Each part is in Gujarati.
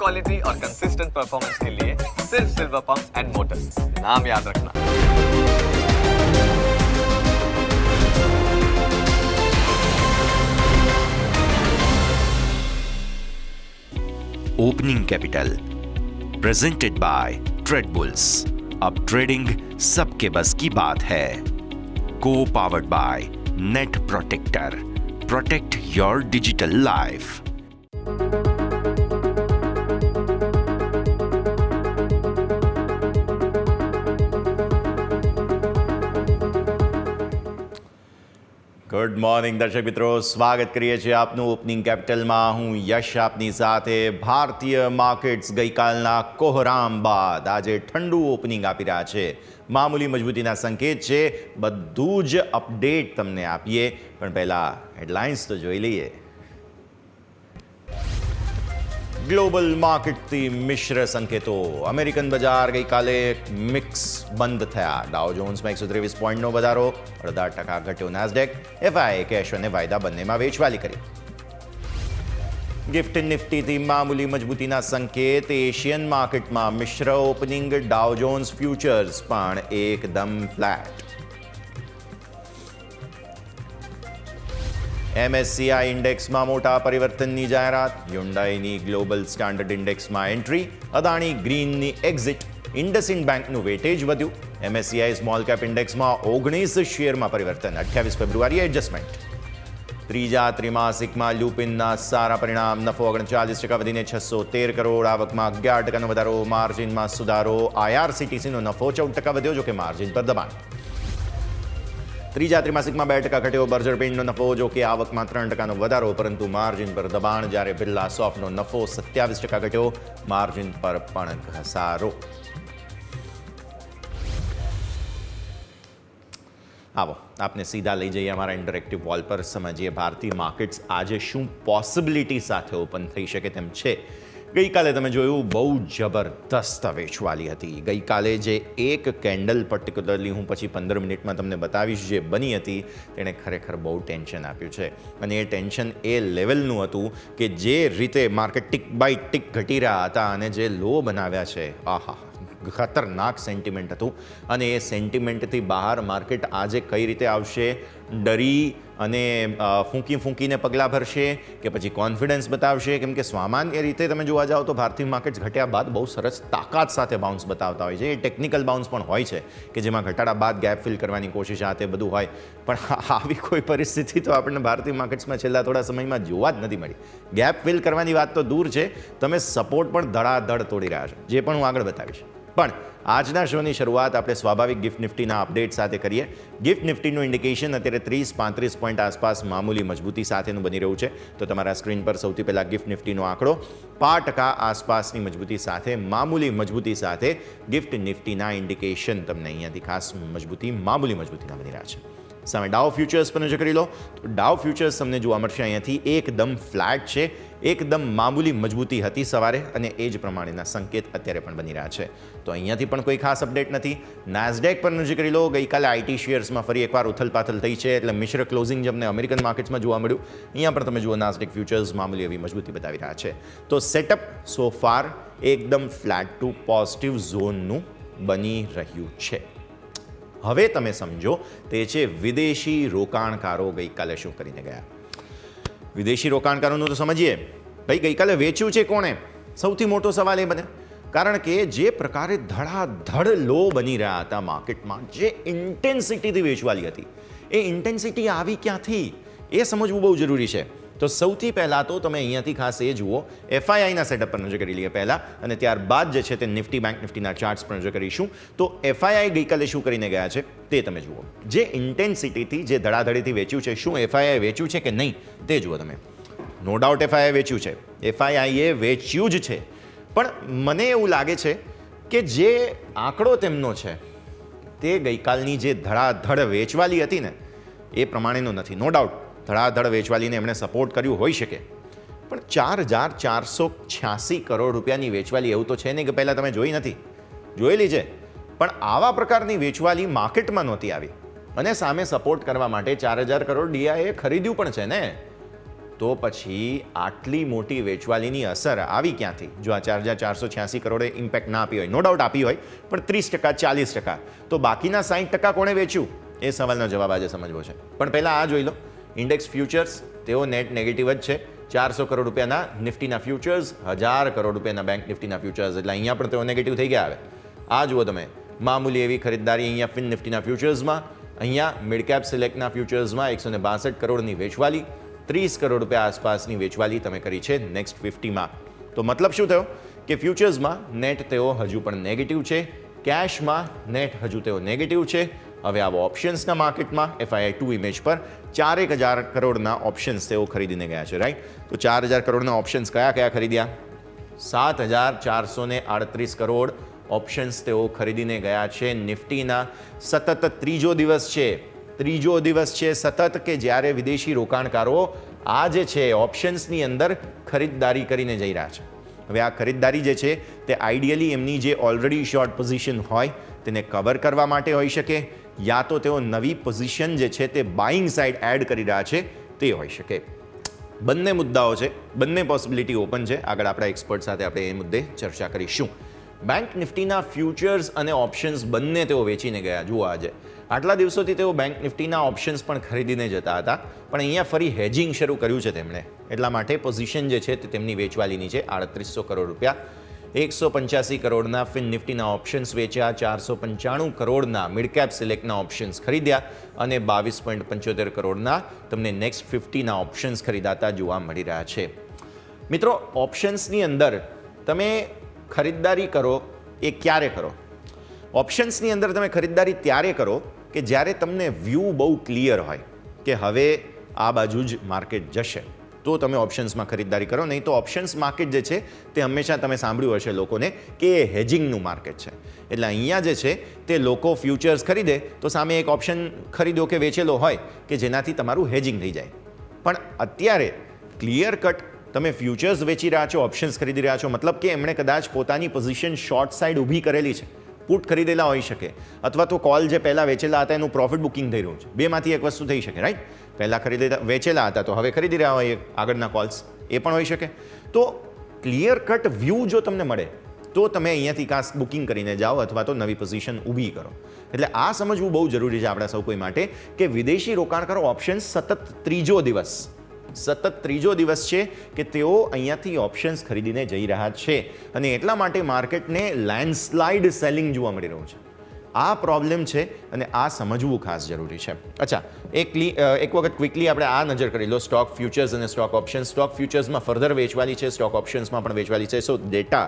क्वालिटी और कंसिस्टेंट परफॉर्मेंस के लिए सिर्फ सिल्वर पंप्स एंड मोटर्स, नाम याद रखना। Opening capital presented by trade bulls. अब ट्रेडिंग सबके बस की बात है। को powered by net protector, protect your digital life. Good morning દર્શક મિત્રો, સ્વાગત કરીએ છીએ આપનું ઓપનિંગ કેપિટલમાં. હું યશ આપની સાથે. ભારતીય માર્કેટ્સ ગઈકાલના કોહરામ બાદ આજે ઠંડુ ઓપનિંગ આપી રહ્યા છે. મામૂલી મજબૂતીના સંકેત છે. બધું જ અપડેટ તમને આપીએ, પણ પહેલાં હેડલાઇન્સ તો જોઈ લઈએ. ગ્લોબલ માર્કેટથી મિશ્ર સંકેતો. અમેરિકન બજાર ગઈકાલે મિક્સ બંધ થયા. ડાઉ જોન્સમાં 123 પોઈન્ટનો વધારો, 0.5% ઘટ્યો નાસ્ડેક. એફઆઈએ કેશ અને વાયદા બંનેમાં વેચવાલી કરી. ગિફ્ટ નિફ્ટીથી મામૂલી મજબૂતીના સંકેત. એશિયન માર્કેટમાં મિશ્ર ઓપનિંગ. ડાઉ જોન્સ ફ્યુચર્સ પણ એકદમ ફ્લેટ. MSCI ઇન્ડેક્સમાં મોટા પરિવર્તનની જાહેરાત. હ્યુન્ડાઈની ગ્લોબલ સ્ટાન્ડર્ડ ઇન્ડેક્સમાં એન્ટ્રી. અદાણી ગ્રીનની એક્ઝિટ. ઇન્ડસઇન્ડ બેંકનું વેટેજ વધ્યું. MSCI સ્મોલ કેપ ઇન્ડેક્સમાં 19 શેરમાં પરિવર્તન. 28 ફેબ્રુઆરીએ એડજસ્ટમેન્ટ. ત્રીજા ત્રિમાસિકમાં લ્યુપિનના સારા પરિણામ. નફો 39% વધીને 613 કરોડ. આવકમાં 11% વધારો. માર્જિનમાં સુધારો. IRCTCનો નફો 14% વધ્યો, જોકે માર્જિન પર દબાણ. ત્રીજા ત્રિમાસિકમાં 2% ઘટ્યો. બર્જર પેઇન્ટનો નફો, જો કે આવકમાં 3%નો વધારો, પરંતુ માર્જિન પર દબાણ. જ્યારે બિરલા સોફ્ટનો નફો 27% ઘટ્યો, માર્જિન પર પણ ઘસારો. આવો આપને સીધા લઈ જઈએ અમારા ઇન્ટરેક્ટિવ વોલ પર. સમજીએ ભારતીય માર્કેટ્સ આજે શું પોસિબિલિટી સાથે ઓપન થઈ શકે તેમ છે. ગઈકાલે તમે જોયું બહુ જબરદસ્ત વેચવાલી હતી. ગઈકાલે જે એક કેન્ડલ પર્ટિક્યુલરલી હું પછી 15 મિનિટમાં તમને બતાવીશ જે બની હતી, તેણે ખરેખર બહુ ટેન્શન આપ્યું છે. અને એ ટેન્શન એ લેવલનું હતું કે જે રીતે માર્કેટ ટિક બાય ટિક ઘટી રહ્યા હતા અને જે લો બનાવ્યા છે, આહા, ખતરનાક સેન્ટિમેન્ટ હતું. અને એ સેન્ટિમેન્ટથી બહાર માર્કેટ આજે કઈ રીતે આવશે, ડરી અને ફૂંકીને પગલાં ભરશે કે પછી કોન્ફિડન્સ બતાવશે? કેમ કે સામાન્ય રીતે તમે જોવા જાઓ તો ભારતીય માર્કેટ્સ ઘટ્યા બાદ બહુ સરસ તાકાત સાથે બાઉન્સ બતાવતા હોય છે. એ ટેકનિકલ બાઉન્સ પણ હોય છે કે જેમાં ઘટાડા બાદ ગેપ ફિલ કરવાની કોશિશ આ તે બધું હોય. પણ આવી કોઈ પરિસ્થિતિ તો આપણને ભારતીય માર્કેટ્સમાં છેલ્લા થોડા સમયમાં જોવા જ નથી મળી. ગેપ ફિલ કરવાની વાત તો દૂર છે, તમે સપોર્ટ પણ ધડાધડ તોડી રહ્યા છો, જે પણ હું આગળ બતાવીશ. પણ આજના શોની શરૂઆત આપણે સ્વાભાવિક ગિફ્ટ નિફ્ટીના અપડેટ સાથે કરીએ. ગિફ્ટ નિફ્ટીનું ઇન્ડિકેશન અત્યારે 30-35 પોઈન્ટ આસપાસ મામૂલી મજબૂતી સાથેનું બની રહ્યું છે. તો તમારા સ્ક્રીન પર સૌથી પહેલાં ગિફ્ટ નિફ્ટીનો આંકડો 5% આસપાસની મજબૂતી સાથે, મામૂલી મજબૂતી સાથે ગિફ્ટ નિફ્ટીના ઇન્ડિકેશન તમને અહીંયાથી ખાસ મજબૂતી, મામૂલી મજબૂતીના બની રહ્યા છે. સામે ડાઉ ફ્યુચર્સ પર નજર કરી લો તો ડાઉ ફ્યુચર્સ તમને જોવા મળશે અહીંયાથી એકદમ ફ્લેટ છે. એકદમ મામૂલી મજબૂતી હતી સવારે અને એ જ પ્રમાણેના સંકેત અત્યારે પણ બની રહ્યા છે. તો અહીંયાથી પણ કોઈ ખાસ અપડેટ નથી. નાસ્ડેક પર નજર કરી લો. ગઈકાલે આઈટી શેર્સમાં ફરી એકવાર ઉથલપાથલ થઈ છે, એટલે મિશ્ર ક્લોઝિંગ જેમને અમેરિકન માર્કેટ્સમાં જોવા મળ્યું, અહીંયા પણ તમે જુઓ નાસ્ડેક ફ્યુચર્સ મામૂલી એવી મજબૂતી બતાવી રહ્યા છે. તો સેટઅપ સો ફાર એકદમ ફ્લેટ ટુ પોઝિટિવ ઝોનનું બની રહ્યું છે. હવે તમે સમજો તે છે વિદેશી રોકાણકારો ગઈકાલે શું કરીને ગયા. વિદેશી રોકાણકારોનું તો સમજીએ. ભાઈ ગઈકાલે વેચ્યું છે કોણે? સૌથી મોટો સવાલ એ બને. કારણ કે જે પ્રકારે ધડાધડ લો બની રહ્યા હતા માર્કેટમાં, જે ઇન્ટેન્સિટીથી વેચવાલી હતી, એ ઇન્ટેન્સિટી આવી ક્યાંથી એ સમજવું બહુ જરૂરી છે. તો સૌથી પહેલાં તો તમે અહીંયાથી ખાસ એ જુઓ, FIIના સેટઅપ પર નજર કરી લઈએ પહેલાં, અને ત્યારબાદ જે છે તે નિફ્ટી બેંક નિફ્ટીના ચાર્ટ્સ પર નજર કરીશું. તો FII ગઈકાલે શું કરીને ગયા છે તે તમે જુઓ. જે ઇન્ટેન્સિટીથી, જે ધડાધડીથી વેચ્યું છે, શું FII વેચ્યું છે કે નહીં તે જુઓ તમે. નો ડાઉટ FII વેચ્યું છે, FIIએ વેચ્યું જ છે. પણ મને એવું લાગે છે કે જે આંકડો તેમનો છે તે ગઈકાલની જે ધડાધડ વેચવાલી હતી ને એ પ્રમાણેનો નથી. નો ડાઉટ ધડાધડ વેચવાલીને એમણે સપોર્ટ કર્યું હોઈ શકે, પણ 4,486 કરોડ રૂપિયાની વેચવાલી એવું તો છે નહીં કે પહેલાં તમે જોઈ નથી, જોયેલી છે. પણ આવા પ્રકારની વેચવાલી માર્કેટમાં નહોતી આવી, અને સામે સપોર્ટ કરવા માટે 4,000 કરોડ ડીઆઈએ ખરીદ્યું પણ છે ને. તો પછી આટલી મોટી વેચવાલીની અસર આવી ક્યાંથી? જો આ 4,486 કરોડે ઇમ્પેક્ટ ના આપી હોય, નો ડાઉટ આપી હોય, પણ 30%, 40%, તો બાકીના 60% કોણે વેચ્યું? એ સવાલનો જવાબ આજે સમજવો છે. પણ પહેલાં આ જોઈ લો, ઇન્ડેક્સ ફ્યુચર્સ તેઓ નેટ નેગેટિવ જ છે. 400 કરોડ રૂપિયાના નિફ્ટીના ફ્યુચર્સ, 1000 કરોડ રૂપિયાના બેંક નિફ્ટીના ફ્યુચર્સ, એટલે અહીંયા પણ તેઓ નેગેટિવ થઈ ગયા. હવે આ જુઓ તમે, મામૂલી એવી ખરીદદારી અહીંયા ફિન નિફ્ટીના ફ્યુચર્સમાં, અહીંયા મિડ કેપ સિલેક્ટના ફ્યુચર્સમાં 162 કરોડની વેચવાલી, 30 કરોડ રૂપિયા આસપાસની વેચવાલી તમે કરી છે નેક્સ્ટ 50માં. તો મતલબ શું થયો કે ફ્યુચર્સમાં નેટ તેઓ હજુ પણ નેગેટિવ છે, કેશમાં નેટ હજુ તેઓ નેગેટિવ છે. હવે આવો ઓપ્શન્સના માર્કેટમાં FII2 ઇમેજ પર 4,000 કરોડના ઓપ્શન્સ તેઓ ખરીદીને ગયા છે, રાઈટ? તો 4,000 કરોડના ઓપ્શન્સ કયા ખરીદ્યા? 7,438 કરોડ ઓપ્શન્સ તેઓ ખરીદીને ગયા છે. નિફ્ટીના સતત ત્રીજો દિવસ છે સતત કે જ્યારે વિદેશી રોકાણકારો આ જે છે ઓપ્શન્સની અંદર ખરીદદારી કરીને જઈ રહ્યા છે. હવે આ ખરીદદારી જે છે તે આઈડિયલી એમની જે ઓલરેડી શોર્ટ પોઝિશન હોય તેને કવર કરવા માટે હોઈ શકે, યા તો તેઓ નવી પોઝિશન જે છે તે બાઇંગ સાઇડ એડ કરી રહ્યા છે તે હોઈ શકે. બંને મુદ્દાઓ છે, બંને પોસિબિલિટી ઓપન છે. આગળ આપણા એક્સપર્ટ સાથે આપણે એ મુદ્દે ચર્ચા કરીશું. બેંક નિફ્ટીના ફ્યુચર્સ અને ઓપ્શન્સ બંને તેઓ વેચીને ગયા. જુઓ, આજે આટલા દિવસોથી તેઓ બેંક નિફ્ટીના ઓપ્શન્સ પણ ખરીદીને જતા હતા, પણ અહીંયા ફરી હેજિંગ શરૂ કર્યું છે તેમણે. એટલા માટે પોઝિશન જે છે તે તેમની વેચવાલીની છે 3800 કરોડ રૂપિયા. 185 કરોડના ફિન નિફ્ટીના ઓપ્શન્સ વેચ્યા, 495 કરોડના મિડ કેપ સિલેક્ટના ઓપ્શન્સ ખરીદ્યા અને 22.75 કરોડના તમને નેક્સ્ટ 50ના ઓપ્શન્સ ખરીદાતા જોવા મળી રહ્યા છે. મિત્રો, ઓપ્શન્સની અંદર તમે ખરીદદારી કરો એ ક્યારે કરો? ઓપ્શન્સની અંદર તમે ખરીદદારી ત્યારે કરો કે જ્યારે તમને વ્યૂ બહુ ક્લિયર હોય કે હવે આ બાજુ જ માર્કેટ જશે, તો તમે ઓપ્શન્સમાં ખરીદદારી કરો. નહીં તો ઓપ્શન્સ માર્કેટ જે છે તે હંમેશા તમે સાંભળ્યું હશે લોકોને કે એ હેજિંગનું માર્કેટ છે. એટલે અહીંયા જે છે તે લોકો ફ્યુચર્સ ખરીદે તો સામે એક ઓપ્શન ખરીદો કે વેચેલો હોય કે જેનાથી તમારું હેજિંગ થઈ જાય. પણ અત્યારે ક્લિયર કટ તમે ફ્યુચર્સ વેચી રહ્યા છો, ઓપ્શન્સ ખરીદી રહ્યા છો, મતલબ કે એમણે કદાચ પોતાની પોઝિશન શોર્ટ સાઇડ ઊભી કરેલી છે, પુટ ખરીદેલા હોઈ શકે, અથવા તો કોલ જે પહેલાં વેચેલા હતા એનું પ્રોફિટ બુકિંગ થઈ રહ્યું છે. બેમાંથી એક વસ્તુ થઈ શકે, રાઈટ? પહેલાં ખરીદેલા વેચેલા હતા તો હવે ખરીદી રહ્યા હોય આગળના કોલ્સ, એ પણ હોઈ શકે. તો ક્લિયર કટ વ્યૂ જો તમને મળે તો તમે અહીંયાથી કાં બુકિંગ કરીને જાઓ અથવા તો નવી પોઝિશન ઊભી કરો. એટલે આ સમજવું બહુ જરૂરી છે આપણા સૌ કોઈ માટે કે વિદેશી રોકાણકારો ઓપ્શન્સ સતત ત્રીજો દિવસ છે કે તેઓ અહીંયાથી ઓપ્શન્સ ખરીદીને જઈ રહ્યા છે અને એટલા માટે માર્કેટને લેન્ડસ્લાઇડ સેલિંગ જોવા મળી રહ્યું છે. આ પ્રોબ્લેમ છે અને આ સમજવું ખાસ જરૂરી છે. અચ્છા, એક વખત ક્વિકલી આપણે આ નજર કરી લો, સ્ટોક ફ્યુચર્સ અને સ્ટોક ઓપ્શન્સ. સ્ટોક ફ્યુચર્સમાં ફર્ધર વેચવાલી છે, સ્ટોક ઓપ્શન્સમાં પણ વેચવાલી છે. સો ડેટા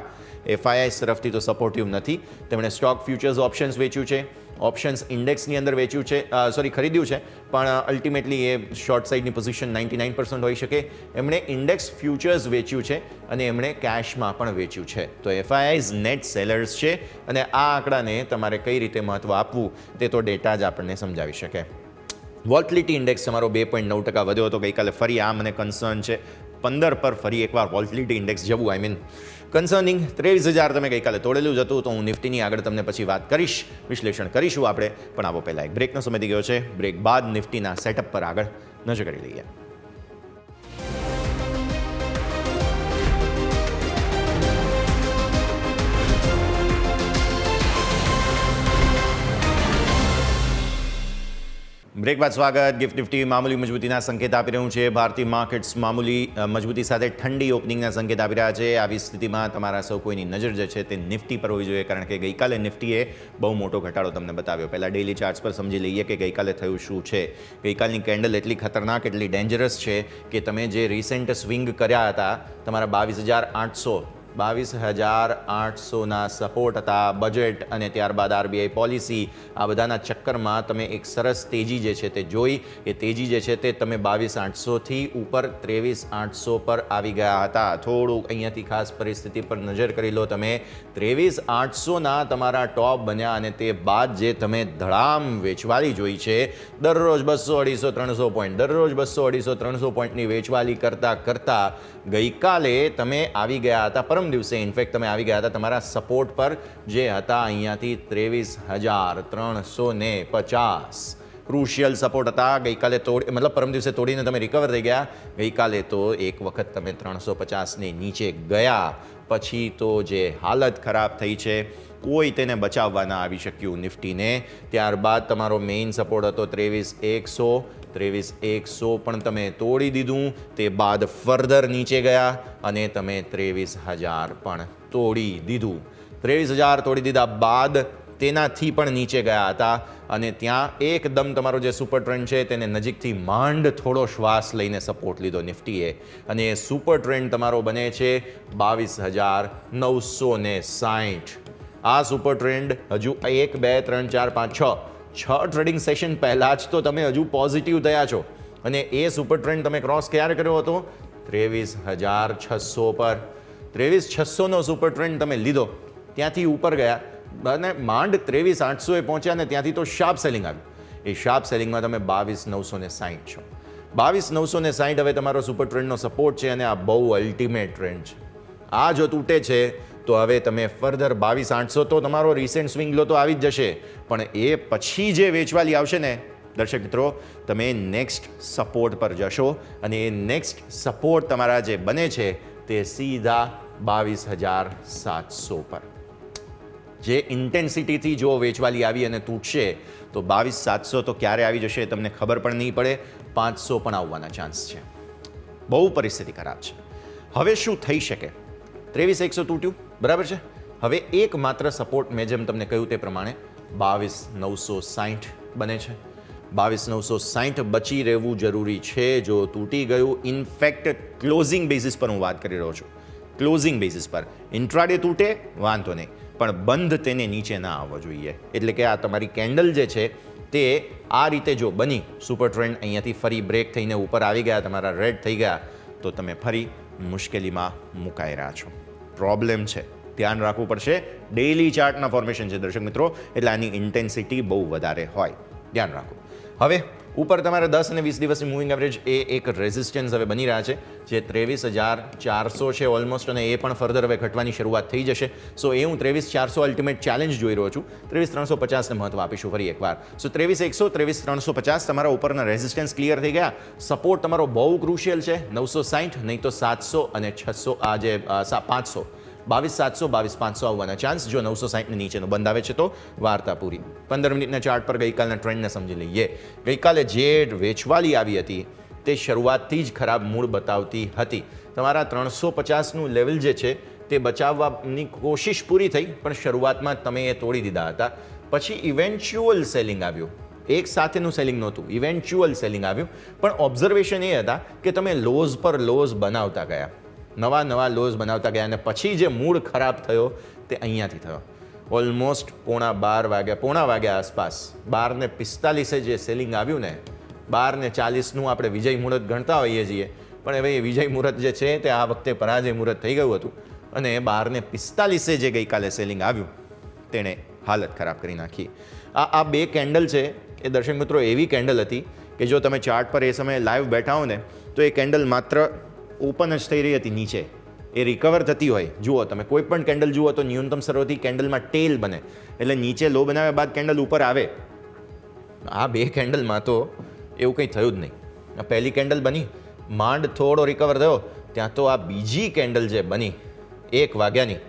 FII તરફથી તો સપોર્ટિવ નથી. તેમણે સ્ટોક ફ્યુચર્સ ઓપ્શન્સ વેચ્યું છે, ઓપ્શન્સ ઇન્ડેક્સની અંદર ખરીદ્યું છે, પણ અલ્ટિમેટલી એ શોર્ટ સાઇડની પોઝિશન 99% હોઈ શકે. એમણે ઇન્ડેક્સ ફ્યુચર્સ વેચ્યું છે અને એમણે કેશમાં પણ વેચ્યું છે. તો FIIs નેટ સેલર્સ છે અને આ આંકડાને તમારે કઈ રીતે મહત્વ આપવું તે તો ડેટા જ આપણને સમજાવી શકે. વોલ્ટિલિટી ઇન્ડેક્સ તમારો 2.9% વધ્યો હતો ગઈકાલે. ફરી આ મને કન્સર્ન છે. 15 પર ફરી એકવાર વોલ્ટિલિટી ઇન્ડેક્સ જવું કન્સર્નિંગ. 23,000 તમે ગઈકાલે તોડેલું જ હતું. તો હું નિફ્ટીની આગળ તમને પછી વાત કરીશ, વિશ્લેષણ કરીશું આપણે. પણ આવો પહેલાં એક બ્રેકનો સમય થઈ ગયો છે. બ્રેક બાદ નિફ્ટીના સેટઅપ પર આગળ નજર કરી લઈએ. બ્રેક બાદ સ્વાગત. ગિફ્ટ નિફ્ટી મામૂલી મજબૂતીના સંકેત આપી રહ્યું છે. ભારતીય માર્કેટ્સ મામૂલી મજબૂતી સાથે ઠંડી ઓપનિંગના સંકેત આપી રહ્યા છે. આવી સ્થિતિમાં તમારા સૌ કોઈની નજર જે છે તે નિફ્ટી પર હોવી જોઈએ, કારણ કે ગઈકાલે નિફ્ટીએ બહુ મોટો ઘટાડો તમને બતાવ્યો. પહેલાં ડેઇલી ચાર્ટ્સ પર સમજી લઈએ કે ગઈકાલે થયું શું છે. ગઈકાલની કેન્ડલ એટલી ખતરનાક, એટલી ડેન્જરસ છે કે તમે જે રિસેન્ટ સ્વિંગ કર્યા હતા, તમારા 22,800ના સપોર્ટ હતા, બજેટ અને ત્યારબાદ RBI પોલિસી, આ બધાના ચક્કરમાં તમે એક સરસ તેજી જે છે તે જોઈ. એ તેજી જે છે તે તમે 22,800થી ઉપર 23,800 પર આવી ગયા હતા. થોડુંક અહીંયાથી ખાસ પરિસ્થિતિ પર નજર કરી લો તમે. 23,800ના તમારા ટોપ બન્યા અને તે બાદ જે તમે ધડામ વેચવાલી જોઈ છે, દરરોજ 200, 250, 300 પોઈન્ટ, દરરોજ 200, 250, 300 પોઈન્ટની વેચવાલી કરતાં ગઈકાલે તમે આવી ગયા હતા, પરમ દિવસે ઇનફેક્ટ તમે આવી ગયા હતા તમારા સપોર્ટ પર, જે હતા અહીંયાથી 23,350. ક્રુશિયલ સપોર્ટ હતા. ગઈકાલે મતલબ પરમ દિવસે તોડીને તમે રિકવર થઈ ગયા. ગઈકાલે તો એક વખત તમે 350ની નીચે ગયા પછી તો જે હાલત ખરાબ થઈ છે, કોઈ તેને બચાવવા ના આવી શક્યું નિફ્ટીને. ત્યારબાદ તમારો મેઇન સપોર્ટ હતો 23,100 પણ તમે તોડી દીધું. તે બાદ ફર્ધર નીચે ગયા અને તમે 23,000 પણ તોડી દીધું. 23,000 તોડી દીધા બાદ તેનાથી પણ નીચે ગયા હતા અને ત્યાં એકદમ તમારો જે સુપર ટ્રેન્ડ છે તેને નજીકથી માંડ થોડો શ્વાસ લઈને સપોર્ટ લીધો નિફ્ટીએ અને એ સુપર ટ્રેન્ડ તમારો બને છે 22,960. આ સુપર ટ્રેન્ડ હજુ 1 2 3 4 5 6 ટ્રેડિંગ સેશન પહેલાં જ તો તમે હજુ પોઝિટિવ થયા છો અને એ સુપર ટ્રેન્ડ તમે ક્રોસ ક્યારે કર્યો હતો? 23,600 પર. 23,600નો સુપર ટ્રેન્ડ તમે લીધો, ત્યાંથી ઉપર ગયા અને માંડ 23,800એ પહોંચ્યા ને ત્યાંથી તો શાર્પ સેલિંગ આવ્યું. એ શાર્પ સેલિંગમાં તમે 22,960 છો. 22,960 હવે તમારો સુપર ટ્રેન્ડનો સપોર્ટ છે અને આ બહુ અલ્ટિમેટ ટ્રેન્ડ છે. આ જો તૂટે છે તો હવે તમે ફર્ધર 22,800 તો તમારો રિસેન્ટ સ્વિંગ લો તો આવી જ જશે, પણ એ પછી જે વેચવાલી આવશે ને દર્શક મિત્રો, તમે નેક્સ્ટ સપોર્ટ પર જશો અને એ નેક્સ્ટ સપોર્ટ તમારા જે બને છે તે સીધા 22,700 પર. જે ઇન્ટેન્સિટીથી જો વેચવાલી આવી અને તૂટશે તો 22,700 તો ક્યારે આવી જશે તમને ખબર પણ નહીં પડે. 500 પણ આવવાના ચાન્સ છે. બહુ પરિસ્થિતિ ખરાબ છે. હવે શું થઈ શકે? 23,100 તૂટ્યું, બરાબર છે. હવે એકમાત્ર સપોર્ટ મેં જેમ તમને કહ્યું તે પ્રમાણે 22,960 બને છે. 22,960 બચી રહેવું જરૂરી છે. જો તૂટી ગયું, ઇનફેક્ટ ક્લોઝિંગ બેઝિસ પર હું વાત કરી રહ્યો છું, ક્લોઝિંગ બેઝિસ પર. ઇન્ટ્રાડે તૂટે વાંધો નહીં, પણ બંધ તેને નીચે ના આવવો જોઈએ. એટલે કે આ તમારી કેન્ડલ જે છે તે આ રીતે જો બની, સુપર ટ્રેન્ડ અહીંયાથી ફરી બ્રેક થઈને ઉપર આવી ગયા, તમારા રેડ થઈ ગયા, તો તમે ફરી મુશ્કેલીમાં મુકાઈ રહ્યા છો. પ્રોબ્લેમ છે, ધ્યાન રાખવું પડશે. ડેઇલી ચાર્ટના ફોર્મેશન છે દર્શક મિત્રો, એટલે આની ઇન્ટેન્સિટી બહુ વધારે હોય, ધ્યાન રાખો. હવે ઉપર તમારે 10 અને 20 દિવસની મૂવિંગ એવરેજ એ એક રેઝિસ્ટન્સ હવે બની રહ્યા છે જે 23,400 છે ઓલમોસ્ટ, અને એ પણ ફર્ધર હવે ઘટવાની શરૂઆત થઈ જશે. સો એ હું 23,400 અલ્ટિમેટ ચેલેન્જ જોઈ રહ્યો છું. 23,350ને મહત્વ આપીશું ફરી એકવાર. સો 23,100 23,350 તમારા ઉપરના રેઝિસ્ટન્સ ક્લિયર થઈ ગયા. સપોર્ટ તમારો બહુ ક્રુશિયલ છે 960, નહીં તો 700 અને 600, આ જે 500, 22,700 22,500 આવવાના ચાન્સ. જો 960ની નીચેનો બંધ આવે છે તો વાર્તા પૂરી. 15 મિનિટના ચાર્ટ પર ગઈકાલના ટ્રેન્ડને સમજી લઈએ. ગઈકાલે જે વેચવાલી આવી હતી તે શરૂઆતથી જ ખરાબ મૂડ બતાવતી હતી. તમારા 350નું લેવલ જે છે તે બચાવવાની કોશિશ પૂરી થઈ, પણ શરૂઆતમાં તમે એ તોડી દીધા હતા. પછી ઇવેન્ચ્યુઅલ સેલિંગ આવ્યું. એક સાથેનું સેલિંગ નહોતું, ઇવેન્ચ્યુઅલ સેલિંગ આવ્યું. પણ ઓબ્ઝર્વેશન એ હતા કે તમે લોઝ પર લોઝ બનાવતા ગયા, નવા લોઝ બનાવતા ગયા, અને પછી જે મૂડ ખરાબ થયો તે અહીંયાથી થયો. ઓલમોસ્ટ પોણા વાગ્યા આસપાસ 12:45 જે સેલિંગ આવ્યું ને, 12:40નું આપણે વિજય મુહૂર્ત ગણતા હોઈએ છીએ, પણ હવે એ વિજય મુહૂર્ત જે છે તે આ વખતે પરાજય મુહૂર્ત થઈ ગયું હતું. અને 12:45 જે ગઈકાલે સેલિંગ આવ્યું તેણે હાલત ખરાબ કરી નાખી. આ બે કેન્ડલ છે એ દર્શક મિત્રો એવી કેન્ડલ હતી કે જો તમે ચાર્ટ પર એ સમયે લાઈવ બેઠા હો ને તો એ કેન્ડલ માત્ર ઓપન જ થઈ રહી હતી નીચે, એ રિકવર થતી હોય. જુઓ તમે કોઈ પણ કેન્ડલ જુઓ તો ન્યૂનતમ સર્વથી કેન્ડલમાં ટેલ બને, એટલે નીચે લો બનાવ્યા બાદ કેન્ડલ ઉપર આવે. આ બે કેન્ડલમાં તો એવું કંઈ થયું જ નહીં. આ પહેલી કેન્ડલ બની, માંડ થોડો રિકવર થયો, ત્યાં તો આ બીજી કેન્ડલ જે બની 1 વાગ્યાની,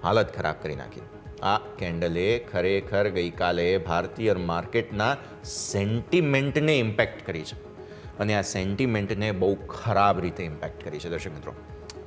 હાલત ખરાબ કરી નાખી. આ કેન્ડલે ખરેખર ગઈકાલે ભારતીય માર્કેટના સેન્ટિમેન્ટને ઇમ્પેક્ટ કરી છે, અને આ સેન્ટિમેન્ટને બહુ ખરાબ રીતે ઇમ્પેક્ટ કરી છે દર્શક મિત્રો.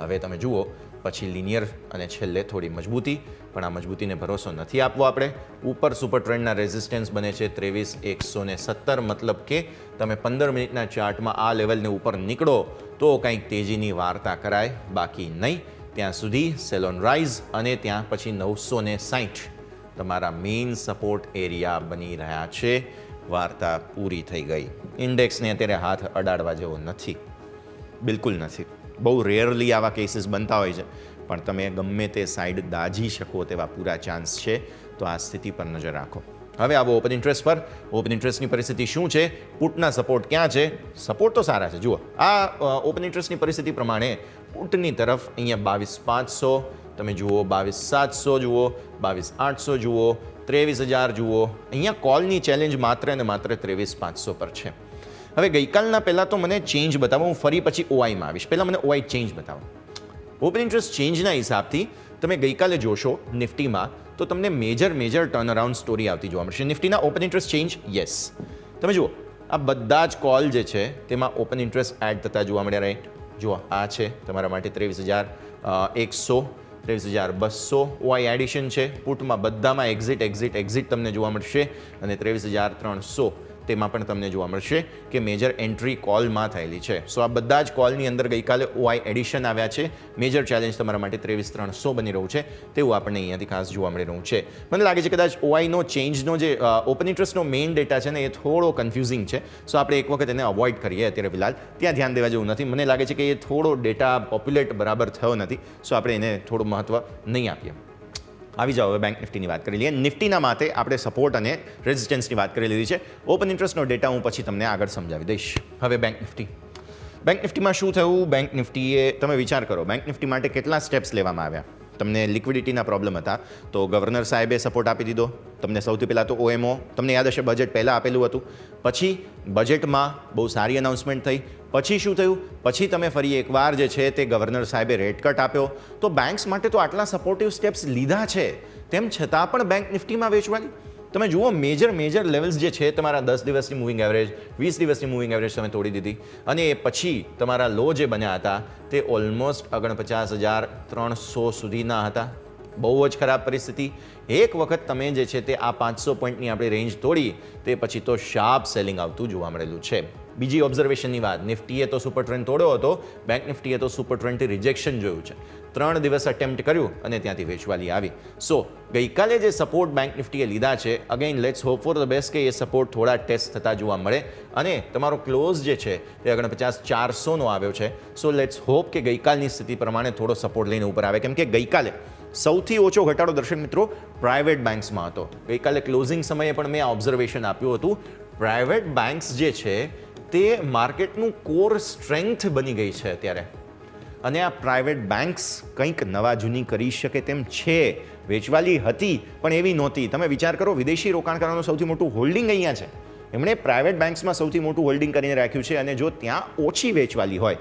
હવે તમે જુઓ પછી લિનિયર અને છેલ્લે થોડી મજબૂતી, પણ આ મજબૂતીને ભરોસો નથી આપવો આપણે. ઉપર સુપર ટ્રેન્ડના રેઝિસ્ટન્સ બને છે 23,117, મતલબ કે તમે 15 મિનિટના ચાર્ટમાં આ લેવલને ઉપર નીકળો તો કંઈક તેજીની વાર્તા કરાય, બાકી નહીં. ત્યાં સુધી સેલ ઓન રાઇઝ, અને ત્યાં પછી 960 તમારા મેઇન સપોર્ટ એરિયા બની રહ્યા છે. વાર્તા પૂરી થઈ ગઈ. ઇન્ડેક્સને અત્યારે હાથ અડાડવા જેવો નથી, બિલકુલ નથી. બહુ રેરલી આવા કેસીસ બનતા હોય છે, પણ તમે ગમે તે સાઈડ દાજી શકો તેવા પૂરા ચાન્સ છે. તો આ સ્થિતિ પર નજર રાખો. હવે આવો ઓપન ઇન્ટરેસ્ટ પર. ઓપન ઇન્ટરેસ્ટની પરિસ્થિતિ શું છે? પુટના સપોર્ટ ક્યાં છે? સપોર્ટ તો સારા છે. જુઓ આ ઓપન ઇન્ટરેસ્ટની પરિસ્થિતિ પ્રમાણે પુટની તરફ અહીંયા 22,500 તમે જુઓ, 22,700 જુઓ, 22,800 જુઓ, 23,000 જુઓ, અહીંયા કોલની ચેલેન્જ માત્ર ને માત્ર 23,500 પર છે. હવે ગઈકાલના પહેલાં તો મને ચેન્જ બતાવો, હું ફરી પછી ઓઆઈમાં આવીશ. પહેલાં મને ઓઆઈ ચેન્જ બતાવો. ઓપન ઇન્ટરેસ્ટ ચેન્જના હિસાબથી તમે ગઈકાલે જોશો નિફ્ટીમાં તો તમને મેજર ટર્ન અરાઉન્ડ સ્ટોરી આવતી જોવા મળશે. નિફ્ટીના ઓપન ઇન્ટરેસ્ટ ચેન્જ યસ, તમે જુઓ આ બધા જ કોલ જે છે તેમાં ઓપન ઇન્ટરેસ્ટ એડ થતા જોવા મળ્યા. રાઈટ, જુઓ આ છે તમારા માટે 23,100, 23,200 ઓઆઈ એડિશન છે. પુટમાં બધામાં એક્ઝિટ તમને જોવા મળશે અને 23,300 તેમાં પણ તમને જોવા મળશે કે મેજર એન્ટ્રી કોલમાં થયેલી છે. સો આ બધા જ કોલની અંદર ગઈકાલે ઓઆઈ એડિશન આવ્યા છે. મેજર ચેલેન્જ તમારા માટે 23,300 બની રહ્યું છે તેવું આપણને અહીંયાથી ખાસ જોવા મળી રહ્યું છે. મને લાગે છે કદાચ ઓઆઈનો ચેન્જનો જે ઓપન ઇન્ટરેસ્ટનો મેઇન ડેટા છે ને એ થોડો કન્ફ્યુઝિંગ છે. સો આપણે એક વખત એને અવોઇડ કરીએ અત્યારે ફિલહાલ, ત્યાં ધ્યાન દેવા જેવું નથી. મને લાગે છે કે એ થોડો ડેટા પોપ્યુલેટ બરાબર થયો નથી, સો આપણે એને થોડું મહત્વ નહીં આપીએ. આવી જાઓ, હવે બેંક નિફ્ટીની વાત કરી લઈએ. નિફ્ટીના માટે આપણે સપોર્ટ અને રેઝિસ્ટન્સની વાત કરી લીધી છે. ઓપન ઇન્ટરેસ્ટનો ડેટા હું પછી તમને આગળ સમજાવી દઈશ. હવે બેંક નિફ્ટીમાં શું થયું? બેંક નિફ્ટીએ, તમે વિચાર કરો, બેંક નિફ્ટી માટે કેટલા સ્ટેપ્સ લેવામાં આવ્યા. તમને લિક્વિડિટીના પ્રોબ્લેમ હતા તો ગવર્નર સાહેબે સપોર્ટ આપી દીધો. તમને સૌથી પહેલાં તો ઓએમઓ, તમને યાદ હશે બજેટ પહેલાં આપેલું હતું, પછી બજેટમાં બહુ સારી અનાઉન્સમેન્ટ થઈ. પછી શું થયું? પછી તમે ફરી એકવાર જે છે તે ગવર્નર સાહેબે રેટ કટ આપ્યો. તો બેંક્સ માટે તો આટલા સપોર્ટિવ સ્ટેપ્સ લીધા છે, તેમ છતાં પણ બેંક નિફ્ટીમાં વેચવાની. તમે જુઓ મેજર લેવલ્સ જે છે તમારા 10 દિવસની મૂવિંગ એવરેજ, 20 દિવસની મૂવિંગ એવરેજ તમે તોડી દીધી અને એ પછી તમારા લો જે બન્યા હતા તે ઓલમોસ્ટ 49,300 સુધીના હતા. બહુ જ ખરાબ પરિસ્થિતિ. એક વખત તમે જે છે તે આ 500 પોઈન્ટની આપણી રેન્જ તોડી તે પછી તો શાર્પ સેલિંગ આવતું જોવા મળેલું છે. બીજી ઓબ્ઝર્વેશનની વાત, નિફ્ટીએ તો સુપર ટ્રેન્ડ તોડ્યો હતો, બેંક નિફ્ટીએ તો સુપર ટ્રેન્ડથી રિજેક્શન જોયું છે. 3 દિવસ અટેમ્પ્ટ કર્યું અને ત્યાંથી વેચવાલી આવી. સો ગઈકાલે જે સપોર્ટ બેંક નિફ્ટીએ લીધા છે, again let's hope for the best કે એ સપોર્ટ થોડા ટેસ્ટ થતા જોવા મળે અને તમારો ક્લોઝ જે છે તે 49,400નો આવ્યો છે. સો લેટ્સ હોપ કે ગઈકાલની સ્થિતિ પ્રમાણે થોડો સપોર્ટ લઈને ઉપર આવે, કેમ કે ગઈકાલે સૌથી ઓછો ઘટાડો દર્શક મિત્રો પ્રાઇવેટ બેંક્સમાં હતો. ગઈકાલે ક્લોઝિંગ સમયે પણ મેં આ ઓબ્ઝર્વેશન આપ્યું હતું. પ્રાઇવેટ બેંક્સ જે છે તે માર્કેટનું કોર સ્ટ્રેન્થ બની ગઈ છે અત્યારે અને આ પ્રાઇવેટ બેંક્સ કંઈક નવા જૂની કરી શકે તેમ છે. વેચવાલી હતી પણ એવી નહોતી. તમે વિચાર કરો, વિદેશી રોકાણકારોનું સૌથી મોટું હોલ્ડિંગ અહીંયા છે. એમણે પ્રાઇવેટ બેંક્સમાં સૌથી મોટું હોલ્ડિંગ કરીને રાખ્યું છે અને જો ત્યાં ઓછી વેચવાલી હોય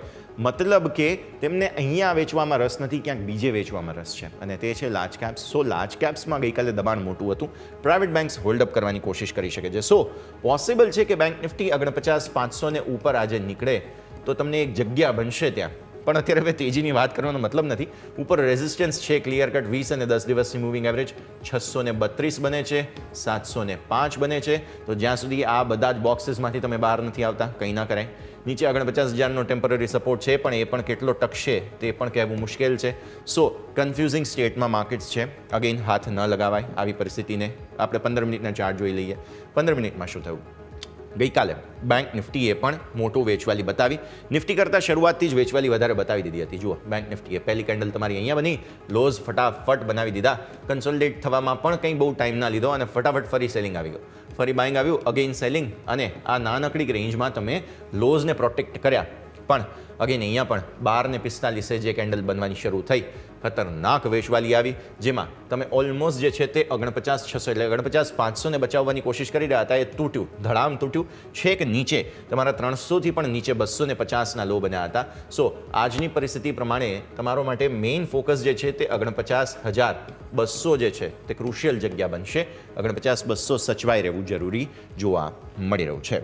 મતલબ કે તેમને અહીંયા વેચવામાં રસ નથી, ક્યાંક બીજે વેચવામાં રસ છે અને તે છે લાર્જ કેપ્સ. સો લાર્જ કેપ્સમાં ગઈકાલે દબાણ મોટું હતું. પ્રાઇવેટ બેંક્સ હોલ્ડઅપ કરવાની કોશિશ કરી શકે છે. સો પોસિબલ છે કે બેંક નિફ્ટી 49,500 ને ઉપર આજે નીકળે તો તમને એક જગ્યા બનશે ત્યાં. પણ અત્યારે હવે તેજીની વાત કરવાનો મતલબ નથી. ઉપર રેઝિસ્ટન્સ છે ક્લિયર કટ 20 અને 10 દિવસની મૂવિંગ એવરેજ 632 બને છે, 705 બને છે. તો જ્યાં સુધી આ બધા જ બોક્સીસમાંથી તમે બહાર નથી આવતા કંઈ ના કરાય. નીચે 49,000નો ટેમ્પરરી સપોર્ટ છે પણ એ પણ કેટલો ટકશે તે પણ કહેવું મુશ્કેલ છે. સો કન્ફ્યુઝિંગ સ્ટેટમાં માર્કેટ્સ છે. અગેન હાથ ન લગાવાય આવી પરિસ્થિતિને. આપણે 15 મિનિટના ચાર્ટ જોઈ લઈએ. 15 મિનિટમાં શું થયું? ગઈકાલે બેંક નિફ્ટીએ પણ મોટું વેચવાલી બતાવી. નિફ્ટી કરતાં શરૂઆતથી જ વેચવાલી વધારે બતાવી દીધી હતી. જુઓ, બેંક નિફ્ટીએ પહેલી કેન્ડલ તમારી અહીંયા બની, લોઝ ફટાફટ બનાવી દીધા. કન્સોલિડેટ થવામાં પણ કંઈ બહુ ટાઈમ ના લીધો અને ફટાફટ ફરી સેલિંગ આવી ગયું. ફરી બાઇંગ આવ્યું, અગેઇન સેલિંગ અને આ નાનકડી રેન્જમાં તમે લોઝને પ્રોટેક્ટ કર્યા. પણ અગેન અહીંયા પણ 12:45 જે કેન્ડલ બનવાની શરૂ થઈ, ખતરનાક વેચવાલી આવી જેમાં તમે ઓલમોસ્ટ જે છે તે 49,600 એટલે 49,500ને બચાવવાની કોશિશ કરી રહ્યા હતા. એ તૂટ્યું, ધડામ તૂટ્યું. છેક નીચે તમારા 300થી પણ નીચે 250ના લો બન્યા હતા. સો આજની પરિસ્થિતિ પ્રમાણે તમારો માટે મેઇન ફોકસ જે છે તે 49,200 જે છે તે ક્રુશિયલ જગ્યા બનશે. 49,200 સચવાઈ રહેવું જરૂરી જોવા મળી રહ્યું છે.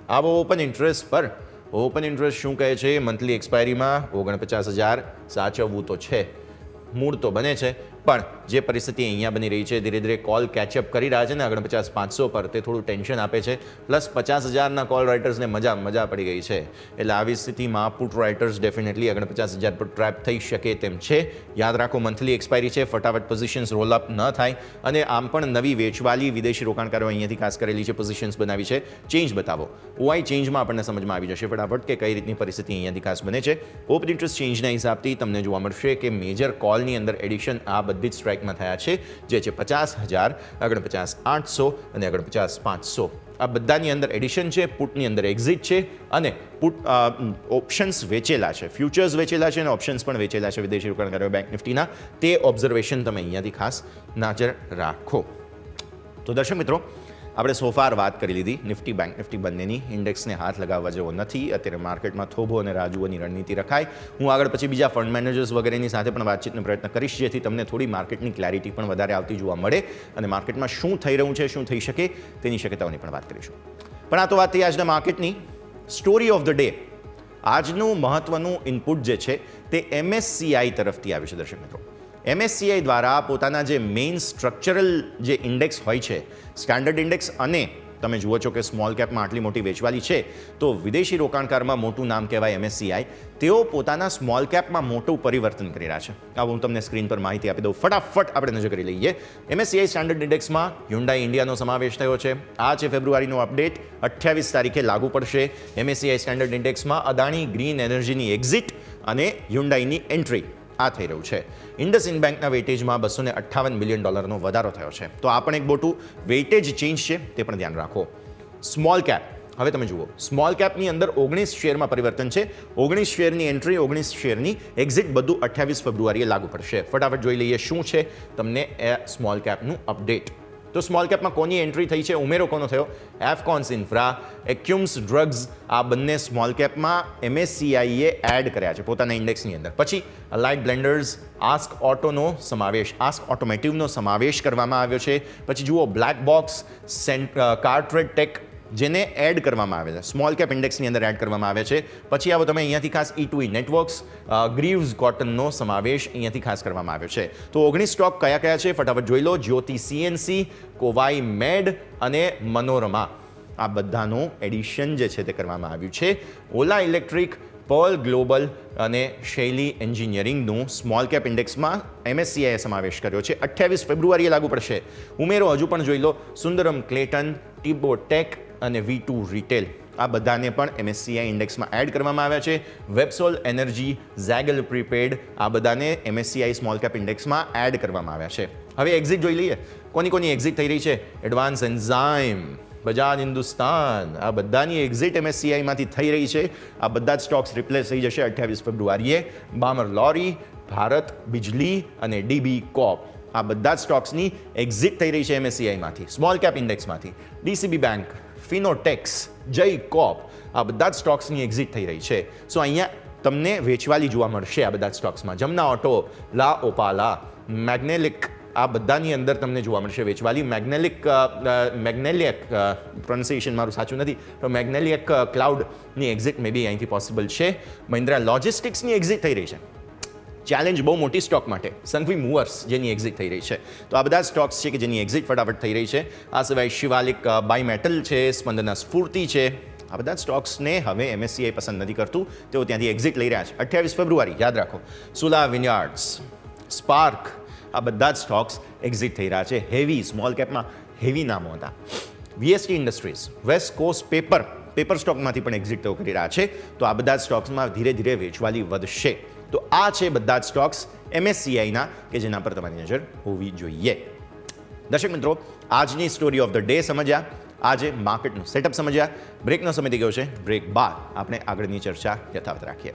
આવો ઓપન ઇન્ટરેસ્ટ પર ઓપન ઇન્ટરેસ્ટ શું કહે છે? મંથલી એક્સપાયરીમાં 49,000 સાચવવું તો છે, મૂળ તો બને છે પણ જે પરિસ્થિતિ અહીંયા બની રહી છે, ધીરે ધીરે કોલ કેચઅપ કરી રહ્યા છે ને 49,500 પર, તે થોડું ટેન્શન આપે છે. પ્લસ 50,000ના કોલ રાઇટર્સને મજા પડી ગઈ છે. એટલે આવી સ્થિતિમાં પુટ રાઇટર્સ ડેફિનેટલી 49,000 પર ટ્રેપ થઈ શકે તેમ છે. યાદ રાખો, મંથલી એક્સપાયરી છે, ફટાફટ પોઝિશન્સ રોલ અપ ન થાય અને આમ પણ નવી વેચવાલી વિદેશી રોકાણકારો અહીંયાથી ખાસ કરેલી છે, પોઝિશન્સ બનાવી છે. ચેન્જ બતાવો. ઓઆઈ ચેન્જમાં આપણને સમજમાં આવી જશે ફટાફટ કે કઈ રીતની પરિસ્થિતિ અહીંયાથી ખાસ બને છે. ઓપન ઇન્ટરેસ્ટ ચેન્જના હિસાબથી તમને જોવા મળશે કે મેજર કોલની અંદર એડિશન આ બધી જ સ્ટ્રાઇકમાં થયા છે, જે છે 50,000, 49,800 અને 49,500. આ બધાની અંદર એડિશન છે, પુટની અંદર એક્ઝિટ છે અને પુટ ઓપ્શન્સ વેચેલા છે, ફ્યુચર્સ વેચેલા છે અને ઓપ્શન્સ પણ વેચેલા છે વિદેશી રોકાણકારો બેંક નિફ્ટીના. તે ઓબ્ઝર્વેશન તમે અહીંયાથી ખાસ નજર રાખો. તો દર્શક મિત્રો, આપણે સોફાર વાત કરી લીધી નિફ્ટી બેંક નિફ્ટી બંનેની. ઇન્ડેક્સને હાથ લગાવવા જેવો નથી. અત્યારે માર્કેટમાં થોભો અને રાજુઓની રણનીતિ રખાય. હું આગળ પછી બીજા ફંડ મેનેજર્સ વગેરેની સાથે પણ વાતચીતનો પ્રયત્ન કરીશ, જેથી તમને થોડી માર્કેટની ક્લેરિટી પણ વધારે આવતી જોવા મળે અને માર્કેટમાં શું થઈ રહ્યું છે, શું થઈ શકે તેની શક્યતાઓની પણ વાત કરીશું. પણ આ તો વાત થઈ આજના માર્કેટની. સ્ટોરી ઓફ ધ ડે, આજનું મહત્વનું ઇનપુટ જે છે તે MSCI તરફથી આવ્યું છે. દર્શક મિત્રો, MSCI દ્વારા પોતાના જે મેઇન સ્ટ્રક્ચરલ જે ઇન્ડેક્સ હોય છે, સ્ટાન્ડર્ડ ઇન્ડેક્સ, અને તમે જુઓ છો કે સ્મોલ કેપમાં આટલી મોટી વેચવાલી છે, તો વિદેશી રોકાણકારમાં મોટું નામ કહેવાય MSCI. તેઓ પોતાના સ્મોલ કેપમાં મોટું પરિવર્તન કરી રહ્યા છે. આ હું તમને સ્ક્રીન પર માહિતી આપી દઉં. ફટાફટ આપણે નજર કરી લઈએ. MSCI સ્ટાન્ડર્ડ ઇન્ડેક્સમાં હ્યુન્ડાઈ ઇન્ડિયાનો સમાવેશ થયો છે. આ છે ફેબ્રુઆરીનો અપડેટ, 28 તારીખે લાગુ પડશે. MSCI સ્ટાન્ડર્ડ ઇન્ડેક્સમાં અદાણી ગ્રીન એનર્જીની એક્ઝિટ અને હ્યુન્ડાઈની એન્ટ્રી આ થઈ રહ્યું છે. ઇન્ડસઇન્ડ બેંકના વેટેજમાં $258 મિલિયન વધારો થયો છે. તો આ પણ એક મોટું વેટેજ ચેન્જ છે, તે પણ ધ્યાન રાખો. સ્મોલ કેપ, હવે તમે જુઓ, સ્મોલ કેપની અંદર 19 શેરમાં પરિવર્તન છે. 19 શેરની એન્ટ્રી, 19 શેરની એક્ઝિટ, બધું 28 ફેબ્રુઆરીએ લાગુ પડશે. ફટાફટ જોઈ લઈએ શું છે તમને એ સ્મોલ કેપનું અપડેટ. તો સ્મોલ કેપમાં કોની એન્ટ્રી થઈ છે, ઉમેરો કોનો થયો? એફકોન્સ ઇન્ફ્રા, એક્યુમ્સ ડ્રગ્સ, આ બંને સ્મોલ કેપમાં MSCIએ એડ કર્યા છે પોતાના ઇન્ડેક્સની અંદર. પછી અલાઇડ બ્લેન્ડર્સ, આસ્ક ઓટોનો સમાવેશ, આસ્ક ઓટોમેટિવનો સમાવેશ કરવામાં આવ્યો છે. પછી જુઓ બ્લેક બોક્સ, કાર્ટ્રેડ ટેક, જેને એડ કરવામાં આવે છે, સ્મોલ કેપ ઇન્ડેક્સની અંદર એડ કરવામાં આવે છે. પછી આવો તમે અહીંયાથી ખાસ E2E નેટવર્ક્સ, ગ્રીવ્સ કોટનનો સમાવેશ અહીંયાથી ખાસ કરવામાં આવ્યો છે. તો 19 સ્ટોક કયા કયા છે ફટાફટ જોઈ લો. જ્યોતિ CNC, કોવાઈ મેડ અને મનોરમા, આ બધાનું એડિશન જે છે તે કરવામાં આવ્યું છે. ઓલા ઇલેક્ટ્રિક, પર્લ ગ્લોબલ અને શૈલી એન્જિનિયરિંગનું સ્મોલ કેપ ઇન્ડેક્સમાં MSCIએ સમાવેશ કર્યો છે. 28 ફેબ્રુઆરીએ લાગુ પડશે. ઉમેરો હજુ પણ જોઈ લો. સુંદરમ ક્લેટન, ટીબો ટેક અને V2 રિટેલ, આ બધાને પણ MSCI ઇન્ડેક્સમાં એડ કરવામાં આવ્યા છે. વેબસોલ એનર્જી, ઝેગલ પ્રીપેડ, આ બધાને MSCI સ્મોલ કેપ ઇન્ડેક્સમાં એડ કરવામાં આવ્યા છે. હવે એક્ઝિટ જોઈ લઈએ. કોની એક્ઝિટ થઈ રહી છે? એડવાન્સ એન્ઝાઇમ, બજાજ હિન્દુસ્તાન, આ બધાની એક્ઝિટ MSCIમાંથી થઈ રહી છે. આ બધા જ સ્ટોક્સ રિપ્લેસ થઈ જશે 28 ફેબ્રુઆરીએ. બામર લોરી, ભારત બિજલી અને DB કોપ, આ બધા જ સ્ટોક્સની એક્ઝિટ થઈ રહી છે MSCIમાંથી, સ્મોલ કેપ ઇન્ડેક્સમાંથી. DCB બેંક, ફિનોટેક્સ, જય કોપ, આ બધા જ સ્ટોક્સની એક્ઝિટ થઈ રહી છે. સો અહીંયા તમને વેચવાલી જોવા મળશે આ બધા જ સ્ટોક્સમાં. જમના ઓટો, લા ઓપાલા, મેગ્નેલિક, આ બધાની અંદર તમને જોવા મળશે વેચવાલી. મેગ્નેલિયક પ્રોનાઉન્સિએશન મારું સાચું નથી, તો મેગ્નેલિયક ક્લાઉડની એક્ઝિટ મે બી અહીંથી પોસિબલ છે. મહિન્દ્રા લોજિસ્ટિક્સની એક્ઝિટ થઈ રહી છે. ચેલેન્જ બહુ મોટી સ્ટોક માટે. સંઘવી મૂવર્સ, જેની એક્ઝિટ થઈ રહી છે. તો આ બધા સ્ટોક્સ છે કે જેની એક્ઝિટ ફટાફટ થઈ રહી છે. આ સિવાય શિવાલિક બાય મેટલ છે, સ્પંદના સ્ફૂર્તિ છે, આ બધા સ્ટોક્સને હવે MSCI પસંદ નથી કરતું, તેઓ ત્યાંથી એક્ઝિટ લઈ રહ્યા છે. 28 ફેબ્રુઆરી યાદ રાખો. સુલા વિનયાર્ડ્સ, સ્પાર્ક, આ બધા જ સ્ટોક્સ એક્ઝિટ થઈ રહ્યા છે. હેવી, સ્મોલ કેપમાં હેવી નામો હતા. VST industries, West Coast Paper સ્ટોકમાંથી પણ એક્ઝિટ તેઓ કરી રહ્યા છે. તો આ બધા જ સ્ટોક્સમાં ધીરે ધીરે વેચવાલી વધશે. તો આ છે બધા જ સ્ટોક્સ MSCIના કે જેના પર તમારી નજર હોવી જોઈએ. દર્શક મિત્રો, આજની સ્ટોરી ઓફ ધ ડે સમજ્યા, આજે માર્કેટનું સેટઅપ સમજ્યા. બ્રેકનો સમય થઈ ગયો છે. બ્રેક બાદ આપણે આગળની ચર્ચા યથાવત રાખીએ.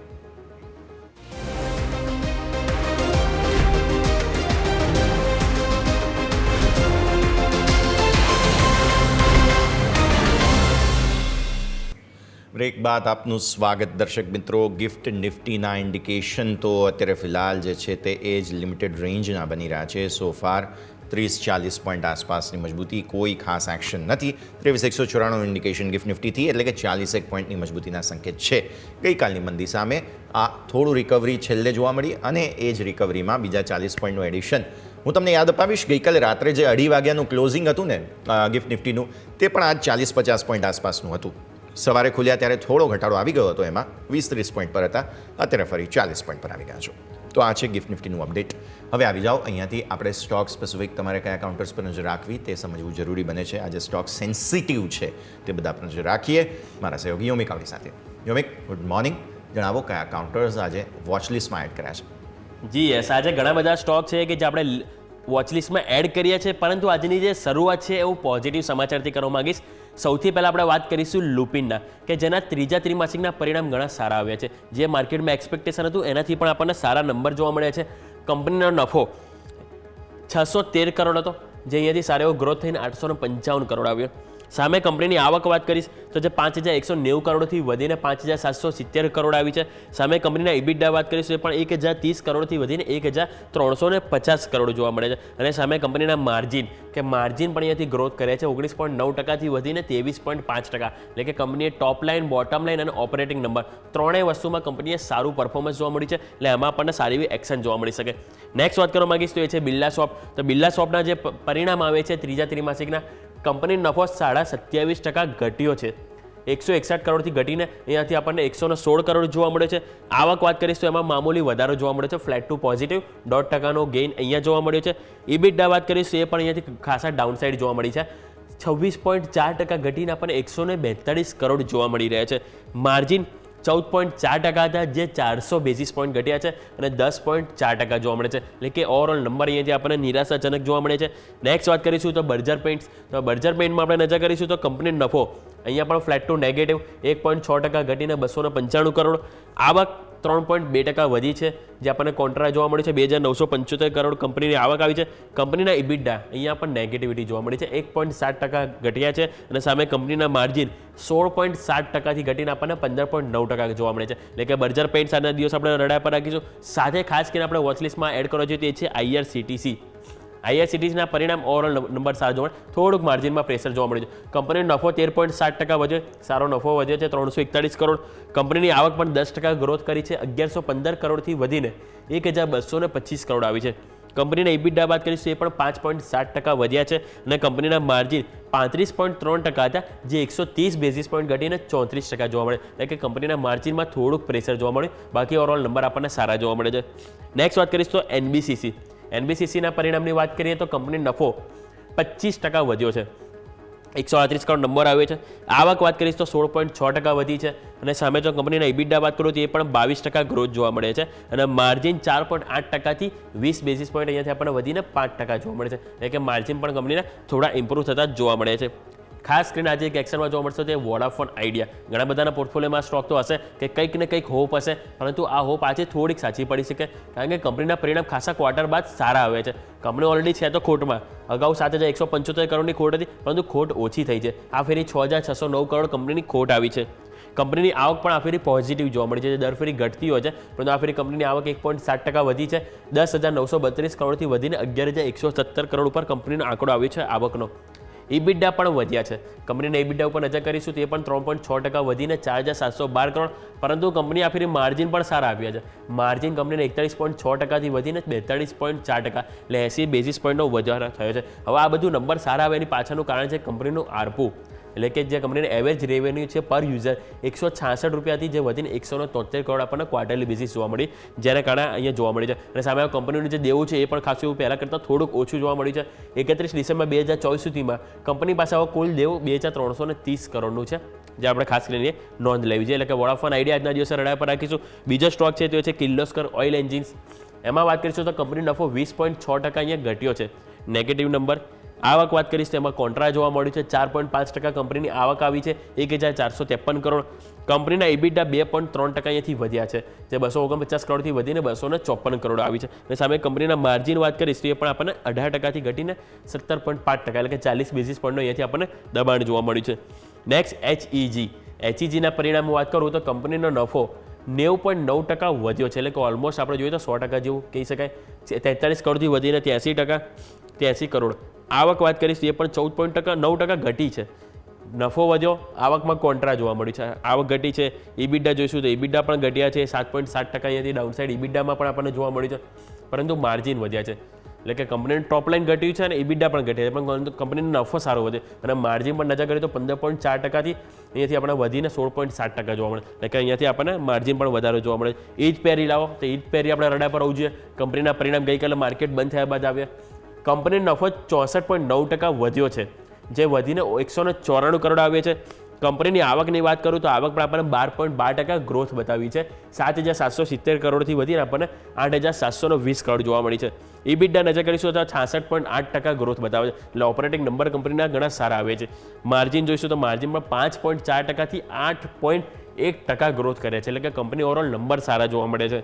બ્રેક બાદ આપનું સ્વાગત દર્શક મિત્રો. ગિફ્ટ નિફ્ટીના ઇન્ડિકેશન તો અત્યારે ફિલહાલ જે છે તે એ જ લિમિટેડ રેન્જના બની રહ્યા છે. સો ફાર 30-40 પોઈન્ટ આસપાસની મજબૂતી, કોઈ ખાસ એક્શન નથી. 23,194 ઇન્ડિકેશન ગિફ્ટ નિફ્ટીથી, એટલે કે 41 પોઈન્ટની મજબૂતીના સંકેત છે. ગઈકાલની મંદી સામે આ થોડું રિકવરી છેલ્લે જોવા મળી અને એ જ રિકવરીમાં બીજા 40 પોઈન્ટનું એડિશન. હું તમને યાદ અપાવીશ, ગઈકાલે રાત્રે જે 2:30 વાગ્યાનું ક્લોઝિંગ હતું ને ગિફ્ટ નિફ્ટીનું, તે પણ આજ 40-50 પોઈન્ટ આસપાસનું હતું. સવારે ખુલ્યા ત્યારે થોડો ઘટાડો આવી ગયો હતો, એમાં 20-30 પોઈન્ટ પર હતા. અત્યારે ફરી 40 પોઈન્ટ પર આવી ગયા છો. તો આ છે ગિફ્ટ નિફ્ટીનું અપડેટ. હવે આવી જાઓ અહીંયાથી આપણે સ્ટોક સ્પેસિફિક તમારે કયા કાઉન્ટર્સ પર નજર રાખવી તે સમજવું જરૂરી બને છે. આજે સ્ટોક સેન્સિટિવ છે તે બધા પર નજર રાખીએ મારા સહયોગી યોમિક આપણી સાથે. યોમિક, ગુડ મોર્નિંગ. જણાવો કયા કાઉન્ટર્સ આજે વોચલિસ્ટમાં એડ કર્યા છે? જી યસ, આજે ઘણા બધા સ્ટોક છે કે જે આપણે વોચલિસ્ટમાં એડ કરીએ છીએ, પરંતુ આજની જે શરૂઆત છે એવું પોઝિટિવ સમાચારથી કરવા માંગીશ. સૌથી પહેલાં આપણે વાત કરીશું લુપિનના, કે જેના ત્રીજા ત્રિમાસિકના પરિણામ ઘણા સારા આવ્યા છે. જે માર્કેટમાં એક્સપેક્ટેશન હતું એનાથી પણ આપણને સારા નંબર જોવા મળ્યા છે. કંપનીનો નફો 613 કરોડ હતો, જે અહીંયાથી સારો એવો ગ્રોથ થઈને 855 કરોડ આવ્યો. સામે કંપનીની આવક વાત કરીશ તો જે 5190 કરોડથી વધીને 5770 કરોડ આવી છે. સામે કંપનીના ઇબિડા વાત કરીશું એ પણ 1030 કરોડથી વધીને 1350 કરોડ જોવા મળે છે. અને સામે કંપનીના માર્જિન પણ અહીંયાથી ગ્રોથ કર્યા છે 19.9%થી વધીને 23.5%. એટલે કે કંપનીએ ટોપ લાઇન, બોટમ લાઇન અને ઓપરેટિંગ નંબર ત્રણેય વસ્તુમાં કંપનીએ સારું પરફોર્મન્સ જોવા મળ્યું છે. એટલે એમાં આપણને સારી એવી એક્શન જોવા મળી શકે. નેક્સ્ટ વાત કરવા માંગીશ તો એ છે બિરલાસોફ્ટ. તો બિરલાસોફ્ટના જે પરિણામ આવે છે ત્રીજા ત્રિમાસિકના, કંપની નફો 27% ઘટ્યો છે. 161 કરોડથી ઘટીને અહીંયાથી આપણને 116 કરોડ જોવા મળે છે. આવક વાત કરીશ તો એમાં મામૂલી વધારો જોવા મળે છે, ફ્લેટ ટુ પોઝિટિવ 1.5%નો ગેઇન અહીંયા જોવા મળ્યો છે. ઇબિડા વાત કરીશ તો એ પણ અહીંયાથી ખાસા ડાઉનસાઇડ જોવા મળી છે. 26.4% ઘટીને આપણને 142 કરોડ જોવા મળી રહ્યા છે. માર્જિન 14.4% હતા, જે 400 બેઝિસ પોઈન્ટ ઘટ્યા છે અને 10.4% જોવા મળે છે. એટલે કે ઓવરઓલ નંબર અહીંયાથી આપણને નિરાશાજનક જોવા મળે છે. નેક્સ્ટ વાત કરીશું તો બર્જર પેઇન્ટ્સ. તો બર્જર પેઇન્ટમાં આપણે નજર કરીશું તો કંપની નફો અહીંયા પણ ફ્લેટ ટુ નેગેટિવ 1.6% ઘટીને 295 કરોડ. આવક 3.2% વધી છે, જે આપણને કોન્ટ્રા જોવા મળ્યું છે. 2975 કરોડ કંપનીની આવક આવી છે. કંપનીના ઇબિડા અહીંયા પણ નેગેટિવિટી જોવા મળી છે, 1.7% ઘટ્યા છે. અને સામે કંપનીના માર્જિન 16.7%થી ઘટીને આપણને 15.9% જોવા મળે છે. એટલે કે બર્જર પેઇન્ટ્સ આજના દિવસ આપણે રડા પર રાખીશું. સાથે ખાસ કરીને આપણે વોચલિસ્ટમાં એડ કરવા જોઈએ તે છે IRCTC. IRCTCના પરિણામ ઓવરઓલ નંબર સારા જોવા મળે, થોડુંક માર્જિનમાં પ્રેશર જોવા મળે છે. કંપનીનો નફો 13.7% વધ્યો, સારો નફો વધ્યો છે 341 કરોડ. કંપનીની આવક પણ 10% ગ્રોથ કરી છે, 1115 કરોડથી વધીને 1225 કરોડ આવી છે. કંપનીના ઇબિડા વાત કરીશું એ પણ 5.7% વધ્યા છે અને કંપનીના માર્જિન 35.3% હતા, જે 130 બેઝિસ પોઈન્ટ ઘટીને 34% જોવા મળે. એટલે કે કંપનીના માર્જિનમાં થોડુંક પ્રેશર જોવા મળે, બાકી ઓવરઓલ નંબર આપણને સારા જોવા મળે છે. નેક્સ્ટ વાત કરીશ તો NBCCના પરિણામની વાત કરીએ તો કંપની નફો 25% વધ્યો છે, 138 કરોડ નંબર આવ્યો છે. આવક વાત કરીશ તો 16.6% વધી છે. અને સામે જો કંપનીના ઇબિડા વાત કરું તો એ પણ 22% ગ્રોથ જોવા મળે છે અને માર્જિન 4.8%થી 20 બેઝિસ પોઈન્ટ અહીંયાથી આપણને વધીને 5% જોવા મળે છે. એટલે કે માર્જિન પણ કંપનીના થોડા ઇમ્પ્રૂવ થતા જોવા મળે છે. ખાસ કરીને આજે એક એક્શનમાં જોવા મળશે તે વોડાફોન આઈડિયા. ઘણા બધાના પોર્ટફોલિયોમાં સ્ટોક તો હશે કે કંઈક ને કંઈક હોપ હશે, પરંતુ આ હોપ આજે થોડીક સાચી પડી શકે, કારણ કે કંપનીના પરિણામ ખાસા ક્વાર્ટર બાદ સારા આવે છે. કંપની ઓલરેડી છે તો ખોટમાં, અગાઉ 7175 કરોડની ખોટ હતી, પરંતુ ખોટ ઓછી થઈ છે. આ ફેરી 6609 કરોડ કંપનીની ખોટ આવી છે. કંપનીની આવક પણ આ ફેરી પોઝિટિવ જોવા મળી છે, જે દર ફેરી ઘટતી હોય છે, પરંતુ આ ફેરી કંપનીની આવક 1.7% વધી છે, 10,932 કરોડથી વધીને 11,117 કરોડ ઉપર કંપનીનો આંકડો આવ્યો છે આવકનો. ઇબિડા પણ વધ્યા છે. કંપનીના ઇબિડા ઉપર નજર કરીશું તો એ પણ 3.6% વધીને 4,712 કરોડ, પરંતુ કંપની આ ફેરી માર્જિન પણ સારા આવ્યા છે. માર્જિન કંપનીને 41.6%થી વધીને 42.4%, એટલે 80 બેઝિસ પોઈન્ટનો વધારો થયો છે. હવે આ બધું નંબર સારા આવે એની પાછળનું કારણ છે કંપનીનું આરપુ, એટલે કે જે કંપનીનું એવરેજ રેવન્યુ છે પર યુઝર 166 રૂપિયાથી જે વધીને 173 કરોડ આપણને ક્વાર્ટરલી બેઝિસ જોવા મળી, જેના કારણે અહીંયા જોવા મળી છે. અને સામે કંપનીનું જે દેવું છે એ પણ ખાસું એવું પહેલાં કરતાં થોડુંક ઓછું જોવા મળ્યું છે. 31 ડિસેમ્બર 2024 સુધીમાં કંપની પાસે હવે કુલ દેવું 2330 કરોડનું છે, જે આપણે ખાસ કરીને નોંધ લેવી છે. એટલે કે વોડાફોન આઈડિયા આજના દિવસે રડા પર રાખીશું. બીજો સ્ટોક છે તે છે કિર્લોસ્કર ઓઇલ એન્જિન્સ. એમાં વાત કરીશું તો કંપની નફો 20.6% અહીંયા ઘટ્યો છે, નેગેટિવ નંબર. આવક વાત કરીશ તો એમાં કોન્ટ્રા જોવા મળ્યું છે, 4.5% કંપનીની આવક આવી છે, 1453 કરોડ. કંપનીના ઇબિડા 2.3% અહીંયાથી વધ્યા છે, જે 249 કરોડથી વધીને 254 કરોડ આવી છે. અને સામે કંપનીના માર્જિન વાત કરીશ તો એ પણ આપણને 18%થી ઘટીને 17.5%, એટલે કે 40 બેઝિસ પોઈન્ટનો અહીંયાથી આપણને દબાણ જોવા મળ્યું છે. નેક્સ્ટ HEGના પરિણામો વાત કરું તો કંપનીનો નફો 90.9% વધ્યો છે, એટલે કે ઓલમોસ્ટ આપણે જોઈએ તો 100% જેવું કહી શકાય. 43 કરોડથી વધીને 83 કરોડ. આવક વાત કરીશ તો એ પણ 14.9% ઘટી છે. નફો વધ્યો, આવકમાં કોન્ટ્રા જોવા મળ્યું છે, આવક ઘટી છે. ઇબિડા જોઈશું તો ઇબિડા પણ ઘટ્યા છે, 7.7% અહીંયાથી ડાઉનસાઇડ ઇબિડામાં પણ આપણને જોવા મળ્યું છે, પરંતુ માર્જિન વધ્યા છે. એટલે કે કંપનીનું ટોપ લાઇન ઘટ્યું છે અને ઇબિડા પણ ઘટ્યા છે, પણ કંપનીનો નફો સારો વધે અને માર્જિન પણ નજર કરીએ તો 15.4%થી અહીંયાથી આપણે વધીને 16.7% જોવા મળે. એટલે કે અહીંયાથી આપણને માર્જિન પણ વધારે જોવા મળે. ઈજ પેરી લાવો તો ઈજ પેરી આપણે રડા પર આવવું જોઈએ. કંપનીના પરિણામ ગઈકાલે માર્કેટ બંધ થયા બાદ આવ્યા. કંપનીનો નફો 64.9% વધ્યો છે, જે વધીને 194 કરોડ આવે છે. કંપનીની આવકની વાત કરું તો આવક પણ આપણને 12.12% ગ્રોથ બતાવી છે, 7,770 કરોડથી વધીને આપણને 8,720 કરોડ જોવા મળી છે. ઇબિડા નજર કરીશું તો 66.8% ગ્રોથ બતાવે છે, એટલે ઓપરેટિંગ નંબર કંપનીના ઘણા સારા આવે છે. માર્જિન જોઈશું તો માર્જિન પણ 5.4%થી 8.1% ગ્રોથ કરે છે, એટલે કે કંપની ઓવરઓલ નંબર સારા જોવા મળે છે.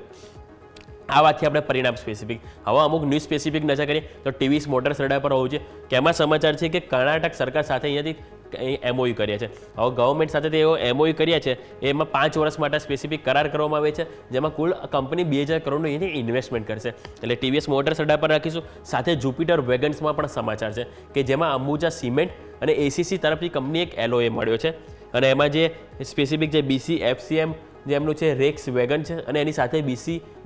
આ વાતથી આપણે પરિણામ સ્પેસિફિક. હવે અમુક ન્યૂઝ સ્પેસિફિક નજર કરીએ તો ટીવીએસ મોટર્સ રડાર પર હોવું છે કે એમાં સમાચાર છે કે કર્ણાટક સરકાર સાથે અહીંયાથી એમઓયુ કર્યા છે. હવે ગવર્મેન્ટ સાથે તેઓ એમઓયુ કર્યા છે એમાં 5 વર્ષ માટે સ્પેસિફિક કરાર કરવામાં આવે છે જેમાં કુલ કંપની 2000 કરોડનું અહીંયાથી ઇન્વેસ્ટમેન્ટ કરશે. એટલે ટીવીએસ મોટર્સ રડાર પર રાખીશું. સાથે જુપિટર વેગન્સમાં પણ સમાચાર છે કે જેમાં અંબુજા સિમેન્ટ અને એસીસી તરફથી કંપની એક એલઓએ મળ્યો છે અને એમાં જે સ્પેસિફિક જે બીસી એફસીએમ જેમનું છે રેક્સ વેગન છે અને એની સાથે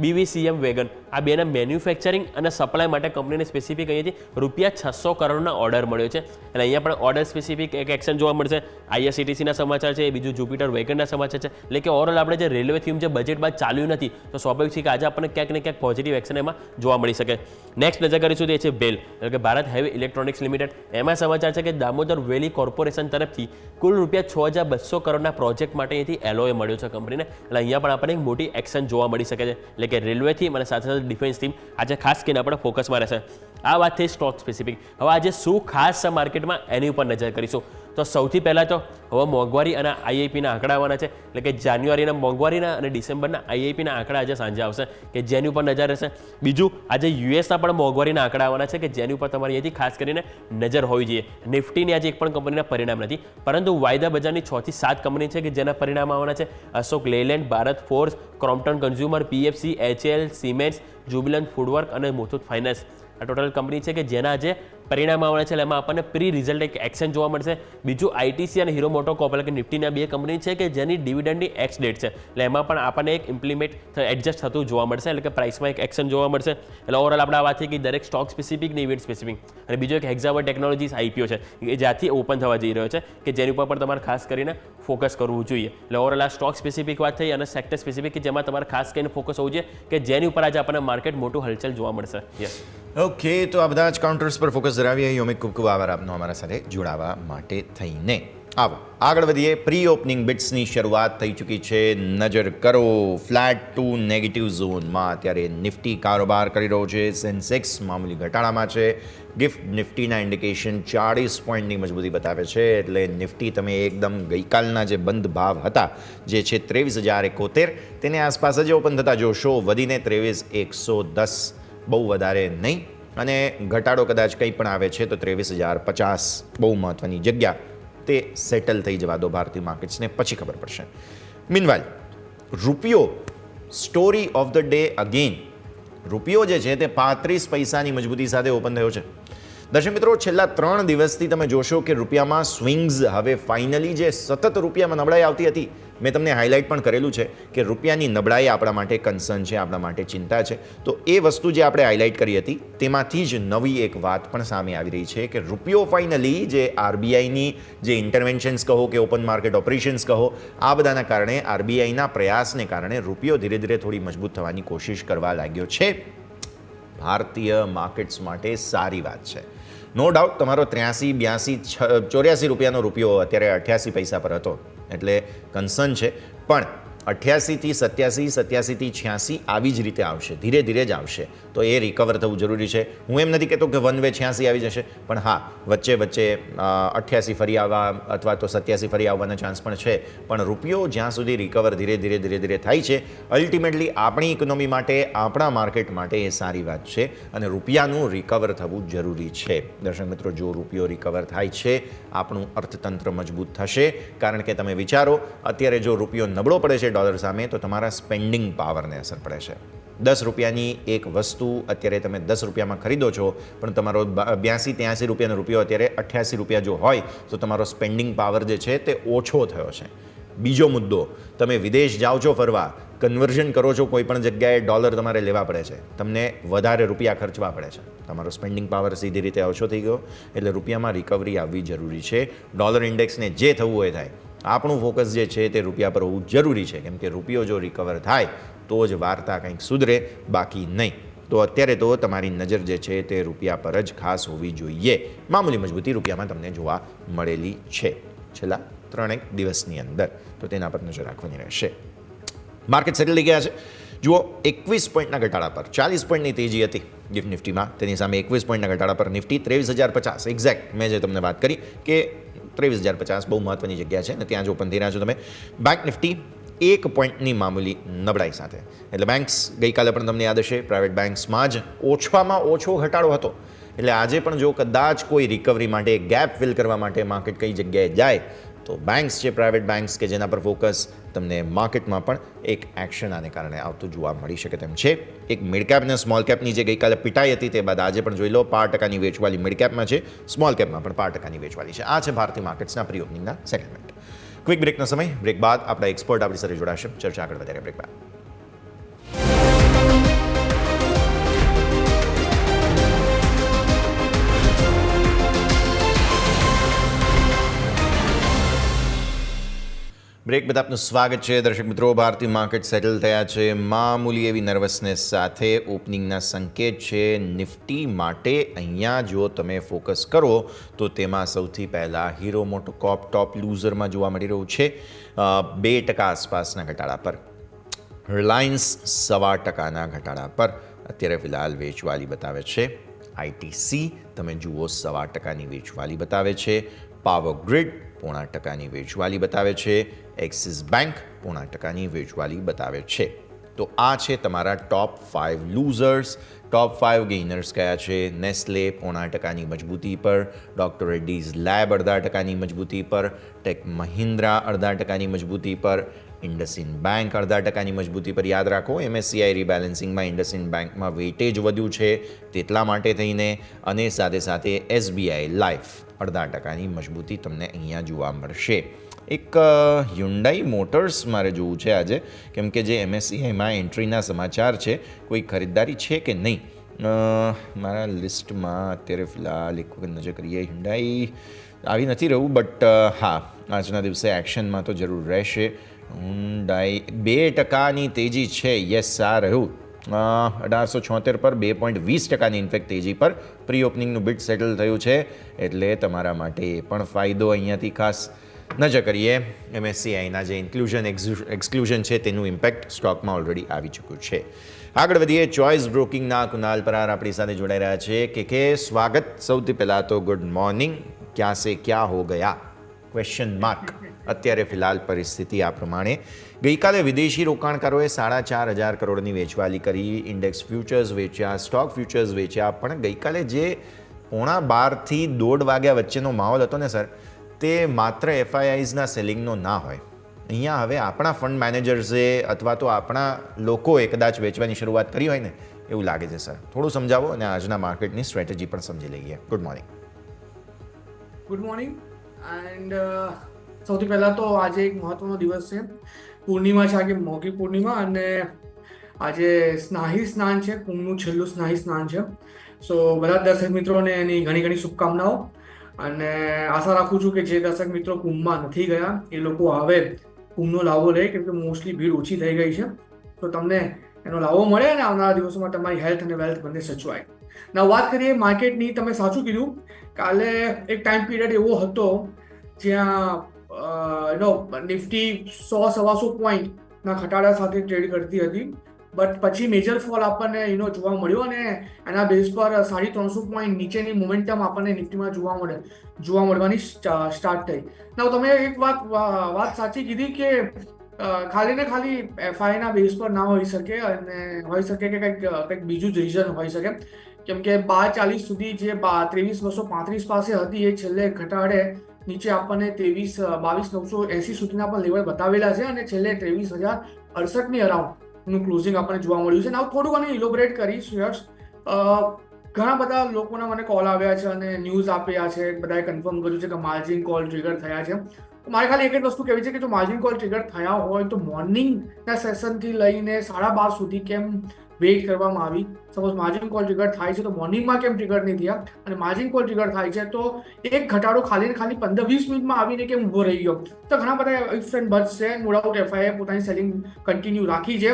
બીવીસીએમ વેગન આ બેના મેન્યુફેક્ચરિંગ અને સપ્લાય માટે કંપનીને સ્પેસિફિક અહીંયાથી ₹600 કરોડના ઓર્ડર મળ્યો છે. અને અહીંયા પણ ઓર્ડર સ્પેસિફિક એક એક્શન જોવા મળશે. આઈઆરસીટીસીના સમાચાર છે, બીજું જુપિટર વેગનના સમાચાર છે. એટલે કે ઓવરઓલ આપણે જે રેલવે થીમ જે બજેટ બાદ ચાલ્યું નથી તો સ્વાભાવિક છે કે આજે આપણને ક્યાંક ને ક્યાંક પોઝિટિવ એક્શન એમાં જોવા મળી શકે. નેક્સ્ટ નજર કરીશું તે છે બેલ એટલે કે ભારત હેવી ઇલેક્ટ્રોનિક્સ લિમિટેડ. એમાં સમાચાર છે કે દામોદર વેલી કોર્પોરેશન તરફથી કુલ ₹6200 કરોડના પ્રોજેક્ટ માટે અહીંથી એલઓએ મળ્યો છે કંપનીને. એટલે અહીંયા પણ આપણને એક મોટી એક્શન જોવા મળી શકે છે. એટલે કે રેલવે થીમ અને સાથે સાથે ડિફેન્સ થીમ આજે ખાસ કરીને આપણે ફોકસમાં રહેશે. આ વાત થઈ સ્ટોક સ્પેસિફિક. હવે આજે શું ખાસ છે માર્કેટમાં એની ઉપર નજર કરીશું. તો સૌથી પહેલાં તો હવે મોંઘવારી અને આઈઆઈપીના આંકડા આવવાના છે. એટલે કે જાન્યુઆરીના મોંઘવારીના અને ડિસેમ્બરના આઈઆઈપીના આંકડા આજે સાંજે આવશે કે જેની ઉપર નજર રહેશે. બીજું આજે યુએસના પણ મોંઘવારીના આંકડા આવવાના છે કે જેની ઉપર તમારી અહીંથી ખાસ કરીને નજર હોવી જોઈએ. નિફ્ટીની આજે એક પણ કંપનીના પરિણામ નથી પરંતુ વાયદા બજારની 6 થી 7 કંપની છે કે જેના પરિણામ આવવાના છે. Ashok Leyland, Bharat Forge, Crompton Consumer, PFC, HL, cements, Jubilant Foodwork અને મુથુટ ફાઇનાન્સ આ ટોટલ કંપની છે કે જેના આજે પરિણામ આવવાના છે. એમાં આપણને પ્રી રિઝલ્ટ એક એક્શન જોવા મળશે. બીજું આઈટીસી અને હીરો મોટોકોર્પ એટલે કે નિફ્ટીના 2 કંપની છે કે જેની ડિવિડન્ડની એક્સ ડેટ છે. એટલે એમાં પણ આપણને એક ઇમ્પ્લિમેન્ટ એડજસ્ટ થતું જોવા મળશે. એટલે કે પ્રાઇસમાં એક એક્શન જોવા મળશે. એટલે ઓવરઓલ આપણે આ વાત છે કે દરેક સ્ટોક સ્પેસિફિક ને ઇવેન્ટ સ્પેસિફિક. અને બીજો એક હેક્ઝાવર ટેકનોલોજીસ આઈપીઓ છે કે જ્યાંથી ઓપન થવા જઈ રહ્યો છે કે જેની ઉપર પણ તમારે ખાસ કરીને ફોકસ કરવું જોઈએ. એટલે ઓવરઓલ આ સ્ટોક સ્પેસિફિક વાત થઈ અને સેક્ટર સ્પેસિફિક કે જેમાં તમારે ખાસ કરીને ફોકસ હોવું જોઈએ કે જેની ઉપર આજે આપણને માર્કેટ મોટું હલચલ જોવા મળશે. યસ ઓકે, તો આ બધા જ કાઉન્ટર્સ પર ફોકસ ધરાવીએ. યોમિક ખૂબ ખૂબ આભાર આપનો અમારા સાથે જોડાવા માટે થઈને. આવો આગળ વધીએ. પ્રી ઓપનિંગ બિટ્સની શરૂઆત થઈ ચૂકી છે. નજર કરો ફ્લેટ ટુ નેગેટિવ ઝોનમાં અત્યારે નિફ્ટી કારોબાર કરી રહ્યો છે. સેન્સેક્સ મામૂલી ઘટાડામાં છે. ગિફ્ટ નિફ્ટીના ઇન્ડિકેશન 40 પોઈન્ટની મજબૂતી બતાવે છે. એટલે નિફ્ટી તમે એકદમ ગઈકાલના જે બંધ ભાવ હતા જે છે 23,071 તેની આસપાસ જ ઓપન થતા જોશો. વધીને 23,110 બહુ વધારે નહીં અને ઘટાડો કદાચ કંઈ પણ આવે છે તો 23,050 બહુ મહત્ત્વની જગ્યા તે સેટલ થઈ જવા દો ભારતીય માર્કેટ્સને, પછી ખબર પડશે. મીનવાઇલ રૂપિયો story of the day again. રૂપિયો જે છે તે 35 પૈસાની મજબૂતી સાથે ઓપન થયો છે. દર્શક મિત્રો, છેલ્લા 3 દિવસથી તમે જોશો કે રૂપિયામાં સ્વિંગ્સ હવે ફાઇનલી જે સતત રૂપિયામાં નબળાઈ આવતી હતી મેં તમને હાઇલાઇટ પણ કરેલું છે કે રૂપિયાની નબળાઈ આપણા માટે કન્સર્ન છે, આપણા માટે ચિંતા છે. તો એ વસ્તુ જે આપણે હાઇલાઇટ કરી હતી તેમાંથી જ નવી એક વાત પણ સામે આવી રહી છે કે રૂપિયો ફાઇનલી જે આરબીઆઈની જે ઇન્ટરવેન્શન્સ કહો કે ઓપન માર્કેટ ઓપરેશન્સ કહો આ બધાના કારણે આરબીઆઈના પ્રયાસને કારણે રૂપિયો ધીરે ધીરે થોડી મજબૂત થવાની કોશિશ કરવા લાગ્યો છે. ભારતીય માર્કેટ્સ માટે સારી વાત છે. નો ડાઉટ તમારો 83, 82, 84 રૂપિયાનો રૂપિયો અત્યારે 88 પૈસા પર હતો એટલે કન્સર્ન છે. પણ 88 થી 87, 87 થી 86 આવી જ રીતે આવશે, ધીરે ધીરે જ આવશે. તો એ રિકવર થવું જરૂરી છે. હું એમ નથી કહેતો કે વન વે 86 આવી જશે, પણ હા વચ્ચે વચ્ચે 88 ફરી આવવા અથવા તો 87 ફરી આવવાના ચાન્સ પણ છે. પણ રૂપિયો જ્યાં સુધી રિકવર ધીરે ધીરે થાય છે અલ્ટિમેટલી આપણી ઇકોનોમી માટે, આપણા માર્કેટ માટે એ સારી વાત છે અને રૂપિયાનું રિકવર થવું જરૂરી છે. દર્શક મિત્રો, જો રૂપિયો રિકવર થાય છે આપણું અર્થતંત્ર મજબૂત થશે. કારણ કે તમે વિચારો અત્યારે જો રૂપિયો નબળો પડે છે ડોલર સામે તો તમારા સ્પેન્ડિંગ પાવરને અસર પડે છે. 10 રૂપિયાની એક વસ્તુ અત્યારે તમે 10 રૂપિયામાં ખરીદો છો પણ તમારો 82-83 રૂપિયાનો રૂપિયો અત્યારે 88 રૂપિયા જો હોય તો તમારો સ્પેન્ડિંગ પાવર જે છે તે ઓછો થયો છે. બીજો મુદ્દો, તમે વિદેશ જાઓ છો ફરવા, કન્વર્ઝન કરો છો કોઈ પણ જગ્યાએ ડોલર તમારે લેવા પડે છે, તમને વધારે રૂપિયા ખર્ચવા પડે છે, તમારો સ્પેન્ડિંગ પાવર સીધી રીતે ઓછો થઈ ગયો. એટલે રૂપિયામાં રિકવરી આવવી જરૂરી છે. ડોલર ઇન્ડેક્સને જે થવું હોય થાય, આપણું ફોકસ જે છે તે રૂપિયા પર હોવું જરૂરી છે. કેમ કે રૂપિયો જો રિકવર થાય તો જ વાર્તા કંઈક સુધરે, બાકી નહીં. તો અત્યારે તો તમારી નજર જે છે તે રૂપિયા પર જ ખાસ હોવી જોઈએ. મામૂલી મજબૂતી રૂપિયામાં તમને જોવા મળેલી છે છેલ્લા 3 દિવસની અંદર, તો તેના પર નજર રાખવાની રહેશે. માર્કેટ સેટલ થઈ ગયા છે. જુઓ 21 પોઈન્ટના ઘટાડા પર 40 પોઈન્ટની તેજી હતી ગિફ્ટ નિફ્ટીમાં, તેની સામે 21 પોઈન્ટના ઘટાડા પર નિફ્ટી 23,050 એક્ઝેક્ટ મેં જે તમને વાત કરી કે 23,050 બહુ મહત્વની જગ્યા છે અને ત્યાં જ ઓપન થઈ રહ્યા છો તમે. બેંક નિફ્ટી 1 પોઈન્ટની મામૂલી નબળાઈ સાથે. એટલે બેન્ક્સ ગઈકાલે પણ તમને યાદ હશે પ્રાઇવેટ બેન્ક્સમાં જ ઓછામાં ઓછો ઘટાડો હતો. એટલે આજે પણ જો કદાચ કોઈ રિકવરી માટે ગેપ ફિલ કરવા માટે માર્કેટ કઈ જગ્યાએ જાય તો બેન્ક્સ છે, પ્રાઇવેટ બેન્ક્સ કે જેના પર ફોકસ, તમને માર્કેટમાં પણ એક એક્શન આને કારણે આવતું જોવા મળી શકે તેમ છે. એક મિડ કેપ અને સ્મોલ કેપની જે ગઈકાલે પિટાઈ હતી તે બાદ આજે પણ જોઈ લો 5% વેચવાલી મિડ કેપમાં છે, સ્મોલ કેપમાં પણ 5% વેચવાલી છે. આ છે ભારતીય માર્કેટ્સના પ્રી ઓપનિંગના સેટલમેન્ટ. ક્વિક બ્રેકનો સમય. બ્રેક બાદ આપણા એક્સપર્ટ આપણી સાથે જોડાશે. ચર્ચા આગળ વધારે બ્રેક બાદ. બ્રેક બાદ આપનું સ્વાગત છે દર્શક મિત્રો. ભારતીય માર્કેટ સેટલ થયા છે મામૂલી એવી નર્વસનેસ સાથે. ઓપનિંગના સંકેત છે નિફ્ટી માટે. અહીંયા જો તમે ફોકસ કરો તો તેમાં સૌથી પહેલાં હીરો મોટોકોર્પ ટોપ લૂઝરમાં જોવા મળી રહ્યું છે 2% આસપાસના ઘટાડા પર. રિલાયન્સ 0.25% ઘટાડા પર અત્યારે ફિલહાલ વેચવાલી બતાવે છે. આઈટીસી તમે જુઓ 0.25% વેચવાલી બતાવે છે. પાવર ગ્રીડ 0.5% વેચવાલી બતાવે છે. એક્સિસ બેંક 0.5% વેચવાલી બતાવે છે. તો આ છે તમારા ટોપ 5 લૂઝર્સ. ટોપ 5 ગેઇનર્સ કયા છે? નેસ્લે 0.5% મજબૂતી પર, ડોક્ટર રેડ્ડીઝ લેબ 0.5% મજબૂતી પર, ટેક મહિન્દ્રા 0.5% મજબૂતી પર, ઇન્ડસઇન્ડ બેંક 0.5% મજબૂતી પર. યાદ રાખો MSCI રીબેલેન્સિંગમાં ઇન્ડસઇન્ડ બેંકમાં વેટેજ વધ્યું છે તેટલા માટે થઈને, અને સાથે સાથે SBI લાઈફ 0.5% મજબૂતી તમને અહીંયા જોવા મળશે. એક હ્યુન્ડાઈ મોટર્સ મારે જોવું છે આજે, કેમ કે જે MSCIમાં એન્ટ્રીના સમાચાર છે, કોઈ ખરીદદારી છે કે નહીં મારા લિસ્ટમાં અત્યારે ફિલહાલ એક વખત નજર કરીએ. હ્યુન્ડાઈ આવી નથી રહ્યું, બટ હા આજના દિવસે એક્શનમાં તો જરૂર રહેશે. હ્યુન્ડાઈ 2%ની તેજી છે. યસ, આ રહ્યું 1876 પર 2.20%ની ઇન્ફેક્ટ તેજી પર પ્રી ઓપનિંગનું બિડ સેટલ થયું છે. એટલે તમારા માટે એ પણ ફાયદો અહીંયાથી ખાસ નજર કરીએ. MSCIના જે ઇન્ક્લુઝન એક્સક્લુઝન છે તેનું ઇમ્પેક્ટ સ્ટોકમાં ઓલરેડી આવી ચૂક્યું છે. આગળ વધીએ. ચોઇસ બ્રોકિંગના કુનાલ પરાર આપણી સાથે જોડાઈ રહ્યા છે. કે સ્વાગત. સૌથી પહેલાં તો ગુડ મોર્નિંગ. ક્યાં સે ક્યાં હો ગયા ક્વેશ્ચન માર્ક. અત્યારે ફિલહાલ પરિસ્થિતિ આ પ્રમાણે. ગઈકાલે વિદેશી રોકાણકારોએ 4,500 કરોડની વેચવાલી કરી. ઇન્ડેક્સ ફ્યુચર્સ વેચ્યા, સ્ટોક ફ્યુચર્સ વેચ્યા. પણ ગઈકાલે જે 11:30 થી 1:30 વાગ્યા વચ્ચેનો માહોલ હતો ને સર, તે માત્ર FIIsના સેલિંગનો ના હોય. અહીંયા હવે આપણા ફંડ મેનેજર્સે અથવા તો આપણા લોકોએ કદાચ વેચવાની શરૂઆત કરી હોય ને એવું લાગે છે સર. થોડું સમજાવો અને આજના માર્કેટની સ્ટ્રેટેજી પણ સમજી લઈએ. Good morning. Good morning. And સૌથી પહેલાં તો આજે એક મહત્વનો દિવસ છે. પૂર્ણિમા છે, આજે મોગી પૂર્ણિમા, અને આજે સ્નાહી સ્નાન છે, કુંભનું છેલ્લું સ્નાહી સ્નાન છે. સો બધા દર્શક મિત્રોને એની ઘણી ઘણી શુભકામનાઓ. અને આશા રાખું છું કે જે દર્શક મિત્રો કુંભમાં નથી ગયા એ લોકો હવે કુંભનો લાભો લે, કેમ કે મોસ્ટલી ભીડ ઓછી થઈ ગઈ છે. તો તમને એનો લાભો મળે અને આવનારા દિવસોમાં તમારી હેલ્થ અને વેલ્થ બંને સચવાય. ના વાત કરીએ માર્કેટની, તમે સાચું કીધું. કાલે એક ટાઈમ પીરિયડ એવો હતો જ્યાં નિફ્ટી 100-125 પોઈન્ટના ઘટાડા સાથે ટ્રેડ કરતી હતી. બટ પછી મેજર ફોલ આપણને જોવા મળ્યો અને એના બેઝ પર 350 પોઈન્ટ નીચેની મોમેન્ટમ આપણને નિફ્ટીમાં જોવા મળવાની સ્ટાર્ટ થઈ. ના તમે એક વાત સાચી કીધી કે ખાલી ને ખાલી FIIના બેઝ પર ના હોઈ શકે, અને હોઈ શકે કે કંઈક બીજું જ રીઝન હોઈ શકે. કેમ કે 1240 સુધી જે 23,235 પાસે હતી એ છેલ્લે ઘટાડે નીચે આપણને 22,980 સુધીના પણ લેવલ બતાવેલા છે, અને છેલ્લે 23,068ની અરાઉન્ડ નું ક્લોઝિંગ આપણને જોવા મળ્યું છે. now થોડું ઘણું ઇલોબરેટ કરીશ. ઘણા બધા લોકોના મને કોલ આવ્યા છે અને ન્યૂઝ આપ્યા છે, બધાએ કન્ફર્મ કર્યું છે કે માર્જિન કોલ ટ્રિગર થયા છે. મારે ખાલી એક જ વસ્તુ કહેવી છે કે જો માર્જિન કોલ ટ્રિગર થયા હોય તો મોર્નિંગના સેશનથી લઈને 12:30 સુધી કેમ વેઇટ કરવામાં આવી? સપોઝ માર્જિન કોલ ટ્રિગર થાય છે તો મોર્નિંગમાં કેમ ટ્રિગર નહીં થયા? અને માર્જિન કોલ ટ્રિગર થાય છે તો એક ઘટાડો ખાલી ને ખાલી 15-20 મિનિટમાં આવીને કેમ ઊભો રહી ગયો? તો ઘણા બધા ઇફ્સ એન્ડ બટ્સ છે. નો ડાઉટ FII પોતાની સેલિંગ કન્ટિન્યુ રાખી છે.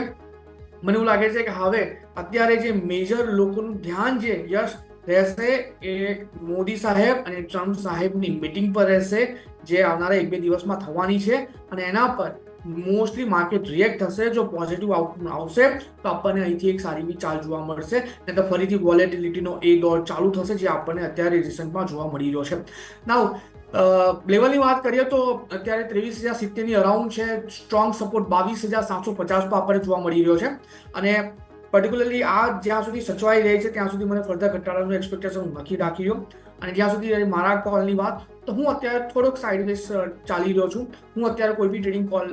મને એવું લાગે છે કે હવે અત્યારે જે મેજર લોકોનું ધ્યાન જે યશ રહેશે એ મોદી સાહેબ અને ટ્રમ્પ સાહેબની મીટિંગ પર રહેશે, જે આવનારા 1-2 દિવસમાં થવાની છે. અને એના પર મોસ્ટલી માર્કેટ રિએક્ટ થશે. જો પોઝિટિવ આઉટકમ આવશે તો આપણને અહીંથી એક સારી બી ચાલ જોવા મળશે, નહીં તો ફરીથી વોલેટિલિટીનો એ દોર ચાલુ થશે જે આપણને અત્યારે રિસન્ટમાં જોવા મળી રહ્યો છે. નાઉ લેવલની વાત કરીએ તો અત્યારે 23,070ની અરાઉન્ડ છે. સ્ટ્રોંગ સપોર્ટ 22,750 પર આપણને જોવા મળી રહ્યો છે. અને પર્ટિક્યુલરલી આ જ્યાં સુધી સચવાઈ રહી છે ત્યાં સુધી મને ફર્ધર ઘટાડાનું એક્સપેક્ટેશન નથી રાખી રહ્યો. અને જ્યાં સુધી મારા કોલની વાત, તો હું અત્યારે થોડોક સાઇડવેઝ ચાલી રહ્યો છું. હું અત્યારે કોઈ બી ટ્રેડિંગ કોલ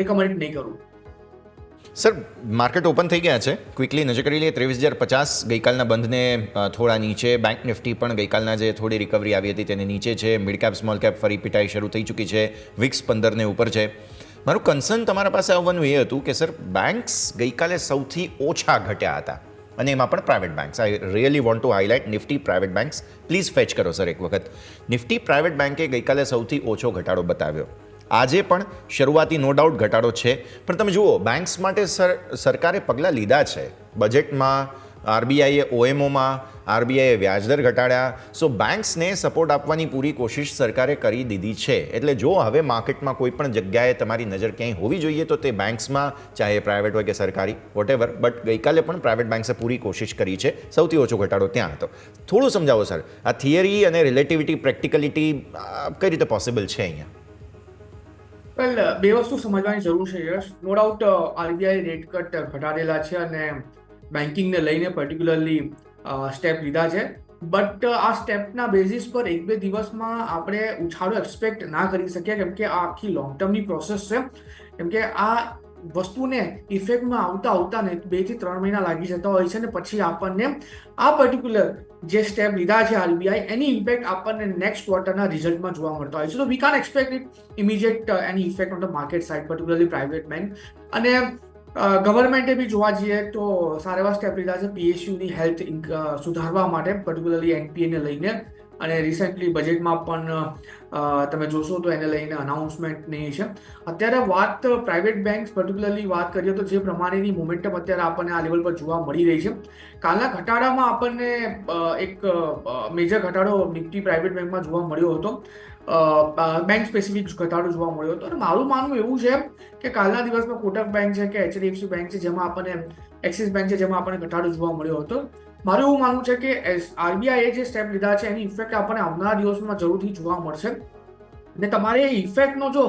રિકમેન્ડ નહીં કરું. સર, માર્કેટ ઓપન થઈ ગયા છે. ક્વિકલી નજર કરી લઈએ. 23,050 ગઈકાલના બંધને થોડા નીચે. બેંક નિફ્ટી પણ ગઈકાલના જે થોડી રિકવરી આવી હતી તેને નીચે છે. મિડ કેપ સ્મોલ કેપ ફરી પીટાઈ શરૂ થઈ ચૂકી છે. વિક્સ 15ને ઉપર છે. મારું કન્સર્ન તમારા પાસે આવવાનું એ હતું કે સર, બેંક્સ ગઈકાલે સૌથી ઓછા ઘટ્યા હતા, અને એમાં પણ private banks. I really want to highlight Nifty private banks. Please fetch કરો સર એક વખત. નિફ્ટી પ્રાઇવેટ બેંકે ગઈકાલે સૌથી ઓછો ઘટાડો બતાવ્યો. આજે પણ શરૂઆતી નો ડાઉટ ઘટાડો છે, પણ તમે જુઓ બેંક્સ માટે સરકારે પગલાં લીધા છે. બજેટમાં આરબીઆઈએ ઓએમઓમાં આરબીઆઈએ વ્યાજદર ઘટાડ્યા. સો બેંક્સને સપોર્ટ આપવાની પૂરી કોશિશ સરકારે કરી દીધી છે. એટલે જો હવે માર્કેટમાં કોઈ પણ જગ્યાએ તમારી નજર ક્યાંય હોવી જોઈએ તો તે બેંક્સમાં, ચાહે પ્રાઇવેટ હોય કે સરકારી, વોટેવર. બટ ગઈકાલે પણ પ્રાઇવેટ બેંક્સે પૂરી કોશિશ કરી છે. સૌથી ઓછો ઘટાડો ત્યાં હતો. થોડું સમજાવો સર, આ થિયરી અને રિલેટિવિટી, પ્રેક્ટિકલિટી કઈ રીતે પોસિબલ છે અહીંયા? વેલ, બે વસ્તુ સમજવાની જરૂર છે Yash. No doubt RBI rate cut ઘટાડેલા છે અને બેન્કિંગને લઈને પર્ટિક્યુલરલી સ્ટેપ લીધા છે. બટ આ સ્ટેપના બેઝિસ પર 1-2 દિવસમાં આપણે ઉછાળો એક્સપેક્ટ ના કરી શકીએ, કેમ કે આ આખી લોંગ ટર્મની પ્રોસેસ છે. કેમ કે આ વસ્તુને ઇફેક્ટમાં આવતા ને 2 થી 3 મહિના લાગી જતા હોય છે, ને પછી આપણને આ પર્ટિક્યુલર જે સ્ટેપ લીધા છે આરબીઆઈ, એની ઇમ્પેક્ટ આપણને નેક્સ્ટ ક્વાર્ટરના રિઝલ્ટમાં જોવા મળતા હોય છે. તો વી કાન expect it immediate any effect on the market side, particularly private bank. અને ગવર્મેન્ટે બી જોવા જઈએ તો સારા એવા સ્ટેપ લીધા છે પીએસયુની હેલ્થ સુધારવા માટે, પર્ટિક્યુલરલી એનપીએને લઈને. અને રિસેન્ટલી બજેટમાં પણ તમે જોશો તો એને લઈને અનાઉન્સમેન્ટની છે. અત્યારે વાત પ્રાઇવેટ બેંક્સ પર્ટિક્યુલરલી વાત કરીએ તો જે પ્રમાણેની મોમેન્ટમ અત્યારે આપણને આ લેવલ પર જોવા મળી રહી છે. કાલના ઘટાડામાં આપણને એક મેજર ઘટાડો નિફ્ટી પ્રાઇવેટ બેંકમાં જોવા મળ્યો હતો. બેંક સ્પેસિફિક ઘટાડો જોવા મળ્યો હતો. અને મારું માનવું એવું છે કે કાલના દિવસમાં કોટક બેંક છે કે એચડીએફસી બેંક છે, જેમાં આપણને એક્સિસ બેંક છે, જેમાં આપણને ઘટાડો જોવા મળ્યો હતો. મારું એવું માનવું છે કે આરબીઆઈએ જે સ્ટેપ લીધા છે એની ઇફેક્ટ આપણને આવનારા દિવસમાં જરૂરથી જોવા મળશે. અને તમારે એ ઇફેક્ટનો જો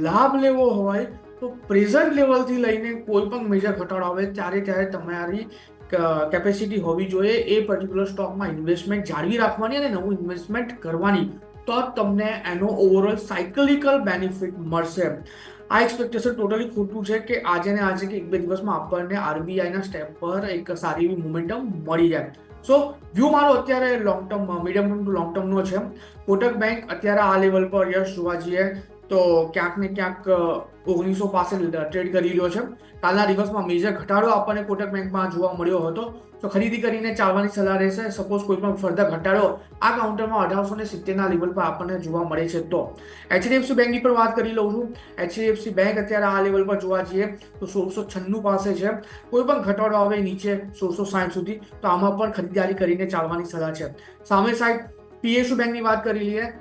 લાભ લેવો હોય તો પ્રેઝન્ટ લેવલથી લઈને કોઈ પણ મેજર ઘટાડો આવે ત્યારે તમારી કેપેસિટી હોવી જોઈએ એ પર્ટિક્યુલર સ્ટોકમાં ઇન્વેસ્ટમેન્ટ જાળવી રાખવાની અને નવું ઇન્વેસ્ટમેન્ટ કરવાની. તો તમને એનો ઓવરઓલ સાયકલિકલ બેનિફિટ મળશે. આ એક્સપેક્ટેશન ટોટલી ખોટું છે કે આજે ને આજે કે 1-2 દિવસમાં આપણને આરબીઆઈના સ્ટેપ પર એક સારી એવી મોમેન્ટમ મળી જાય. સો વ્યૂ મારો અત્યારે long term, medium term to long ટર્મનો છે. કોટક બેંક અત્યારે આ લેવલ પર યશ જોવા જઈએ તો ક્યાંક ને ક્યાંક 1900 પાસે ટ્રેડ કરી રહ્યો છે. કાલના દિવસમાં મેજર ઘટાડો આપણને કોટક બેંકમાં જોવા મળ્યો હતો. તો ખરીદી કરીને ચાલવાની સલાહ રહેશે. સપોઝ કોઈ પણ ફર્ધર ઘટાડો આ કાઉન્ટરમાં 1870ના લેવલ પર આપણને જોવા મળે છે. તો એચડીએફસી બેંકની પર વાત કરી લઉં છું. એચડીએફસી બેંક અત્યારે આ લેવલ પર જોવા જઈએ તો 1696 પાસે છે. કોઈ પણ ઘટાડો આવે નીચે 1660 સુધી તો આમાં પણ ખરીદારી કરીને ચાલવાની સલાહ છે. સામે સાઈડ પીએસયુ બેંકની વાત કરી લઈએ.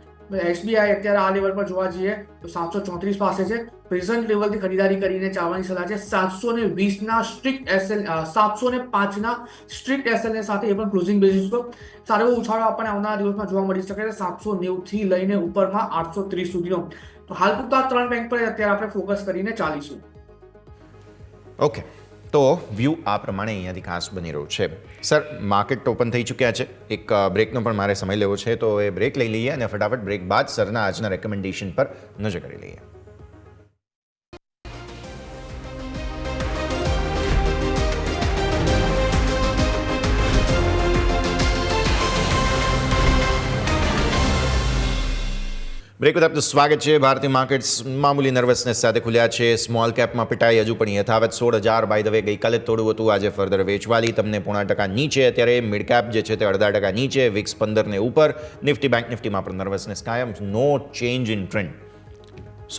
એસબીઆઈ અત્યારે આ લેવલ પર જોવા જઈએ તો 734 પાસે છે. પ્રેઝન્ટ લેવલથી ખરીદારી કરીને ચાલવાની સલાહ છે. 720ના સ્ટ્રિક્ટ એસએલ, 705ના સ્ટ્રિક્ટ એસએલને સાથે એ પણ ક્લોઝિંગ બેઝિસ પર સારો એવો ઉછાળો આપણને આવનારા દિવસમાં જોવા મળી શકે છે. 790 થી લઈને ઉપરમાં 830 સુધીનો. તો હાલ પૂરતા 3 બેંક પર અત્યારે આપણે ફોકસ કરીને ચાલીશું. ઓકે, તો વ્યૂ આ પ્રમાણે અહીંયાથી ખાસ બની રહ્યું છે. સર, માર્કેટ ઓપન થઈ ચૂક્યા છે. એક બ્રેકનો પણ મારે સમય લેવો છે, તો એ બ્રેક લઈ લઈએ અને ફટાફટ બ્રેક બાદ સરના આજના રેકમેન્ડેશન પર નજર કરી લઈએ. બ્રેક બાદ આપનું સ્વાગત છે. ભારતીય માર્કેટ્સ મામૂલી નર્વસનેસ સાથે ખુલ્યા છે. સ્મોલ કેપમાં પિટાઈ હજુ પણ યથાવત 16,000 બાય ધ વે ગઈકાલે જ તોડવું હતું, આજે ફર્ધર વેચવાલી તમને 0.5% નીચે. અત્યારે મિડ કેપ જે છે તે 0.5% નીચે, વિક્સ 15ને ઉપર. નિફ્ટી બેંક નિફ્ટીમાં પણ નર્વસનેસ કાયમ. No change in trend.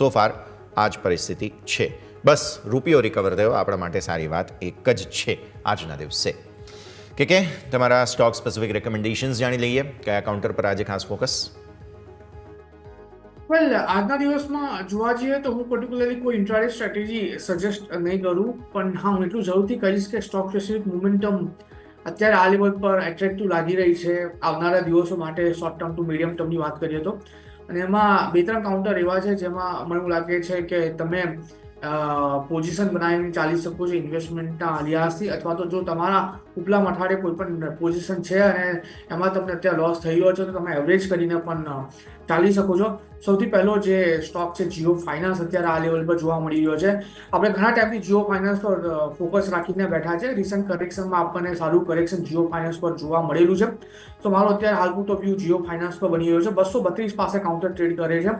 So far આ જ પરિસ્થિતિ છે. બસ રૂપિયો રિકવર થયો આપણા માટે સારી વાત એક જ છે આજના દિવસે. કે તમારા સ્ટોક સ્પેસિફિક રેકમેન્ડેશન્સ જાણી લઈએ. કયા કાઉન્ટર પર આજે ખાસ ફોકસ? વેલ, આજના દિવસમાં જોવા જઈએ તો હું પર્ટિક્યુલરલી કોઈ ઇન્ટ્રાડે સ્ટ્રેટેજી સજેસ્ટ નહીં કરું, પણ હા હું એટલું જરૂરથી કહીશ કે સ્ટોક સ્પેસિફિક મોમેન્ટમ અત્યારે આ લેવલ પર એટ્રેક્ટિવ લાગી રહી છે આવનારા દિવસો માટે. શોર્ટ ટર્મ ટુ મીડિયમ ટર્મની વાત કરીએ તો અને એમાં 2-3 કાઉન્ટર એવા છે જેમાં મને એવું લાગે છે કે તમે પોઝિશન બનાવીને ચાલી શકો છો ઇન્વેસ્ટમેન્ટના લિહાઝથી, અથવા તો જો તમારા ઉપલા મથાળે કોઈ પણ પોઝિશન છે અને એમાં તમને અત્યારે લોસ થઈ રહ્યો છે તો તમે એવરેજ કરીને પણ ચાલી શકો છો. સૌથી પહેલો જે સ્ટોક છે જીઓ ફાઇનાન્સ, અત્યારે આ લેવલ પર જોવા મળી રહ્યો છે. આપણે ઘણા ટાઈમથી જીઓ ફાઇનાન્સ પર ફોકસ રાખીને બેઠા છે. રિસન્ટ કરેક્શનમાં આપણને સારું કરેક્શન જીઓ ફાઇનાન્સ પર જોવા મળેલું છે. તો મારો અત્યારે હાલ પૂરતો વ્યૂ જીઓ ફાઇનાન્સ પર બની રહ્યો છે. 232 પાસે કાઉન્ટર ટ્રેડ કરે છે.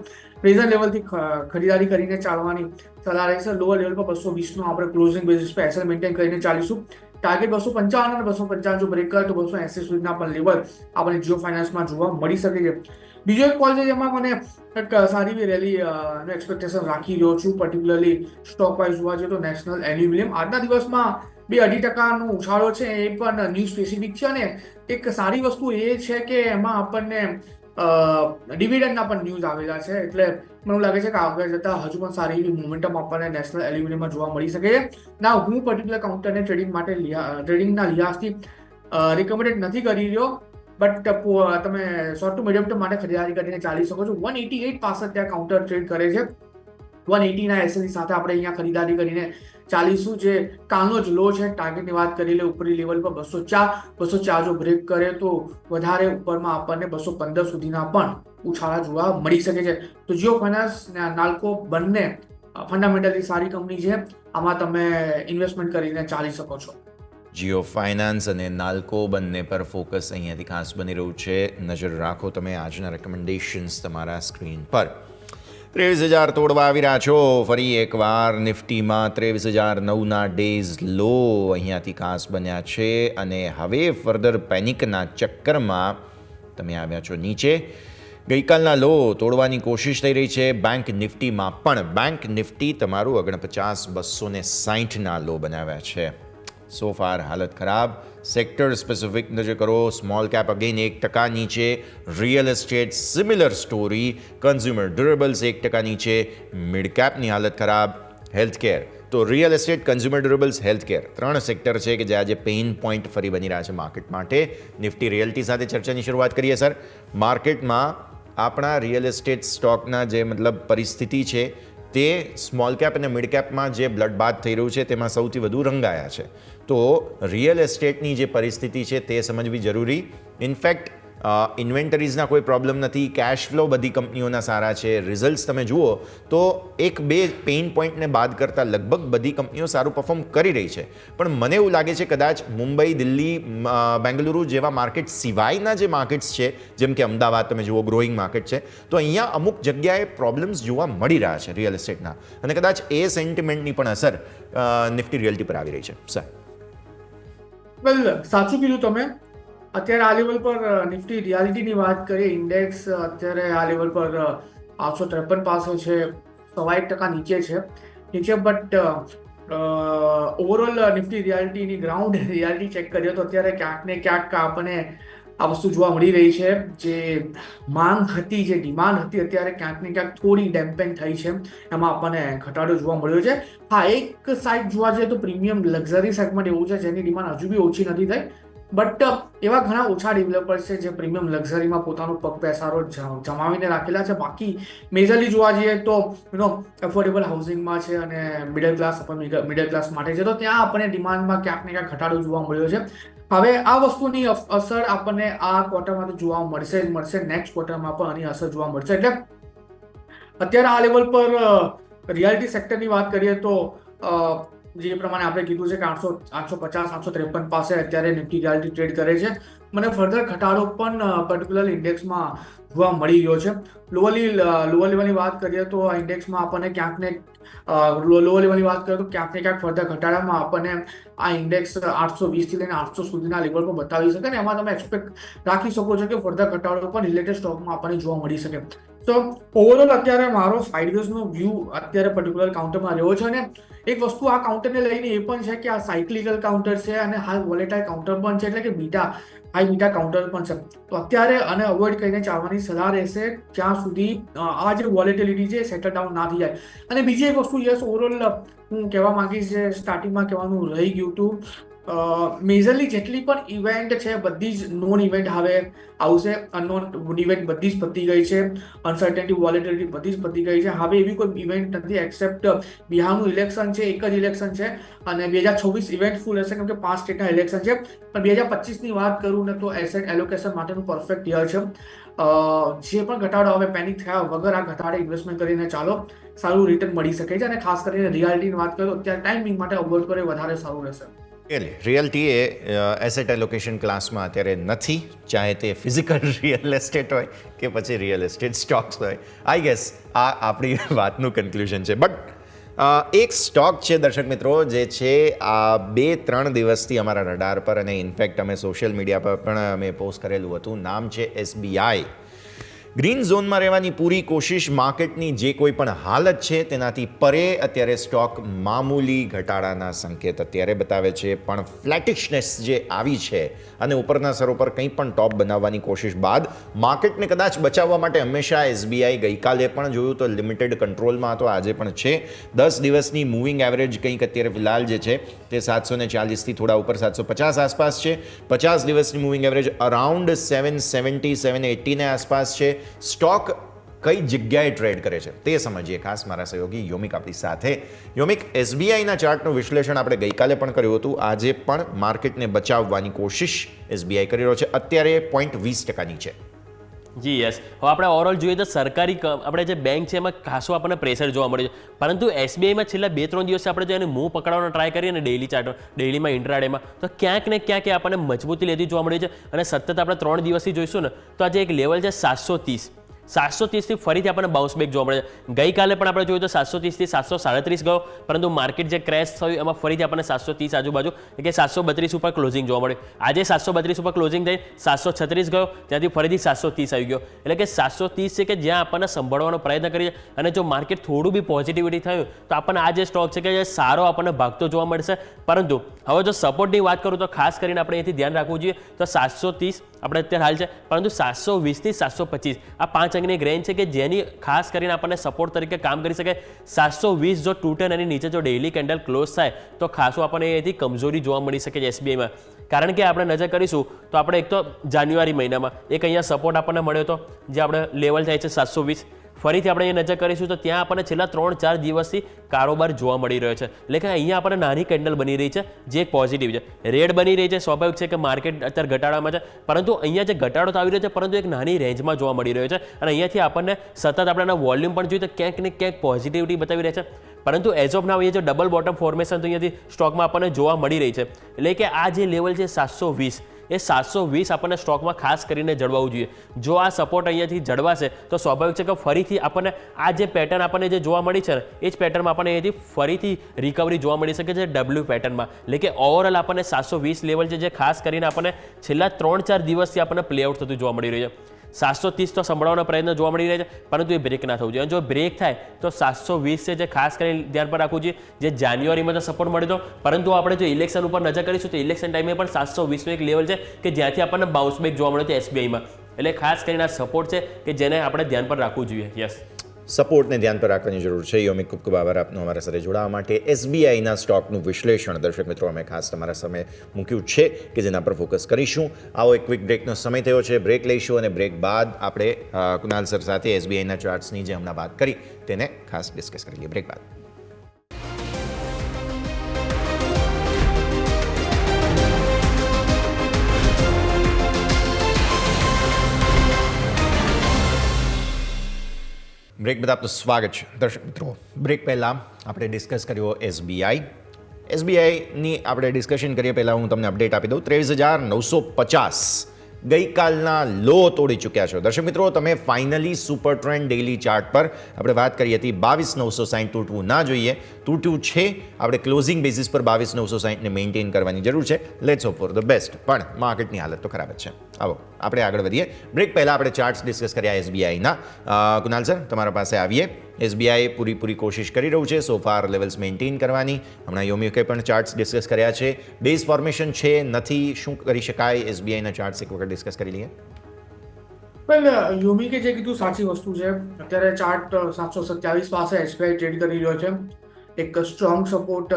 પ્રેઝન્ટ લેવલથી ખરીદારી કરીને ચાલવાની સલાહ રહેશે. લોઅર લેવલ પર 220નો આપણે ક્લોઝિંગ બેસિસ પર એસએલ મેન્ટેન કરીને ચાલીશું. ટાર્ગેટ 255 અને 255 જો બ્રેક કરે તો 280 સુધીના પણ લેવલ આપણે જીઓ ફાઇનાન્સમાં જોવા મળી શકે છે. બીજો એક કોલ છે જેમાં મને એક સારી એવી રેલી નો એક્સપેક્ટેશન રાખી રહ્યો છું, પર્ટિક્યુલરલી સ્ટોક વાઇઝ જોવા જઈએ તો નેશનલ એલ્યુમિનિયમ. આજના દિવસમાં 2-2.5% ઉછાળો છે, એ પણ ન્યૂઝ સ્પેસિફિક છે. અને એક સારી વસ્તુ એ છે કે એમાં આપણને ડિવિડન્ડના પણ ન્યૂઝ આવેલા છે, એટલે મને લાગે છે કે આગળ જતા હજુ પણ સારી એવી મોમેન્ટમ આપણને નેશનલ એલ્યુમિનિયમમાં જોવા મળી શકે છે. ના, હું પર્ટિક્યુલર કાઉન્ટરને ટ્રેડિંગના લિહાઝથી રિકમેન્ડેડ નથી કરી રહ્યો, બટ તમે શોર્ટ ટુ મીડિયમ ટર્મ માટે ખરીદારી કરીને ચાલી શકો છો. 188 પાસે ત્યાં કાઉન્ટર ટ્રેડ કરે છે. 180ના એસએલની સાથે આપણે અહીંયા ખરીદારી કરીને ચાલીશું. જે કાલનો જ લો છે, ટાર્ગેટની વાત કરી લે ઉપરી લેવલ પર 204 જો બ્રેક કરે તો વધારે ઉપરમાં આપણને 215 સુધીના પણ ઉછાળા જોવા મળી શકે છે. તો જીઓ ફાઇનાન્સ અને નાલ્કો બંને ફંડામેન્ટલી સારી કંપની છે, આમાં તમે ઇન્વેસ્ટમેન્ટ કરીને ચાલી શકો છો. જીઓ ફાઇનાન્સ અને નાલ્કો બંને પર ફોકસ અહીંયાથી ખાસ બની રહ્યું છે. નજર રાખો તમે આજના રેકમેન્ડેશન્સ તમારા સ્ક્રીન પર. 23,000 તોડવા આવી રહ્યા છો. ફરી એકવાર નિફ્ટીમાં 23,009ના ડેઝ લો અહીંયાથી ખાસ બન્યા છે અને હવે ફર્ધર પેનિકના ચક્કરમાં તમે આવ્યા છો નીચે. ગઈકાલના લો તોડવાની કોશિશ થઈ રહી છે બેંક નિફ્ટીમાં પણ. બેંક નિફ્ટી તમારું 49,260ના લો બનાવ્યા છે. સો ફાર હાલત ખરાબ. સેક્ટર સ્પેસિફિક નજર કરો. સ્મોલ કેપ અગેન 1% નીચે. Real estate similar story. Consumer durables 1% નીચે. મિડ કેપની હાલત ખરાબ. હેલ્થકેર, તો real estate, consumer durables, healthcare 3 sector છે કે જે આજે પેઇન પોઈન્ટ ફરી બની રહ્યા છે માર્કેટ માટે. નિફ્ટી રિયલ્ટી સાથે ચર્ચાની શરૂઆત કરીએ સર. માર્કેટમાં આપણા રિયલ એસ્ટેટ સ્ટોકના જે મતલબ પરિસ્થિતિ છે તે સ્મોલ કેપ અને મિડ કેપમાં જે બ્લડબાથ થઈ રહ્યું છે તેમાં સૌથી વધુ રંગાયા છે. તો રિયલ એસ્ટેટની જે પરિસ્થિતિ છે તે સમજવી જરૂરી. ઇનફેક્ટ ઇન્વેન્ટરીઝના કોઈ પ્રોબ્લેમ નથી. કેશ ફ્લો બધી કંપનીઓના સારા છે. રિઝલ્ટ્સ તમે જુઓ તો 1-2 પેઇન પોઈન્ટને બાદ કરતાં લગભગ બધી કંપનીઓ સારું પરફોર્મ કરી રહી છે. પણ મને એવું લાગે છે કદાચ મુંબઈ, દિલ્હી, બેંગલુરુ જેવા માર્કેટ સિવાયના જે માર્કેટ્સ છે, જેમ કે અમદાવાદ તમે જુઓ ગ્રોઈંગ માર્કેટ છે, તો અહીંયા અમુક જગ્યાએ પ્રોબ્લેમ્સ જોવા મળી રહ્યા છે રિયલ એસ્ટેટના, અને કદાચ એ સેન્ટિમેન્ટની પણ અસર નિફ્ટી રિયલ્ટી પર આવી રહી છે. સર વેલ, સાચું કીધું તમે. અત્યારે આ લેવલ પર નિફ્ટી રિયાલિટીની વાત કરીએ, ઇન્ડેક્સ અત્યારે આ લેવલ પર 853 પાસે છે, 1% નીચે. બટ ઓવરઓલ નિફ્ટી રિયાલિટીની ગ્રાઉન્ડ રિયાલિટી ચેક કરીએ તો અત્યારે ક્યાંક ને ક્યાંક આપણને આ વસ્તુ જોવા મળી રહી છે. જે માંગ હતી, જે ડિમાન્ડ હતી, અત્યારે ક્યાંક ને ક્યાંક થોડી ડેમ્પેન થઈ છે. એમાં આપણને ઘટાડો જોવા મળ્યો છે. હા, એક સાઈડ જોવા જઈએ તો પ્રીમિયમ લક્ઝરી સેગમેન્ટ એવું છે જેની ડિમાન્ડ હજુ બી ઓછી નથી થઈ. બટ એવા ઘણા ઓછા ડેવલપર્સ છે જે પ્રીમિયમ લક્ઝરીમાં પોતાનો પગ પેસારો જમાવીને રાખેલા છે. બાકી મેજરલી જોવા જઈએ તો એફોર્ડેબલ હાઉસિંગમાં છે અને મિડલ ક્લાસ માટે છે, તો ત્યાં આપણને ડિમાન્ડમાં ક્યાંક ને ક્યાંક ઘટાડો જોવા મળ્યો છે. હવે આ વસ્તુની અસર આપણને આ ક્વાર્ટરમાં તો જોવા મળશે. નેક્સ્ટ ક્વાર્ટરમાં પણ આની અસર જોવા મળશે. એટલે અત્યારે આ લેવલ પર રિયાલિટી સેક્ટરની વાત કરીએ તો જે પ્રમાણે આપણે કીધું છે કે 850-853 પાસે અત્યારે નિફ્ટી રિયાલિટી ટ્રેડ કરે છે. મને ફર્ધર ઘટાડો પણ પર્ટિક્યુલર ઇન્ડેક્સમાં જોવા મળી રહ્યો છે. લોઅર લેવલની વાત કરીએ તો આ ઇન્ડેક્સમાં આપણને ક્યાંક ને ક્યાંક ફર્ધર ઘટાડામાં આપણને આ ઇન્ડેક્સ 820 થી લઈને 800 સુધીના લેવલ પર બતાવી શકે ને એમાં તમે એક્સપેક્ટ રાખી શકો છો કે ફર્ધર ઘટાડો પણ રિલેટેડ સ્ટોકમાં આપણને જોવા મળી શકે. તો ઓવરઓલ અત્યારે મારો સાઇડવેઝનો વ્યૂ અત્યારે પર્ટિક્યુલર કાઉન્ટરમાં રહ્યો છે. અને એક વસ્તુ આ કાઉન્ટરને લઈને એ પણ છે કે આ સાયક્લિકલ કાઉન્ટર છે અને હાઈ વોલેટાઇલ કાઉન્ટર પણ છે, એટલે કે હાઈ બીટા કાઉન્ટર પણ છે. તો અત્યારે આને અવોઇડ કરીને ચાલવાની સલાહ રહેશે જ્યાં સુધી આ જે વોલેટિલિટી છે સેટલ ડાઉન ના થઈ જાય. અને બીજી એક વસ્તુ યસ, ઓવરઓલ હું કહેવા માંગીશ, જે સ્ટાર્ટિંગમાં કહેવાનું રહી ગયું હતું મેજરલી જેટલી પણ ઇવેન્ટ છે બધી જ નોન ઇવેન્ટ હવે આવશે. અનનોન ઇવેન્ટ બધી જ પતી ગઈ છે. અનસર્ટેનિટી વોલેટિલિટી બધી જ પતી ગઈ છે. હવે એવી કોઈ ઇવેન્ટ નથી એક્સેપ્ટ બિહારનું ઇલેક્શન છે, એક જ ઇલેક્શન છે અને 2026 ઇવેન્ટફુલ હશે કેમ કે 5 સ્ટેટના ઇલેક્શન છે. પણ 2025ની વાત કરું ને તો એસેટ એલોકેશન માટેનું પરફેક્ટ યર છે. જે પણ ઘટાડો હવે પેનિક થયા વગર આ ઘટાડે ઇન્વેસ્ટમેન્ટ કરીને ચાલો સારું રિટર્ન મળી શકે છે. અને ખાસ કરીને રિયાલિટીની વાત કરું તો અત્યારે ટાઈમિંગ માટે અવોઇડ કરે વધારે સારું રહેશે. રિયલ્ટી એ એસેટ એલોકેશન ક્લાસમાં અત્યારે નથી, ચાહે તે ફિઝિકલ રિયલ એસ્ટેટ હોય કે પછી રિયલ એસ્ટેટ સ્ટોક્સ હોય. આઈ ગેસ આ આપણી વાતનું કન્ક્લુઝન છે. બટ એક સ્ટોક છે દર્શક મિત્રો જે છે આ 2-3 દિવસથી અમારા રડાર પર, અને ઇનફેક્ટ અમે સોશિયલ મીડિયા પર પણ અમે પોસ્ટ કરેલું હતું. નામ છે SBI. ગ્રીન ઝોનમાં રહેવાની પૂરી કોશિશ, માર્કેટની જે કોઈ પણ હાલત છે તેનાથી પરે અત્યારે સ્ટોક મામૂલી ઘટાડાના સંકેત અત્યારે બતાવે છે. પણ ફ્લેટિશનેસ જે આવી છે અને ઉપરના સ્તરો પર કંઈ પણ ટોપ બનાવવાની કોશિશ બાદ માર્કેટને કદાચ બચાવવા માટે હંમેશા SBI ગઈકાલે પણ જોયું તો લિમિટેડ કંટ્રોલમાં હતો, આજે પણ છે. 10 દિવસની મૂવિંગ એવરેજ કંઈક અત્યારે ફિલહાલ જે છે તે 740થી થોડા ઉપર 750 આસપાસ છે. 50 દિવસની મૂવિંગ એવરેજ અરાઉન્ડ 770-780 આસપાસ છે. સ્ટોક કઈ જગ્યાએ ટ્રેડ કરે છે તે સમજીએ. ખાસ મારા સહયોગી યોમિક આપણી સાથે. યોમિક, SBIના ચાર્ટનું વિશ્લેષણ આપણે ગઈકાલે પણ કર્યું હતું, આજે પણ માર્કેટને બચાવવાની કોશિશ SBI કરી રહ્યો છે. અત્યારે 0.20% છે. જી યસ. હવે આપણે ઓવરઓલ જોઈએ તો સરકારી આપણે જે બેંક છે એમાં ખાસો આપણને પ્રેશર જોવા મળે છે. પરંતુ SBIમાં છેલ્લા 2-3 દિવસે આપણે જો એને મૂવ પકડવાનો ટ્રાય કરીએ ને ડેઇલી ચાર્ટ, ડેઇલીમાં ઇન્ટ્રાડેમાં, તો ક્યાંક ને ક્યાંક એ આપણને મજબૂતી લેતી જોવા મળી છે. અને સતત આપણે 3 દિવસથી જોઈશું ને તો આજે એક લેવલ છે 730થી ફરીથી આપણને બાઉન્સ બેક જોવા મળે છે. ગઈકાલે પણ આપણે જોયું તો 730થી 737 ગયો, પરંતુ માર્કેટ જે ક્રેશ થયું એમાં ફરીથી આપણને 730 આજુબાજુ એટલે કે 732 ઉપર ક્લોઝિંગ જોવા મળ્યું. આજે 732 ઉપર ક્લોઝિંગ થઈ 736 ગયો, ત્યાંથી ફરીથી 730 આવી ગયો. એટલે કે 730 છે કે જ્યાં આપણને સંભાળવાનો પ્રયત્ન કરીએ, અને જો માર્કેટ થોડું બી પોઝિટિવિટી થયું તો આપણને આ જે સ્ટોક છે કે જે સારો આપણને ભાગતો જોવા મળશે. પરંતુ હવે જો સપોર્ટની વાત કરું તો ખાસ કરીને આપણે અહીંથી ધ્યાન રાખવું જોઈએ તો 730 આપણે અત્યારે હાલ છે, પરંતુ 720થી 725 આ 5 અંકની એક રેન્જ છે કે જેની ખાસ કરીને આપણને સપોર્ટ તરીકે કામ કરી શકે. 720 જો તૂટે અને નીચે જો ડેઇલી કેન્ડલ ક્લોઝ થાય તો ખાસું આપણને અહીંથી કમજોરી જોવા મળી શકે છે SBIમાં. કારણ કે આપણે નજર કરીશું તો આપણે એક તો જાન્યુઆરી મહિનામાં એક અહીંયા સપોર્ટ આપણને મળ્યો હતો જે આપણે લેવલ થાય છે 720. ફરીથી આપણે અહીંયા નજર કરીશું તો ત્યાં આપણને છેલ્લા 3-4 દિવસથી કારોબાર જોવા મળી રહ્યો છે. એટલે કે અહીંયા આપણને નાની કેન્ડલ બની રહી છે જે એક પોઝિટિવ છે. રેડ બની રહી છે, સ્વાભાવિક છે કે માર્કેટ અત્યારે ઘટાડામાં છે, પરંતુ અહીંયા જે ઘટાડો તો આવી રહ્યો છે પરંતુ એક નાની રેન્જમાં જોવા મળી રહ્યો છે. અને અહીંયાથી આપણને સતત આપણે વોલ્યુમ પણ જોઈએ તો ક્યાંક ને ક્યાંક પોઝિટિવિટી બતાવી રહે છે. પરંતુ એઝ ઓફ નાવ અહીંયા જો ડબલ બોટમ ફોર્મેશન તો અહીંયાથી સ્ટોકમાં આપણને જોવા મળી રહી છે. એટલે કે આ જે લેવલ છે 720 એ 720 આપણને સ્ટોકમાં ખાસ કરીને જળવાવું જોઈએ. જો આ સપોર્ટ અહીંયાથી જળવાશે તો સ્વાભાવિક છે કે ફરીથી આપણને આ જે પેટર્ન આપણને જે જોવા મળી છે ને એ જ પેટર્નમાં આપણને અહીંયાથી ફરીથી રિકવરી જોવા મળી શકે છે W પેટર્નમાં. એટલે કે ઓવરઓલ આપણને 720 લેવલ છે જે ખાસ કરીને આપણને છેલ્લા 3-4 દિવસથી આપણને પ્લેઆઉટ થતું જોવા મળી રહ્યું છે. 730 તો સંભાળવાનો પ્રયત્ન જોવા મળી રહ્યા છે, પરંતુ એ બ્રેક ના થવું જોઈએ. જો બ્રેક થાય તો 720 છે જે ખાસ કરીને ધ્યાન પર રાખવું જોઈએ. જે જાન્યુઆરીમાં તો સપોર્ટ મળ્યો હતો, પરંતુ આપણે જો ઇલેક્શન ઉપર નજર કરીશું તો ઇલેક્શન ટાઈમે પણ 720નું એક લેવલ છે કે જ્યાંથી આપણને બાઉન્સ બેક જોવા મળ્યો હતો SBIમાં. એટલે ખાસ કરીને આ સપોર્ટ છે કે જેને આપણે ધ્યાન પર રાખવું જોઈએ. યસ, સપોર્ટને ધ્યાન પર રાખવાની જરૂર છે. યોમિક, ખૂબ ખૂબ આભાર આપનો અમારા સાથે જોડાવા માટે. SBIના સ્ટોકનું વિશ્લેષણ દર્શક મિત્રો અમે ખાસ તમારા સામે મૂક્યું છે કે જેના પર ફોકસ કરીશું. આવો એક ક્વિક બ્રેકનો સમય થયો છે, બ્રેક લઈશું અને બ્રેક બાદ આપણે કુનાલ સર સાથે SBIના ચાર્ટ્સની જે હમણાં વાત કરી તેને ખાસ ડિસ્કસ કરી લઈએ. બ્રેક બાદ બ્રેક બાદ આપનું સ્વાગત છે દર્શક મિત્રો. બ્રેક પહેલાં આપણે ડિસ્કસ કર્યો SBIની આપણે ડિસ્કશન કરીએ પહેલાં હું તમને અપડેટ આપી દઉં. 23,950 ગઈકાલના લો તોડી ચૂક્યા છો દર્શક મિત્રો. તમે finally super trend daily chart પર આપણે વાત કરી હતી 22,960 તૂટવું ના જોઈએ, તૂટ્યું છે. આપણે ક્લોઝિંગ બેઝિસ પર 22,960ને મેન્ટેન કરવાની જરૂર છે. Let's hope for the best. પણ માર્કેટની હાલત તો ખરાબ જ છે. આવો આપણે આગળ વધીએ. બ્રેક પહેલાં આપણે ચાર્ટ્સ ડિસ્કસ કર્યા SBIના. કુનાલ સર, તમારા પાસે આવીએ. SBI પૂરી કોશિશ કરી રહ્યું છે સો ફાર લેવલ્સ મેન્ટેન કરવાની. હમણાં યોમિકે પણ ચાર્ટ્સ ડિસ્કસ કર્યા છે. બેઝ ફોર્મેશન છે નથી, શું કરી શકાય? SBIના ચાર્ટ્સ એક વખત ડિસ્કસ કરી લઈએ. વેલ, યોમિકે જે કીધું સાચી વસ્તુ છે. અત્યારે ચાર્ટ 727 પાસે SBI ટ્રેડ કરી રહ્યો છે. એક સ્ટ્રોંગ સપોર્ટ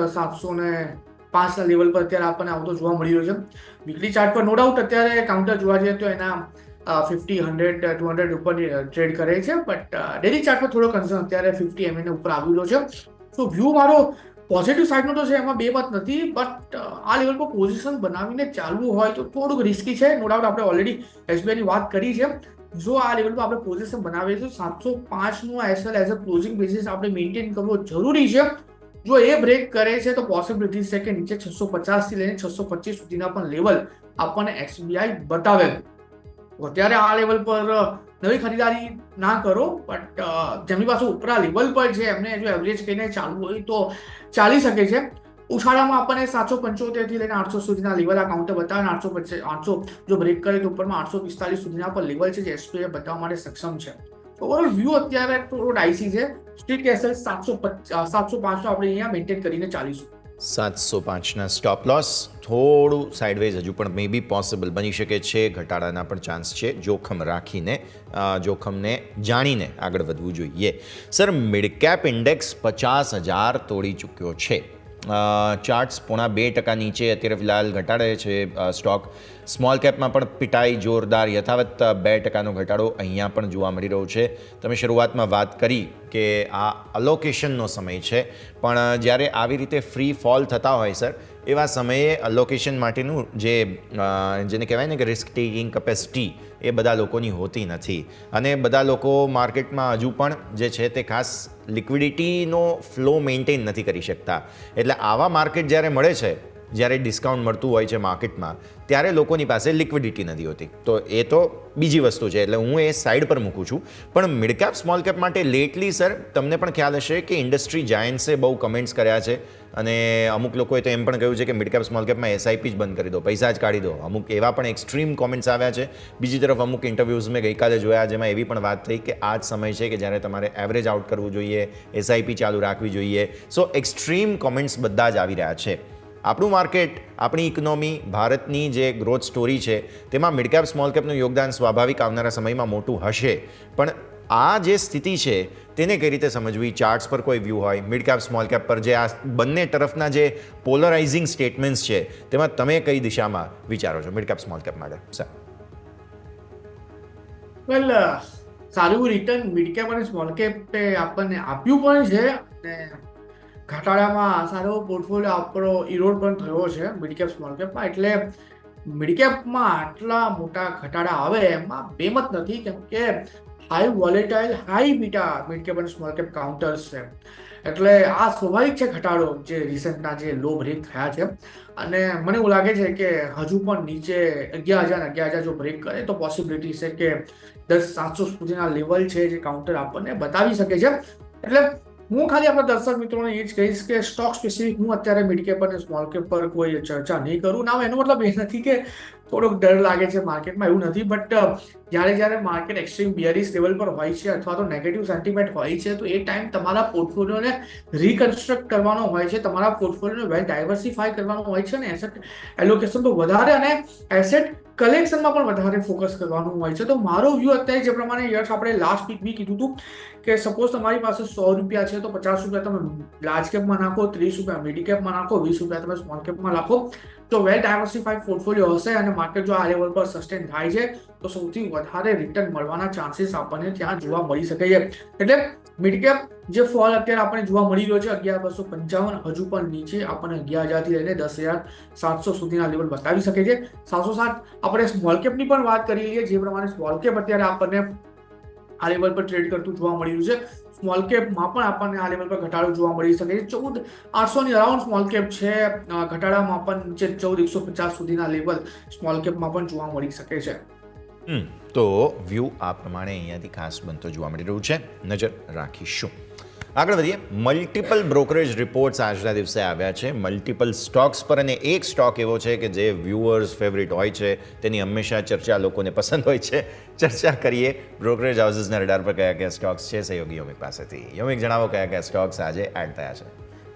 5ના લેવલ પર અત્યારે આપણને આવતો જોવા મળી રહ્યો છે. વીકલી ચાર્ટ પર નો ડાઉટ અત્યારે કાઉન્ટર જોવા જઈએ તો એના 50, 100, 200 ઉપર ટ્રેડ કરે છે, બટ ડેલી ચાર્ટ પર થોડો કન્સર્ન અત્યારે 50 MA ઉપર આવી રહ્યો છે. તો વ્યૂ મારો પોઝિટિવ સાઇડનો તો છે, એમાં બે વાત નથી, બટ આ લેવલ પર પોઝિશન બનાવીને ચાલવું હોય તો થોડુંક રિસ્કી છે. નો ડાઉટ આપણે ઓલરેડી SBI ની વાત કરી છે. જો આ લેવલ પર આપણે પોઝિશન બનાવીએ તો 705નું SL as a closing basis આપણે મેન્ટેન કરવો જરૂરી છે. જો એ બ્રેક કરે છે તો પોસિબિલિટી છે કે નીચે 650 થી લઈને 625 સુધીના પણ લેવલ આપણને SBI બતાવે. અત્યારે આ લેવલ પર નવી ખરીદારી ના કરો, બટ જેમની પાસે ઉપરા લેવલ પર છે એમને જો એવરેજ કહીને ચાલવું હોય તો ચાલી શકે છે. ઉછાળામાં આપણને 775 થી લઈને 800 સુધીના લેવલ આ કાઉન્ટર બતાવે. 800 જો બ્રેક કરે તો ઉપરમાં 845 સુધીના પણ લેવલ છે જે SBI બતાવવા માટે સક્ષમ છે. ઓવરઓલ વ્યૂ અત્યારે થોડો ડાઇસી છે. સ્ટ્રીટ એસએલ 705 આપણે અહીંયા મેન્ટેન કરીને ચાલીશું. 705ના સ્ટોપ લોસ, થોડું સાઇડવેઝ હજુ પણ મે બી પોસિબલ બની શકે છે. ઘટાડાના પણ ચાન્સ છે. જોખમ રાખીને, જોખમને જાણીને આગળ વધવું જોઈએ. સર, મિડ કેપ ઇન્ડેક્સ 50,000 તોડી ચૂક્યો છે. ચાર્ટ્સ 0.5% નીચે અત્યારે ફિલહાલ ઘટાડે છે સ્ટોક. સ્મોલ કેપમાં પણ પિટાઈ જોરદાર, યથાવત 2%નો ઘટાડો અહીંયા પણ જોવા મળી રહ્યો છે. તમે શરૂઆતમાં વાત કરી કે આ અલોકેશનનો સમય છે, પણ જ્યારે આવી રીતે ફ્રી ફોલ થતા હોય સર, એવા સમયે અલોકેશન માટેનું જેને કહેવાય ને કે રિસ્ક ટેકિંગ કેપેસિટી એ બધા લોકોની હોતી નથી. અને બધા લોકો માર્કેટમાં હજુ પણ જે છે તે ખાસ લિક્વિડિટીનો ફ્લો મેન્ટેન નથી કરી શકતા. એટલે આવા માર્કેટ જ્યારે મળે છે, જ્યારે ડિસ્કાઉન્ટ મળતું હોય છે માર્કેટમાં, ત્યારે લોકોની પાસે લિક્વિડિટી નથી હોતી. તો એ તો બીજી વસ્તુ છે, એટલે હું એ સાઈડ પર મૂકું છું. પણ મિડ કેપ સ્મોલ કેપ માટે લેટલી સર તમને પણ ખ્યાલ હશે કે ઇન્ડસ્ટ્રી જાયન્ટ્સે બહુ કમેન્ટ્સ કર્યા છે, અને અમુક લોકોએ તો એમ પણ કહ્યું છે કે મિડ કેપ સ્મોલ કેપમાં SIP જ બંધ કરી દો, પૈસા જ કાઢી દો. અમુક એવા પણ એક્સ્ટ્રીમ કોમેન્ટ્સ આવ્યા છે. બીજી તરફ અમુક ઇન્ટરવ્યૂઝ મેં ગઈકાલે જોયા જેમાં એવી પણ વાત થઈ કે આ જ સમય છે કે જ્યારે તમારે એવરેજ આઉટ કરવું જોઈએ, SIP ચાલુ રાખવી જોઈએ. સો એક્સ્ટ્રીમ કોમેન્ટ્સ બધા જ આવી રહ્યા છે. આપણું માર્કેટ, આપણી ઇકોનોમી, ભારતની જે ગ્રોથ સ્ટોરી છે તેમાં મિડ કેપ સ્મોલ કેપનું યોગદાન સ્વાભાવિક આવનારા સમયમાં મોટું હશે. પણ આ જે સ્થિતિ છે તેને કઈ રીતે સમજવી? ચાર્ટ્સ પર કોઈ વ્યૂ હોય, મિડ કેપ સ્મોલ કેપ પર જે આ બંને તરફના જે પોલરાઇઝિંગ સ્ટેટમેન્ટ્સ છે તેમાં તમે કઈ દિશામાં વિચારો છો મિડ કેપ સ્મોલ કેપ માટે? સર, વેલ, સારું રિટર્ન મિડ કેપ અને સ્મોલ કેપે આપણને આપ્યું પણ છે, અને ઘટાડામાં સારો પોર્ટફોલિયો આપણો ઇરોડ પણ થયો છે મિડ કેપ સ્મોલ કેપમાં. એટલે મિડ કેપમાં આટલા મોટા ઘટાડા આવે એમાં બેમત નથી, કેમ કે high volatile, high beta mid cap અને સ્મોલ કેપ કાઉન્ટર્સ છે. એટલે આ સ્વાભાવિક છે ઘટાડો જે રિસેન્ટના જે લો બ્રેક થયા છે. અને મને એવું લાગે છે કે હજુ પણ નીચે 11,000 જો બ્રેક કરે તો પોસિબિલિટી છે કે 10,700 સુધીના લેવલ છે જે કાઉન્ટર આપણને બતાવી શકે છે. એટલે હું ખાલી આપણા દર્શક મિત્રોને એ જ કહીશ કે સ્ટોક સ્પેસિફિક હું અત્યારે મિડ કેપ અને સ્મોલ કેપ પર કોઈ ચર્ચા નહીં કરું. ના, એનો મતલબ એ નથી કે થોડોક ડર લાગે છે માર્કેટમાં, એવું નથી. બટ જ્યારે માર્કેટ એક્સ્ટ્રીમ બિયરિશ લેવલ પર હોય છે અથવા તો નેગેટિવ સેન્ટિમેન્ટ હોય છે, તો એ ટાઈમ તમારા પોર્ટફોલિયોને રિકન્સ્ટ્રક્ટ કરવાનો હોય છે, તમારા પોર્ટફોલિયોને વેલ ડાયવર્સિફાય કરવાનો હોય છે, અને એસેટ એલોકેશન પર વધારે અને એસેટ કલેક્શનમાં પણ વધારે ફોકસ કરવાનું હોય છે. તો મારો વ્યૂ અત્યારે જે પ્રમાણે યશ આપણે લાસ્ટ વીક બી કીધું હતું કે સપોઝ તમારી પાસે 100 રૂપિયા છે તો 50 રૂપિયા તમે લાર્જ કેપમાં નાખો, 30 રૂપિયા મિડ કેપમાં નાખો, 20 રૂપિયા તમે સ્મોલ કેપમાં નાખો, તો વેલ ડાયવર્સિફાઈડ પોર્ટફોલિયો હશે. અને માર્કેટ જો આ લેવલ પર સસ્ટેન થાય છે તો સૌથી વધારે રિટર્ન મળવાના ચાન્સીસ આપણને ત્યાં જોવા મળી શકે છે. એટલે મિડ કેપ જે ફોલ અત્યારે આપણને જોવા મળી રહ્યો છે 11,255, હજુ પણ નીચે આપણને 11,000 થી લઈને 10,700 સુધીના લેવલ બતાવી શકે છે. 707 આપણે સ્મોલ કેપની પણ વાત કરી લઈએ, જે પ્રમાણે સ્મોલ કેપ અત્યારે આપણને આ લેવલ પર ટ્રેડ કરતું જોવા મળી રહ્યું છે. સ્મોલ કેપમાં પણ આપણને આ લેવલ પર ઘટાડો જોવા મળી શકે છે. 14,800 ની અરાઉન્ડ સ્મોલ કેપ છે. ઘટાડામાં પણ નીચે 14,150 સુધીના લેવલ સ્મોલ કેપમાં પણ જોવા મળી શકે છે. તો વ્યૂ આ પ્રમાણે અહીંયાથી ખાસ બનતો જોવા મળી રહ્યું છે. નજર રાખીશું. આગળ વધીએ. મલ્ટિપલ બ્રોકરેજ રિપોર્ટ્સ આજના દિવસે આવ્યા છે મલ્ટિપલ સ્ટોક્સ પર, અને એક સ્ટોક એવો છે કે જે વ્યુઅર્સ ફેવરિટ હોય છે, તેની હંમેશા ચર્ચા લોકોને પસંદ હોય છે. ચર્ચા કરીએ બ્રોકરેજ હાઉસીસના રડાર પર કયા કયા સ્ટોક્સ છે. સહયોગી યોમિક પાસેથી. યોમિક, જણાવો કયા કયા સ્ટોક્સ આજે એડ થયા છે.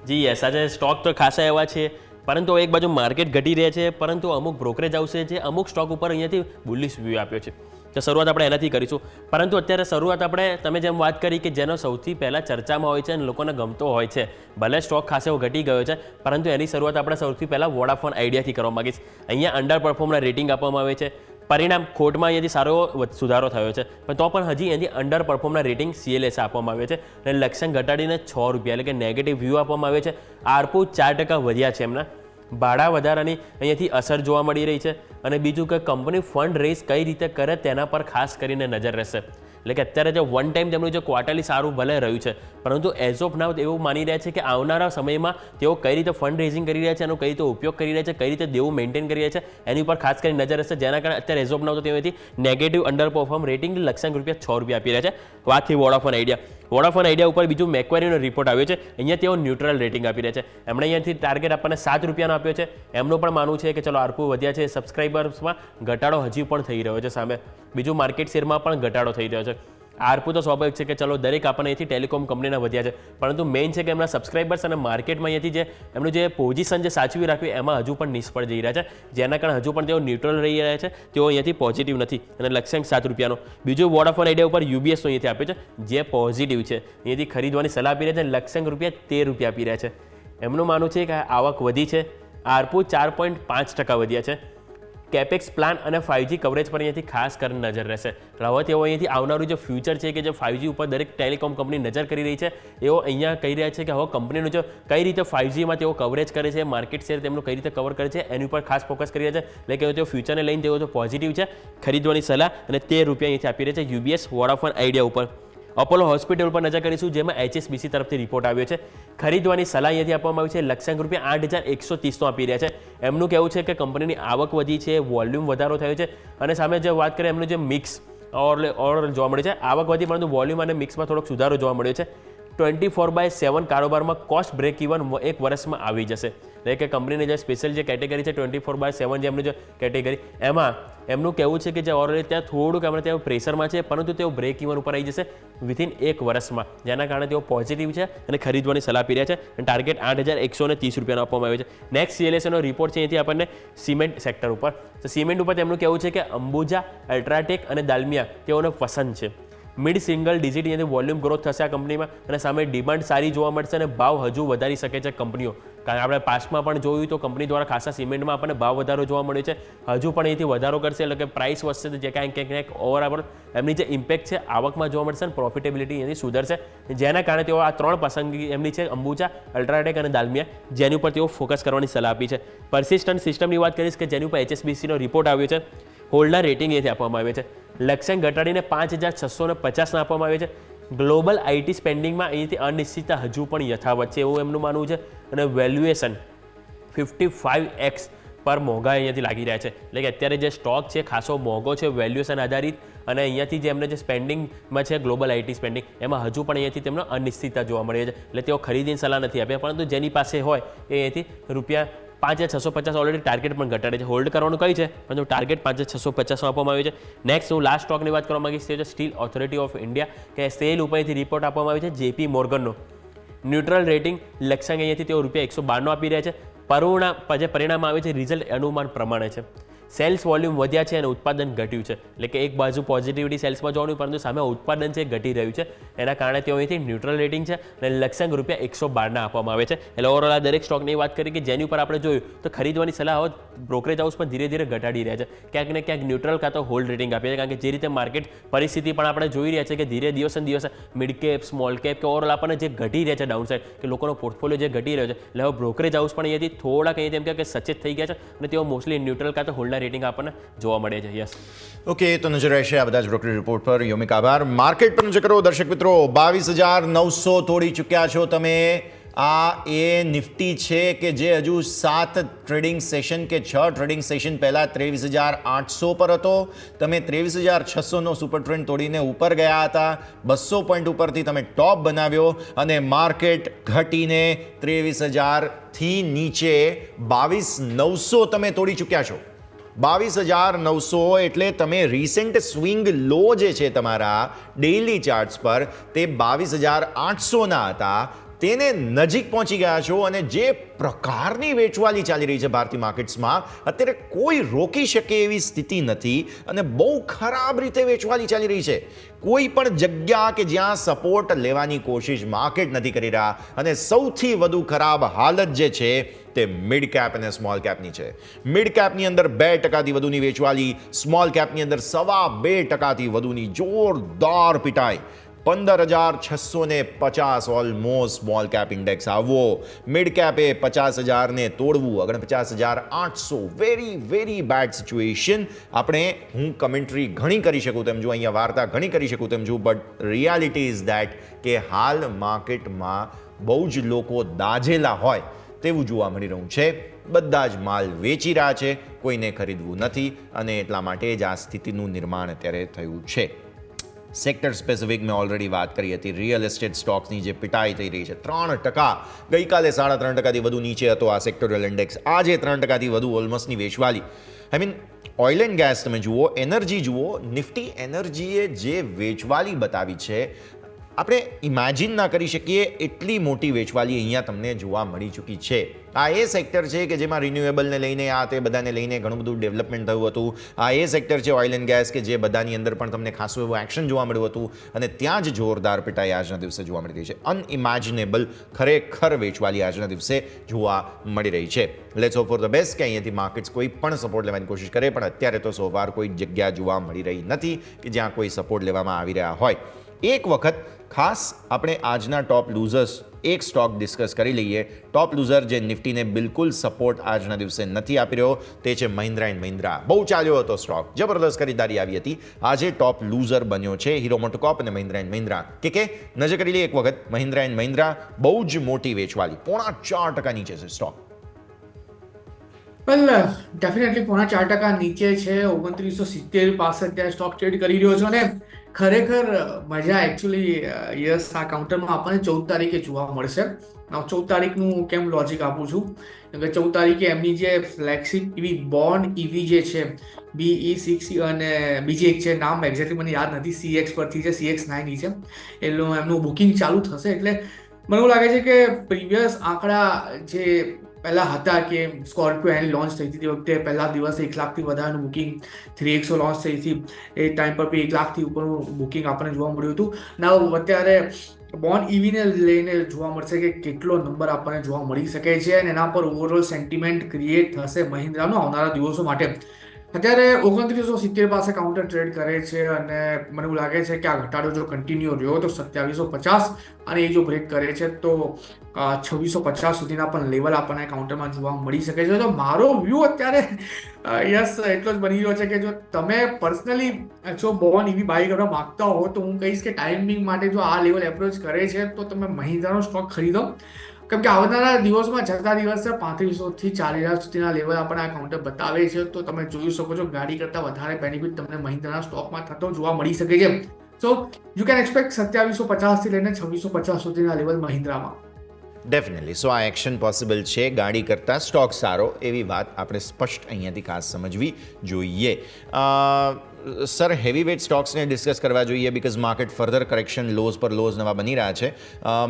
જી યસ, આજે સ્ટોક તો ખાસા એવા છે, પરંતુ એક બાજુ માર્કેટ ઘટી રહે છે, પરંતુ અમુક બ્રોકરેજ હાઉસે છે અમુક સ્ટોક ઉપર અહીંયાથી બુલિશ વ્યૂ આપ્યો છે. તો શરૂઆત આપણે એનાથી કરીશું. પરંતુ અત્યારે શરૂઆત આપણે તમે જેમ વાત કરી કે જેનો સૌથી પહેલાં ચર્ચામાં હોય છે અને લોકોને ગમતો હોય છે, ભલે સ્ટોક ખાસો ઘટી ગયો છે, પરંતુ એની શરૂઆત આપણે સૌથી પહેલાં વોડાફોન આઈડિયાથી કરવા માગીશ. અહીંયા અંડર પરફોર્મના રેટિંગ આપવામાં આવે છે. પરિણામ ખોટમાં અહીંયાથી સારો સુધારો થયો છે, પણ તો પણ હજી અહીંયાથી અંડર પરફોર્મના રેટિંગ CLS આપવામાં આવે છે અને લક્ષ્યાંક ઘટાડીને ₹6 એટલે કે નેગેટિવ વ્યૂ આપવામાં આવે છે. આરપુ 4% વધ્યા છે એમના. ભાડા વધારાની અહીંયાથી અસર જોવા મળી રહી છે. અને બીજું કે કંપની ફંડ રેઝ કઈ રીતે કરે તેના પર ખાસ કરીને નજર રહેશે. એટલે કે અત્યારે જે વન ટાઈમ તેમનું જે ક્વાર્ટરલી સારું ભલે રહ્યું છે, પરંતુ એઝ ઓફ નાવ એવું માની રહ્યા છે કે આવનારા સમયમાં તેઓ કઈ રીતે ફંડ રેઝિંગ કરી રહ્યા છે, એનો કઈ રીતે ઉપયોગ કરી રહ્યા છે, કઈ રીતે દેવું મેન્ટેન કરી રહ્યા છે, એની ઉપર ખાસ કરીને નજર રહેશે. જેના કારણે અત્યારે એઝ ઓફ નાવ તો તેઓથી નેગેટિવ અંડર પરફોર્મ રેટિંગ લક્ષ્યાંક ₹6 આપી રહ્યા છે. વાત થઈ વોડાફોન આઈડિયા. વોડાફોન આઈડિયા ઉપર બીજું મેક્વેરીનો રિપોર્ટ આવ્યો છે. અહીંયા તેઓ ન્યુટ્રલ રેટિંગ આપી રહ્યા છે. એમણે અહીંયાથી ટાર્ગેટ આપણને ₹7 આપ્યો છે. એમનું પણ માનવું છે કે ચલો આરપુ વધ્યા છે, સબસ્ક્રાઇબર્સમાં ઘટાડો હજી પણ થઈ રહ્યો છે સામે. બીજું માર્કેટ શેરમાં પણ ઘટાડો થઈ રહ્યો છે. આરપુ તો સ્વાભાવિક છે કે ચલો દરેક આપણને અહીંથી ટેલિકોમ કંપનીના વધ્યા છે, પરંતુ મેઇન છે કે એમના સબસ્ક્રાઇબર્સ અને માર્કેટમાં અહીંયાથી જે એમનું જે પોઝિશન જે સાચવી રાખ્યું એમાં હજુ પણ નિષ્ફળ જઈ રહ્યા છે. જેના કારણે હજુ પણ તેઓ ન્યુટ્રલ રહી રહ્યા છે. તેઓ અહીંયાથી પોઝિટિવ નથી અને લક્ષ્યાંક ₹7. બીજું વોડાફોન આઈડિયા ઉપર UBS અહીંયાથી આપ્યો છે જે પોઝિટિવ છે. અહીંયાથી ખરીદવાની સલાહ આપી રહ્યા છે. લક્ષ્યાંક ₹13 આપી રહ્યા છે. એમનું માનવું છે કે આવક વધી છે. આરપુ 4.5% વધ્યા છે. કેપેક્સ પ્લાન અને 5G કવરેજ પર અહીંયાથી ખાસ કરીને નજર રહેશે. હવે તેઓ અહીંયાથી આવનારું જે ફ્યુચર છે કે જે 5G ઉપર દરેક ટેલિકોમ કંપની નજર કરી રહી છે, એઓ અહીંયા કહી રહ્યા છે કે હવે કંપનીનું જે કઈ રીતે 5Gમાં તેઓ કવરેજ કરે છે, માર્કેટ શેર તેમનું કઈ રીતે કવર કરે છે, એની ઉપર ખાસ ફોકસ કરી રહ્યા છે. એટલે કે તેઓ ફ્યુચરને લઈને તેઓ તો પોઝિટિવ છે. ખરીદવાની સલાહ અને ₹13 અહીંયાથી આપી રહ્યા છે UBS વોડાફોન આઈડિયા ઉપર. અપોલો હોસ્પિટલ પર નજર કરીશું, જેમાં HSBC તરફથી રિપોર્ટ આવ્યો છે. ખરીદવાની સલાહ અહીંયાથી આપવામાં આવી છે. લક્ષ્યાંક ₹8,130 આપી રહ્યા છે. એમનું કહેવું છે કે કંપનીની આવક વધી છે, વોલ્યુમ વધારો થયો છે અને સામે જે વાત કરીએ એમનું જે મિક્સ ઓવરઓલ જોવા મળે છે. આવક વધી પરંતુ વોલ્યુમ અને મિક્સમાં થોડોક સુધારો જોવા મળ્યો છે. 24/7 કારોબારમાં કોસ્ટ બ્રેક ઇવન 1 વર્ષમાં આવી જશે. એટલે કે કંપનીની જે સ્પેશિયલ જે કેટેગરી છે 24/7 જે એમની જે કેટેગરી, એમાં એમનું કહેવું છે કે જે ઓલરેડી ત્યાં થોડુંક એમણે તેઓ પ્રેશરમાં છે, પરંતુ તેઓ બ્રેક ઇવન ઉપર આવી જશે વિથિન 1 વર્ષમાં. જેના કારણે તેઓ પોઝિટિવ છે અને ખરીદવાની સલાહ આપી રહ્યા છે. અને ટાર્ગેટ ₹8,130 આપવામાં આવ્યો છે. નેક્સ્ટ CLSનો રિપોર્ટ છે અહીંથી આપણને સિમેન્ટ સેક્ટર ઉપર. તો સિમેન્ટ ઉપર તેમનું કહેવું છે કે અંબુજા, અલ્ટ્રાટેક અને દાલમિયા તેઓને પસંદ છે. મિડ સિંગલ ડિજિટ અહીંયાથી વોલ્યુમ ગ્રોથ થશે આ કંપનીમાં અને સામે ડિમાન્ડ સારી જોવા મળશે અને ભાવ હજુ વધારી શકે છે કંપનીઓ. કારણ આપણે પાસ્ટમાં પણ જોયું તો કંપની દ્વારા ખાસા સિમેન્ટમાં આપણને ભાવ વધારો જોવા મળ્યો છે. હજુ પણ અહીંથી વધારો કરશે એટલે કે પ્રાઇસ વધશે, જે ક્યાંક ઓવરઓલ એમની જે ઇમ્પેક્ટ છે આવકમાં જોવા મળશે અને પ્રોફિટેબિલિટી એની સુધરશે. જેના કારણે તેઓ આ 3 પસંદગી એમની છે, અંબુજા, અલ્ટ્રાટેક અને દાલમિયા, જેની ઉપર તેઓ ફોકસ કરવાની સલાહ આપી છે. પરસિસ્ટન્ટ સિસ્ટમની વાત કરીશ કે જેની ઉપર HSBCનો રિપોર્ટ આવ્યો છે. હોલ્ડના રેટિંગ અહીંથી આપવામાં આવે છે. લક્ષ્યાંક ઘટાડીને 5,650 આપવામાં આવે છે. ગ્લોબલ IT સ્પેન્ડિંગમાં અહીંથી અનિશ્ચિતતા હજુ પણ યથાવત છે એવું એમનું માનવું છે. અને વેલ્યુએશન 55x પર મોંઘા અહીંયાથી લાગી રહ્યા છે. એટલે કે અત્યારે જે સ્ટોક છે ખાસો મોંઘો છે વેલ્યુએશન આધારિત, અને અહીંયાથી જે એમને જે સ્પેન્ડિંગમાં છે ગ્લોબલ IT સ્પેન્ડિંગ, એમાં હજુ પણ અહીંયાથી તેમને અનિશ્ચિતતા જોવા મળી છે. એટલે તેઓ ખરીદીની સલાહ નથી આપ્યા, પરંતુ જેની પાસે હોય એ અહીંયાથી ₹5,650 ઓલરેડી ટાર્ગેટ પણ ઘટાડે છે. હોલ્ડ કરવાનું કઈ છે, પરંતુ ટાર્ગેટ 5,650 આપવામાં આવ્યું છે. નેક્સ્ટ હું લાસ્ટ સ્ટોકની વાત કરવા માંગીશ, તે છે સ્ટીલ ઓથોરિટી ઓફ ઇન્ડિયા, કે સેલ ઉપરથી રિપોર્ટ આપવામાં આવ્યો છે JP મોર્ગનનો. ન્યુટ્રલ રેટિંગ લક્ષ્યાંક અહીંયાથી તેઓ ₹112 આપી રહ્યા છે. પરિણામ આવે છે રિઝલ્ટ અનુમાન પ્રમાણે છે. સેલ્સ વોલ્યુમ વધ્યા છે અને ઉત્પાદન ઘટ્યું છે. એટલે કે એક બાજુ પોઝિટિવિટી સેલ્સમાં જોવાનું, પરંતુ સામે ઉત્પાદન છે ઘટી રહ્યું છે. એના કારણે તેઓ અહીંથી ન્યુટ્રલ રેટિંગ છે અને લક્ષ્યાંક ₹112 આપવામાં આવે છે. એટલે ઓવરઓલ આ દરેક સ્ટોકની વાત કરી કે જેની ઉપર આપણે જોયું તો ખરીદવાની સલાહ હવે બ્રોકરેજ હાઉસ પણ ધીરે ધીરે ઘટાડી રહ્યા છે. ક્યાંક ને ક્યાંક ન્યુટ્રલ કાં તો હોલ્ડ રેટિંગ આપે છે, કારણ કે જે રીતે માર્કેટ પરિસ્થિતિ પણ આપણે જોઈ રહ્યા છે કે ધીરે દિવસે મિડ કેપ, સ્મોલ કેપ કે ઓવરઓલ આપણને જે ઘટી રહ્યા છે ડાઉનસાઇડ, કે લોકોનો પોર્ટફોલિયો જે ઘટી રહ્યો છે, એટલે હવે બ્રોકરેજ હાઉસ પણ અહીંયાથી થોડાક અહીંયાથી એમ કે સચેત થઈ ગયા છે અને તેઓ મોસ્ટલી ન્યુટ્રલ કાં તો હોલ્ડના રેટિંગ આપણને જોવા મળે છે. યસ, ઓકે, તો નજર રહેશે આ બધા જ બ્રોકરેજ રિપોર્ટ પર. યોમિક, આભાર. માર્કેટ પર નજર કરો દર્શક મિત્રો. 22,900 તોડી ચૂક્યા છો તમે. આ એ નિફ્ટી છે કે જે હજુ 7 ટ્રેડિંગ સેશન કે 6 ટ્રેડિંગ સેશન પહેલાં 23,800 પર હતો. તમે 23,600નો સુપર ટ્રેન્ડ તોડીને ઉપર ગયા હતા. 200 પોઈન્ટ ઉપરથી તમે ટોપ બનાવ્યો અને માર્કેટ ઘટીને 23,000થી નીચે 22,900 તમે તોડી ચૂક્યા છો. 22,900 એટલે તમે રિસેન્ટ સ્વિંગ લો જે છે તમારા ડેઇલી ચાર્ટ્સ પર તે 22,800ના હતા. તેને નજીક પહોંચી ગયા છો અને જે પ્રકારની વેચવાલી ચાલી રહી છે ભારતીય માર્કેટ્સમાં અત્યારે કોઈ રોકી શકે એવી સ્થિતિ નથી અને બહુ ખરાબ રીતે વેચવાલી ચાલી રહી છે. કોઈ પણ જગ્યા કે જ્યાં સપોર્ટ લેવાની કોશિશ માર્કેટ નથી કરી રહ્યા અને સૌથી વધુ ખરાબ હાલત જે છે તે મિડ કેપ અને સ્મોલ કેપની છે. મિડ કેપની અંદર 2% વધુની વેચવાલી, સ્મોલ કેપની અંદર 2.25% વધુની જોરદાર પિટાઈ. 15,650 ઓલમોસ્ટ સ્મોલ કેપ ઇન્ડેક્સ આવવો, મિડ કેપે 50,000ને તોડવું, 49,800. Very very bad situation. હું કમેન્ટ્રી ઘણી કરી શકું તેમ છું, અહીંયા વાર્તા ઘણી કરી શકું તેમ છું, બટ રિયાલિટી ઇઝ દેટ કે હાલ માર્કેટમાં બહુ જ લોકો દાઝેલા હોય તેવું જોવા મળી રહ્યું છે. બધા જ માલ વેચી રહ્યા છે, કોઈને ખરીદવું નથી અને એટલા માટે જ આ સ્થિતિનું નિર્માણ અત્યારે થયું છે. સેક્ટર સ્પેસિફિક મેં ઓલરેડી વાત કરી હતી. રિયલ એસ્ટેટ સ્ટોક્સની જે પિટાઈ થઈ રહી છે, 3%. ગઈકાલે 3.5%થી વધુ નીચે હતો આ સેક્ટોરિયલ ઇન્ડેક્સ. આજે 3%થી વધુ ઓલમોસ્ટની વેચવાલી. ઓઇલ એન્ડ ગેસ તમે જુઓ, એનર્જી જુઓ, નિફ્ટી એનર્જીએ જે વેચવાલી બતાવી છે આપણે ઇમેજિન ના કરી શકીએ એટલી મોટી વેચવાલી અહીંયા તમને જોવા મળી ચૂકી છે. આ એ સેક્ટર છે કે જેમાં રિન્યુએબલને લઈને આ તે બધાને લઈને ઘણું બધું ડેવલપમેન્ટ થયું હતું. આ એ સેક્ટર છે ઓઇલ એન્ડ ગેસ કે જે બધાની અંદર પણ તમને ખાસું એવું એક્શન જોવા મળ્યું હતું અને ત્યાં જ જોરદાર પિટાઈ આજના દિવસે જોવા મળી રહી છે. અનઇમેજિનેબલ ખરેખર વેચવાલી આજના દિવસે જોવા મળી રહી છે. Let's hope for the best કે અહીંયાથી માર્કેટ્સ કોઈ પણ સપોર્ટ લેવાની કોશિશ કરે, પણ અત્યારે તો સો ફાર કોઈ જગ્યા જોવા મળી રહી નથી કે જ્યાં કોઈ સપોર્ટ લેવામાં આવી રહ્યા હોય. એક વખત ખાસ આપણે આજના ટોપ લૂઝર્સ એક સ્ટોક ડિસ્કસ કરી લઈએ. ટોપ લૂઝર જે નિફ્ટીને બિલકુલ સપોર્ટ આજના દિવસે નથી આપી રહ્યો તે છે મહિન્દ્રા એન્ડ મહિન્દ્રા. બહુ ચાલ્યો હતો સ્ટોક, જબરદસ્ત ખરીદારી આવી હતી. આજે ટોપ લૂઝર બન્યો છે હીરો મોટોકોર્પ અને મહિન્દ્રા એન્ડ મહિન્દ્રા. કે નજર કરી લઈએ એક વખત મહિન્દ્રા એન્ડ મહિન્દ્રા. બહુ જ મોટી વેચવાલી, 4.5% નીચે છે સ્ટોક. વેલ ડેફિનેટલી 4.5% નીચે છે. 2970 પાસે અત્યારે સ્ટોક ટ્રેડ કરી રહ્યો છે અને ખરેખર મજા એકચ્યુઅલી યસ આ કાઉન્ટરમાં આપણને 14 તારીખે જોવા મળશે. 14 તારીખનું કેમ લોજિક આપું છું કે 14 તારીખે એમની જે ફ્લેગશિપ ઇવી બોન્ડ ઇવી જે છે BE6 અને બીજી એક છે, નામ એક્ઝેક્ટલી મને યાદ નથી, CX પરથી છે, CX9 છે, એમનું બુકિંગ ચાલુ થશે. એટલે મને એવું લાગે છે કે પ્રીવિયસ આંકડા જે પહેલા હતા કે સ્કોર્પિયો એની લોન્ચ થઈ હતી તે વખતે પહેલા દિવસે 1 લાખથી વધારેનું બુકિંગ, 3XO લોન્ચ થઈ હતી એ ટાઈમ પર બી 1 લાખથી ઉપરનું બુકિંગ આપણને જોવા મળ્યું હતું. નાવ અત્યારે બોન્ડ ઇવીને લઈને જોવા મળશે કે કેટલો નંબર આપણને જોવા મળી શકે છે અને એના પર ઓવરઓલ સેન્ટિમેન્ટ ક્રિએટ થશે મહિન્દ્રાનો આવનારા દિવસો માટે. અત્યારે 2970 પાસે કાઉન્ટર ટ્રેડ કરે છે અને મને એવું લાગે છે કે આ ઘટાડો જો કન્ટિન્યુ રહ્યો તો 2750 અને એ જો બ્રેક કરે છે તો 2650 સુધીના પણ લેવલ આપણને કાઉન્ટરમાં જોવા મળી શકે છે. તો મારો વ્યૂ અત્યારે યસ એટલો જ બની રહ્યો છે કે જો તમે પર્સનલી જો બોન્ડ ઇવી બાય કરવા માંગતા હો તો હું કહીશ કે ટાઈમિંગ માટે જો આ લેવલ એપ્રોચ કરે છે તો તમે મહિન્દ્રાનો સ્ટોક ખરીદો. કેમ કે આવનારા દિવસમાં જતા દિવસે 3500થી 40,000 સુધીના લેવલ આપણને આ કાઉન્ટર બતાવે છે. તો તમે જોઈ શકો છો ગાડી કરતાં વધારે બેનિફિટ તમને મહિન્દ્રાના સ્ટોકમાં થતો જોવા મળી શકે છે. સો યુ કેન એક્સપેક્ટ 2750થી લઈને 2650 સુધીના લેવલ મહિન્દ્રામાં. ડેફિનેટલી. સો આ એક્શન પોસિબલ છે. ગાડી કરતાં સ્ટોક સારો, એવી વાત આપણે સ્પષ્ટ અહીંયાથી ખાસ સમજવી જોઈએ. સર, હેવી વેઇટ સ્ટોક્સને ડિસ્કસ કરવા જોઈએ because market further correction lose પર લોઝ નવા બની રહ્યા છે.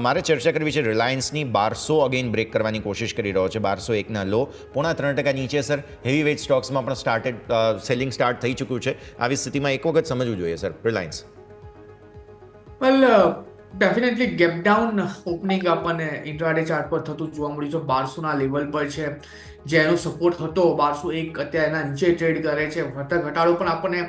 મારે ચર્ચા કરવી છે રિલાયન્સની. 1200 અગેન બ્રેક કરવાની કોશિશ કરી રહ્યો છે. 201ના લો, 3.5% નીચે. સર, હેવી વેઇટ સ્ટોક્સમાં પણ સેલિંગ સ્ટાર્ટ થઈ ચૂક્યું છે. આવી સ્થિતિમાં એક વખત સમજવું જોઈએ સર રિલાયન્સ. વેલ ડેફિનેટલી ગેપ ડાઉન ઓપનિંગ આપણને ઇન્ટ્રાડે ચાર્ટ પર થતું જોવા મળ્યું છે. 1200ના લેવલ પર છે જે એનો સપોર્ટ હતો. 1201 અત્યારે એના નીચે ટ્રેડ કરે છે. વધતા ઘટાડો પણ આપણને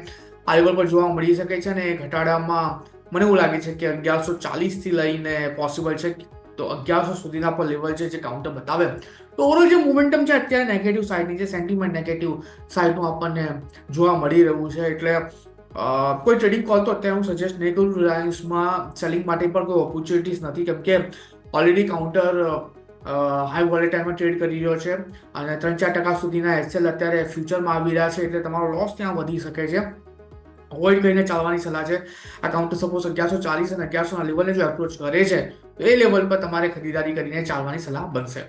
આ લેવલ પર જોવા મળી શકે છે અને એ ઘટાડામાં મને એવું લાગે છે કે 1140થી લઈને પોસિબલ છે તો 1100 સુધીના પણ લેવલ છે જે કાઉન્ટર બતાવે. તો ઓવરઓલ જે મોમેન્ટમ છે અત્યારે નેગેટિવ સાઇડની છે, સેન્ટિમેન્ટ નેગેટિવ સાઇડનું આપણને જોવા મળી રહ્યું છે. એટલે કોઈ ટ્રેડિંગ કોલ તો અત્યારે હું સજેસ્ટ નહીં કરું. રિલાયન્સમાં સેલિંગ માટે પણ કોઈ ઓપોર્ચ્યુનિટીઝ નથી કેમ કે ઓલરેડી કાઉન્ટર હાઈ વોલેટાઇલમાં ટ્રેડ કરી રહ્યો છે અને 3-4% સુધીના એસએલ અત્યારે ફ્યુચરમાં આવી રહ્યા છે. એટલે તમારો લોસ ત્યાં વધી શકે છે. અવોઇડ કરીને ચાલવાની સલાહ છે. આ કાઉન્ટર સપોઝ 1140 અને 1100ના લેવલને જો એપ્રોચ કરે છે તો એ લેવલ પર તમારે ખરીદારી કરીને ચાલવાની સલાહ બનશે.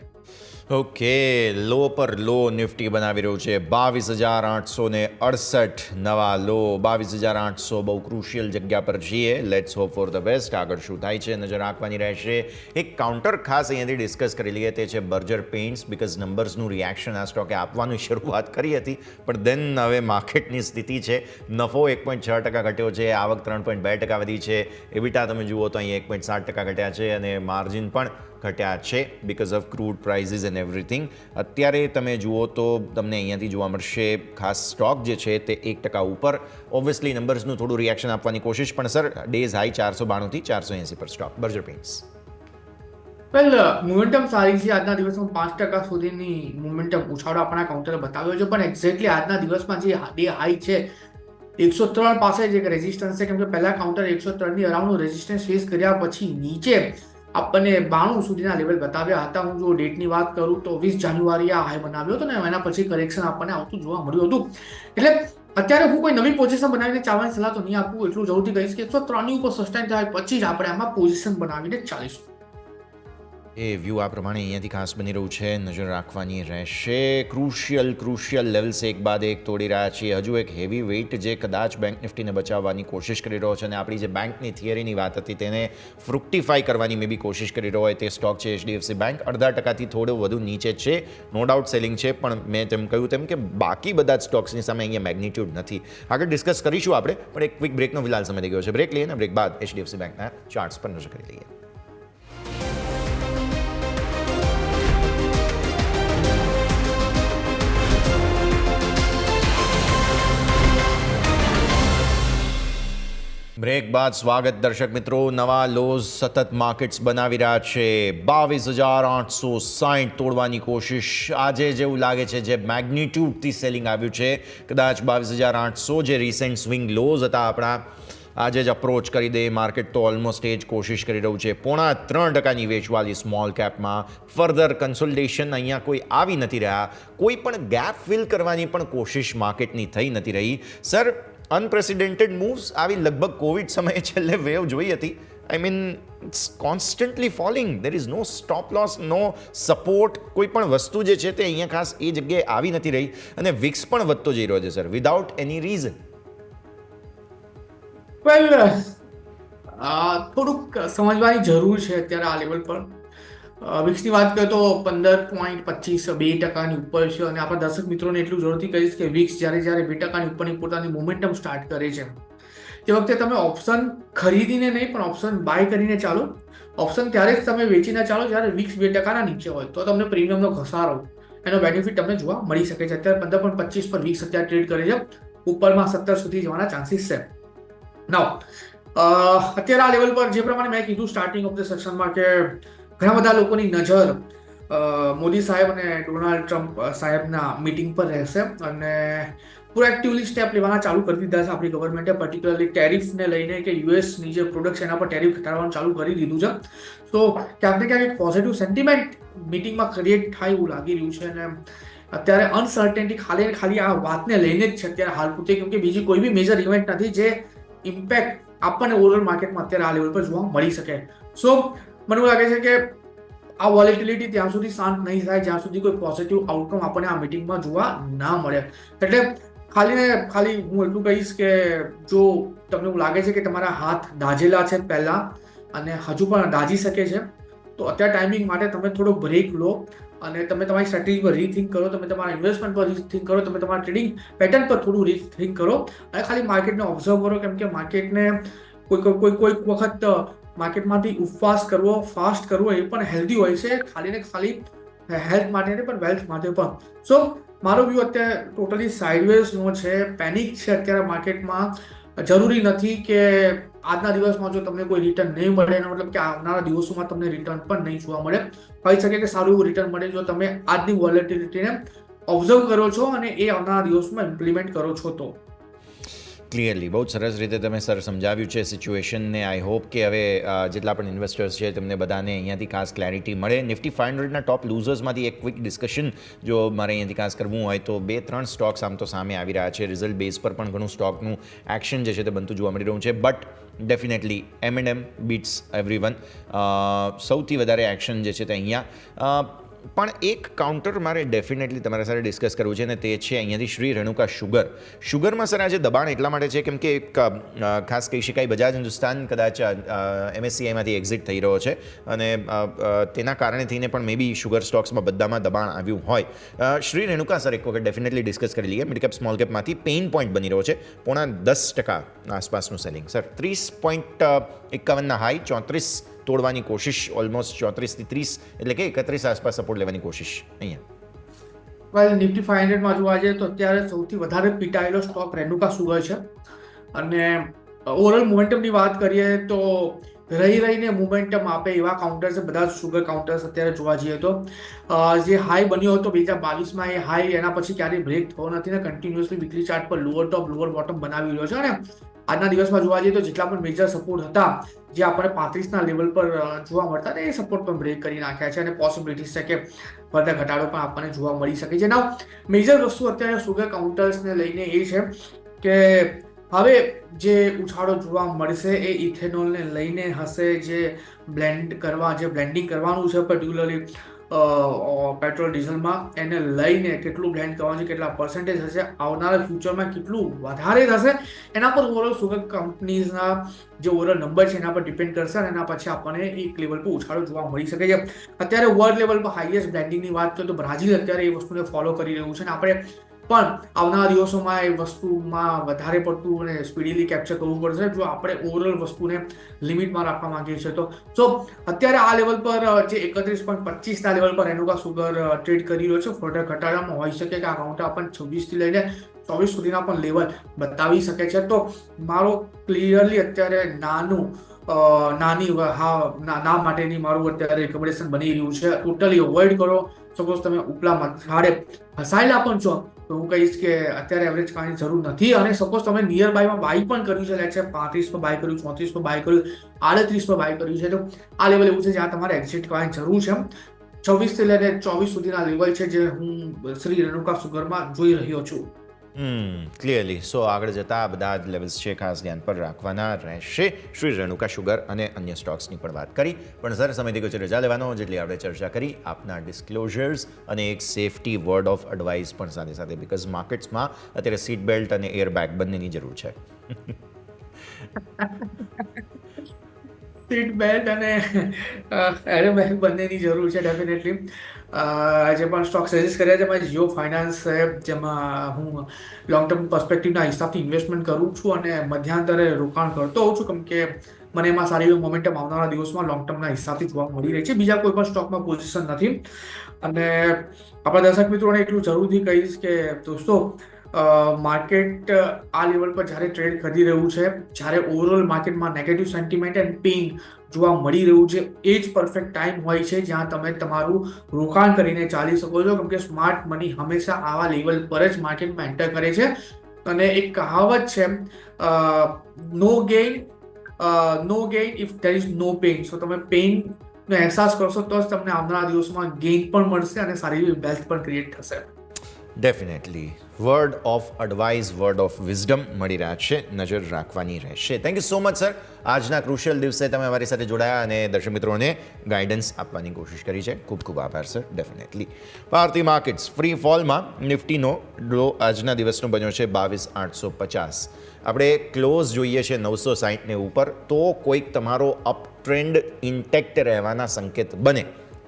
ઓકે, લો પર લો નિફ્ટી બનાવી રહ્યું છે 22,868 નવા લો. 22,800 બહુ ક્રુશિયલ જગ્યા પર છીએ. Let's hope for the best. આગળ શું થાય છે નજર રાખવાની રહેશે. એક કાઉન્ટર ખાસ અહીંયાથી ડિસ્કસ કરી લઈએ, તે છે બર્જર પેઇન્ટ્સ. બિકોઝ નંબર્સનું રિએક્શન આ સ્ટોકે આપવાની શરૂઆત કરી હતી, પણ દેન હવે માર્કેટની સ્થિતિ છે. નફો 1.6% ઘટ્યો છે, આવક 3.2% વધી છે, એબિટા તમે જુઓ તો અહીં 1.7% ઘટ્યા છે અને માર્જિન પણ ઘટ્યા છે because of crude prices and everything. અત્યારે તમે જુઓ તો તમને અહીંયાથી જોવા મળશે ખાસ સ્ટોક જે છે તે 1% ઉપર. ઓબ્વિયસલી નંબર્સનું થોડું રિએક્શન આપવાની કોશિશ, પણ સર ડેઝ હાઈ 492 થી 480 પર સ્ટોક બર્જર પેઇન્ટ્સ. વેલ, મોમેન્ટમ સારી છે. આજના દિવસમાં 5% સુધીની મોમેન્ટમ ઉછાળો આપણા કાઉન્ટરે બતાવ્યો છે, પણ એક્ઝેક્ટલી આજના દિવસમાં જે ડે હાઈ છે 103 પાસે જ એક રેઝિસ્ટન્સ છે, કેમ કે પહેલા કાઉન્ટર 103 ની અરાઉન્ડનું રેઝિસ્ટન્સ ફેસ કર્યા પછી નીચે આપણને 92 સુધીના લેવલ બતાવ્યા હતા. હું જો ડેટની વાત કરું તો 20 જાન્યુઆરીએ આ હાઈ બનાવ્યો હતો ને એના પછી કરેક્શન આપણને આવતું જોવા મળ્યું હતું. એટલે અત્યારે હું કોઈ નવી પોઝિશન બનાવીને ચાલવાની સલાહ તો નહીં આપું. એટલું જરૂરથી કહીશ કે 103 ની ઉપર સસ્ટેન થાય પછી જ આપણે આમાં પોઝિશન બનાવીને ચાલીશું. એ વ્યૂ આ પ્રમાણે અહીંયાથી ખાસ બની રહ્યું છે, નજર રાખવાની રહેશે. ક્રુશિયલ લેવલ્સ એક બાદ એક તોડી રહ્યા છીએ. હજુ એક હેવી વેઇટ જે કદાચ બેંક નિફ્ટીને બચાવવાની કોશિશ કરી રહ્યો છે અને આપણી જે બેંકની થિયરીની વાત હતી તેને ફ્રુક્ટિફાઈ કરવાની મે બી કોશિશ કરી રહ્યો હોય તે સ્ટોક છે HDFC બેંક. 0.5% થોડું વધુ નીચે છે, નો ડાઉટ સેલિંગ છે, પણ મેં તેમ કહ્યું તેમ કે બાકી બધા જ સ્ટોક્સની સામે અહીંયા મેગ્નિટ્યુડ નથી. આગળ ડિસ્કસ કરીશું આપણે, પણ એક ક્વિક બ્રેકનો ફિલહાલ સમય થઈ ગયો છે. બ્રેક લઈએ ને બ્રેક બાદ HDFC બેંકના ચાર્ટ્સ પર નજર કરી લઈએ. બ્રેક બાદ સ્વાગત દર્શક મિત્રો. નવા લોઝ સતત માર્કેટ્સ બનાવી રહ્યા છે. 22,860 તોડવાની કોશિશ આજે જેવું લાગે છે, જે મેગ્નિટ્યુડથી સેલિંગ આવ્યું છે. કદાચ 22,800 જે રિસેન્ટ સ્વિંગ લોઝ હતા આપણા, આજે જ અપ્રોચ કરી દે માર્કેટ, તો ઓલમોસ્ટ એ જ કોશિશ કરી રહ્યું છે. 0.3%ની વેચવાલી સ્મોલ કેપમાં. ફર્ધર કન્સોલિડેશન અહીંયા કોઈ આવી નથી રહ્યા. કોઈ પણ ગેપ ફિલ કરવાની પણ કોશિશ માર્કેટની થઈ નથી રહી. સર, અનપ્રેસિડેન્ટેડ મૂવ્સ આવી લગભગ કોવિડ સમયે છેલ્લે વેવ જોઈ હતી. I mean it's constantly falling. There is no stop loss, no support. કોઈ પણ વસ્તુ જે છે તે અહીંયા ખાસ એ જગ્યાએ આવી નથી રહી અને વિક્સ પણ વધતો જઈ રહ્યો છે સર, વિધાઉટ એની રીઝન. વેલ, થોડુંક સમજવાની જરૂર છે અત્યારે આ લેવલ પર. વિક્સની વાત કરીએ તો 15.25-2%ની ઉપર છે અને આપણા દર્શક મિત્રોને એટલું જરૂરથી કહીશ કે વિક્સ જ્યારે 2%ની ઉપરની પોતાની મોમેન્ટમ સ્ટાર્ટ કરે છે તે વખતે તમે ઓપ્શન ખરીદીને નહીં પણ ઓપ્શન બાય કરીને ચાલો. ઓપ્શન ત્યારે જ તમે વેચીને ચાલો જ્યારે વિક્સ 2%ના નીચે હોય, તો તમને પ્રીમિયમનો ઘસારો એનો બેનિફિટ તમને જોવા મળી શકે છે. અત્યારે 15.25 પર વિક્સ અત્યારે ટ્રેડ કરે છે, ઉપરમાં 17 સુધી જવાના ચાન્સીસ છે. નાઉ અત્યારે આ લેવલ પર જે પ્રમાણે મેં કીધું સ્ટાર્ટિંગ ઓફ ધ સેશનમાં કે ઘણા બધા લોકોની નજર મોદી સાહેબ અને ડોનાલ્ડ ટ્રમ્પ સાહેબના મીટિંગ પર રહેશે અને પ્રોએક્ટિવલી સ્ટેપ લેવાના ચાલુ કરી દીધા છે આપણી ગવર્મેન્ટે, પર્ટિક્યુલરલી ટેરિફને લઈને કે યુએસની જે પ્રોડક્ટ છે એના પર ટેરિફ ઘટાડવાનું ચાલુ કરી દીધું છે. તો ક્યાંક ને ક્યાંક એક પોઝિટિવ સેન્ટિમેન્ટ મીટિંગમાં ક્રિએટ થાય એવું લાગી રહ્યું છે અને અત્યારે અનસર્ટેનિટી ખાલી આ વાતને લઈને જ છે અત્યારે હાલ પૂરતી, કેમ કે બીજી કોઈ બી મેજર ઇવેન્ટ નથી જે ઇમ્પેક્ટ આપણને ઓવરઓલ માર્કેટમાં અત્યારે આ લેવલ પર જોવા મળી શકે. સો મને એવું લાગે છે કે આ વોલેટિલિટી ત્યાં સુધી શાંત નહીં થાય જ્યાં સુધી કોઈ પોઝિટિવ આઉટકમ આપણને આ મીટિંગમાં જોવા ના મળે. એટલે ખાલી હું એટલું કહીશ કે જો તમને એવું લાગે છે કે તમારા હાથ દાઝેલા છે પહેલા અને હજુ પણ દાઝી શકે છે, તો અત્યારે ટાઈમિંગ માટે તમે થોડો બ્રેક લો અને તમે તમારી સ્ટ્રેટેજી પર રીથિંક કરો, તમે તમારા ઇન્વેસ્ટમેન્ટ પર રીથિંક કરો, તમે તમારા ટ્રેડિંગ પેટર્ન પર થોડું રીથિંક કરો અને ખાલી માર્કેટને ઓબ્ઝર્વ કરો, કેમ કે માર્કેટને કોઈ વખત માર્કેટમાંથી ઉપવાસ કરવો, ફાસ્ટ કરવો એ પણ હેલ્ધી હોય છે, ખાલી ને ખાલી હેલ્થ માટે નહીં પણ વેલ્થ માટે પણ. સો મારો વ્યૂ અત્યારે ટોટલી સાઇડવેઝનો છે, પેનિક છે અત્યારે માર્કેટમાં. જરૂરી નથી કે આજના દિવસમાં જો તમને કોઈ રિટર્ન નહીં મળે એનો મતલબ કે આવનારા દિવસોમાં તમને રિટર્ન પણ નહીં જોવા મળે. હોઈ શકે કે સારું એવું રિટર્ન મળે જો તમે આજની વોલેટિલિટીને ઓબ્ઝર્વ કરો છો અને એ આવનારા દિવસમાં ઇમ્પ્લિમેન્ટ કરો છો તો. ક્લિયરલી બહુ સરસ રીતે તમે સર સમજાવ્યું છે સિચ્યુએશનને. આઈ હોપ કે હવે જેટલા પણ ઇન્વેસ્ટર્સ છે તેમને બધાને અહીંયાથી ખાસ ક્લેરિટી મળે. નિફ્ટી 500ના ટોપ લૂઝર્સમાંથી એક ક્વિક ડિસ્કશન જો મારે અહીંયાથી ખાસ કરવું હોય તો 2-3 સ્ટોક્સ આમ તો સામે આવી રહ્યા છે. રિઝલ્ટ બેઝ પર પણ ઘણું સ્ટોકનું એક્શન જે છે તે બનતું જોવા મળી રહ્યું છે, but definitely M&M bits everyone. સૌથી વધારે એક્શન જે છે તે અહીંયા પણ એક કાઉન્ટર મારે ડેફિનેટલી તમારા સાથે ડિસ્કસ કરવું છે અને તે છે અહીંયાથી શ્રી રેણુકા શુગરમાં સર આજે દબાણ એટલા માટે છે કેમ કે એક ખાસ કહી શકાય બજાજ હિન્દુસ્તાન કદાચ MSCIમાંથી એક્ઝિટ થઈ રહ્યો છે અને તેના કારણે થઈને પણ મે બી શુગર સ્ટોક્સમાં બધામાં દબાણ આવ્યું હોય. શ્રી રેણુકા સર એક વખત ડેફિનેટલી ડિસ્કસ કરી લઈએ. મિડ કેપ સ્મોલ કેપમાંથી પેઇન પોઈન્ટ બની રહ્યો છે 0.10% આસપાસનું સેલિંગ સર. 30.51 હાઈ 34 તોડવાની કોશિશ, ઓલમોસ્ટ 34 થી 30 એટલે કે 31 આસપાસ સપોર્ટ લેવાની કોશિશ અહીંયા. વેલ નિફ્ટી 500માં જોવા જઈએ તો અત્યારે સૌથી વધારે પીટાયેલો સ્ટોક રેણુકા શુગર છે અને ઓવરઓલ મોમેન્ટમની વાત કરીએ તો રહીને મોમેન્ટમ આપે એવા કાઉન્ટર્સ બધા જ શુગર કાઉન્ટર્સ અત્યારે જોવા જઈએ તો જે હાઈ બન્યો હતો 2022માં એ હાઈ એના પછી ક્યારેય બ્રેક થયો નથી ને કન્ટિન્યુઅસલી વીકલી ચાર્ટ પર લોઅર ટોપ લોઅર બોટમ બનાવી રહ્યો છે અને આજના દિવસમાં જોવા જઈએ તો જેટલા પણ મેજર સપોર્ટ હતા જે આપણે 35ના લેવલ પર જોવા મળતા ને એ સપોર્ટ પણ બ્રેક કરી નાખ્યા છે અને પોસિબિલિટીઝ છે કે ફર્ધર ઘટાડો પણ આપણને જોવા મળી શકે છે. નાઉ મેજર વસ્તુ અત્યારે શુગર કાઉન્ટર્સને લઈને એ છે કે હવે જે ઉછાળો જોવા મળશે એ ઇથેનોલને લઈને હશે, જે બ્લેન્ડિંગ કરવાનું છે પર્ટિક્યુલરલી પેટ્રોલ ડીઝલમાં એને લઈને કેટલું બ્લેન્ડ કરવાનું છે, કેટલા પર્સન્ટેજ હશે, આવનારા ફ્યુચરમાં કેટલું વધારે થશે એના પર ઓવરઓલ શુગર કંપનીઝના જે ઓવરઓલ નંબર છે એના પર ડિપેન્ડ કરશે અને એના પછી આપણને એક લેવલ પર ઉછાળો જોવા મળી શકે છે. અત્યારે વર્લ્ડ લેવલ પર હાઈએસ્ટ બ્લેન્ડિંગની વાત કરીએ તો બ્રાઝિલ અત્યારે એ વસ્તુને ફોલો કરી રહ્યું છે અને આપણે પણ આવનારા દિવસોમાં એ વસ્તુમાં વધારે પડતું અને સ્પીડીલી કેપ્ચર કરવું પડશે જો આપણે ઓવરઓલ વસ્તુને લિમિટમાં રાખવા માંગીએ છીએ તો. સો અત્યારે આ લેવલ પર જે 31.25ના લેવલ પર રેણુકા શુગર ટ્રેડ કરી રહ્યો છે. ફર્ધર ઘટાડામાં હોઈ શકે કે આ કાઉન્ટર આપણને 26 થી લઈને 24 સુધીના પણ લેવલ બતાવી શકે છે. તો મારો ક્લિયરલી અત્યારે ના માટેની મારું અત્યારે રિકમેન્ડેશન બની રહ્યું છે. ટોટલી અવોઇડ કરો. સપોઝ તમે ઉપલા મથાળે ફસાયેલા પણ છો તો હું કહીશ કે અત્યારે એવરેજ કરવાની જરૂર નથી અને સપોઝ તમે નિયર બાયમાં બાય પણ કર્યું છે, લેટ છે 35 પર બાય કર્યું, 34 પર બાય કર્યું, 38 પર બાય કર્યું છે તો આ લેવલ એવું છે જ્યાં તમારે એક્ઝિટ કરવાની જરૂર છે. 26 થી લઈને 24 સુધીના લેવલ છે જે હું શ્રી રેણુકા શુગરમાં જોઈ રહ્યો છું. ક્લિયરલી. સો આગળ જતા બધા જ લેવલ્સ છે ખાસ ધ્યાન પર રાખવાના રહેશે. શ્રી રેણુકા શુગર અને અન્ય સ્ટોક્સની પણ વાત કરી પણ સર સમયથી કુછ રજા લેવાનો જેટલી આપણે ચર્ચા કરી આપના ડિસ્ક્લોઝર્સ અને એક સેફટી વર્ડ ઓફ એડવાઇસ પણ સાથે સાથે બિકોઝ માર્કેટ્સમાં અત્યારે સીટ બેલ્ટ અને એર બેગ બંનેની જરૂર છે. સીટ બેલ્ટ અને એરબેગ બંનેની જરૂર છે ડેફિનેટલી. જે પણ સ્ટોક સજેસ્ટ કર્યા છે એમાં જીઓ ફાઇનાન્સ છે જેમાં હું લોંગ ટર્મ પર્સપેક્ટિવના હિસાબથી ઇન્વેસ્ટમેન્ટ કરું છું અને મધ્યાંતરે રોકાણ કરતો હોઉં છું કેમ કે મને એમાં સારી એવી મોમેન્ટમ આવનારા દિવસમાં લોંગ ટર્મના હિસાબથી જોવા મળી રહી છે. બીજા કોઈ પણ સ્ટોકમાં પોઝિશન નથી અને આપણા દર્શક મિત્રોને એટલું જરૂરથી કહીશ કે દોસ્તો માર્કેટ આ લેવલ પર જ્યારે ટ્રેડ કરી રહ્યું છે, જ્યારે ઓવરઓલ માર્કેટમાં નેગેટિવ સેન્ટિમેન્ટ એન્ડ પેઇન જોવા મળી રહ્યું છે એ જ પરફેક્ટ ટાઈમ હોય છે જ્યાં તમે તમારું રોકાણ કરીને ચાલી શકો છો કેમ કે સ્માર્ટ મની હંમેશા આવા લેવલ પર જ માર્કેટમાં એન્ટર કરે છે અને એક કહાવત છે no gain if there is no pain. So તમે પેઇનનો અહેસાસ કરશો તો જ તમને આવનારા દિવસોમાં ગેઇન પણ મળશે અને સારી એવી વેલ્થ પણ ક્રિએટ થશે. Definitely word of advice, word of wisdom મળી રહ્યા છે, નજર રાખવાની રહેશે. Thank you so much sir. આજના ક્રુશિયલ દિવસે તમે અમારી સાથે જોડાયા અને દર્શક મિત્રોને ગાઈડન્સ આપવાની કોશિશ કરી છે. ખૂબ ખૂબ આભાર સર. ડેફિનેટલી. ભારતીય માર્કેટ્સ ફ્રી ફોલમાં નિફ્ટીનો લો આજના દિવસનો બન્યો છે 22,850. આપણે ક્લોઝ જોઈએ છે 960ને ઉપર તો કોઈક તમારો અપ ટ્રેન્ડ ઇન્ટેક્ટ રહેવાના સંકેત બને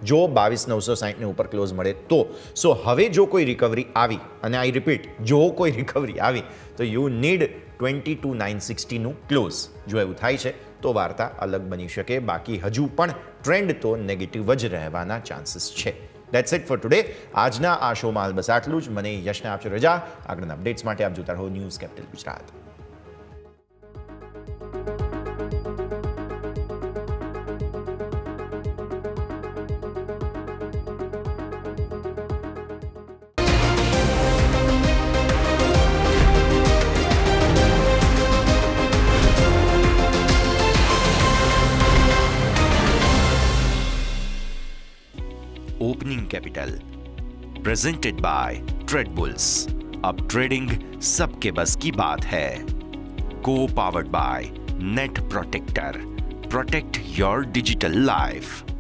જો 22,960ને ઉપર ક્લોઝ મળે તો. સો હવે જો કોઈ રિકવરી આવી અને આઈ રિપીટ જો કોઈ રિકવરી આવી તો યુ નીડ 22,960નું ક્લોઝ. જો એવું થાય છે તો વાર્તા અલગ બની શકે. બાકી હજુ પણ ટ્રેન્ડ તો નેગેટિવ જ રહેવાના ચાન્સીસ છે. That's it four today. આજના આ શોમાં બસ આટલું જ. મને યશને આપશો રજા. આગળના અપડેટ્સ માટે આપ જોતા રહો news capital Gujarat. Opening capital presented by Tradebulls. अब ट्रेडिंग सबके बस की बात है. को powered by net protector. Protect your digital life.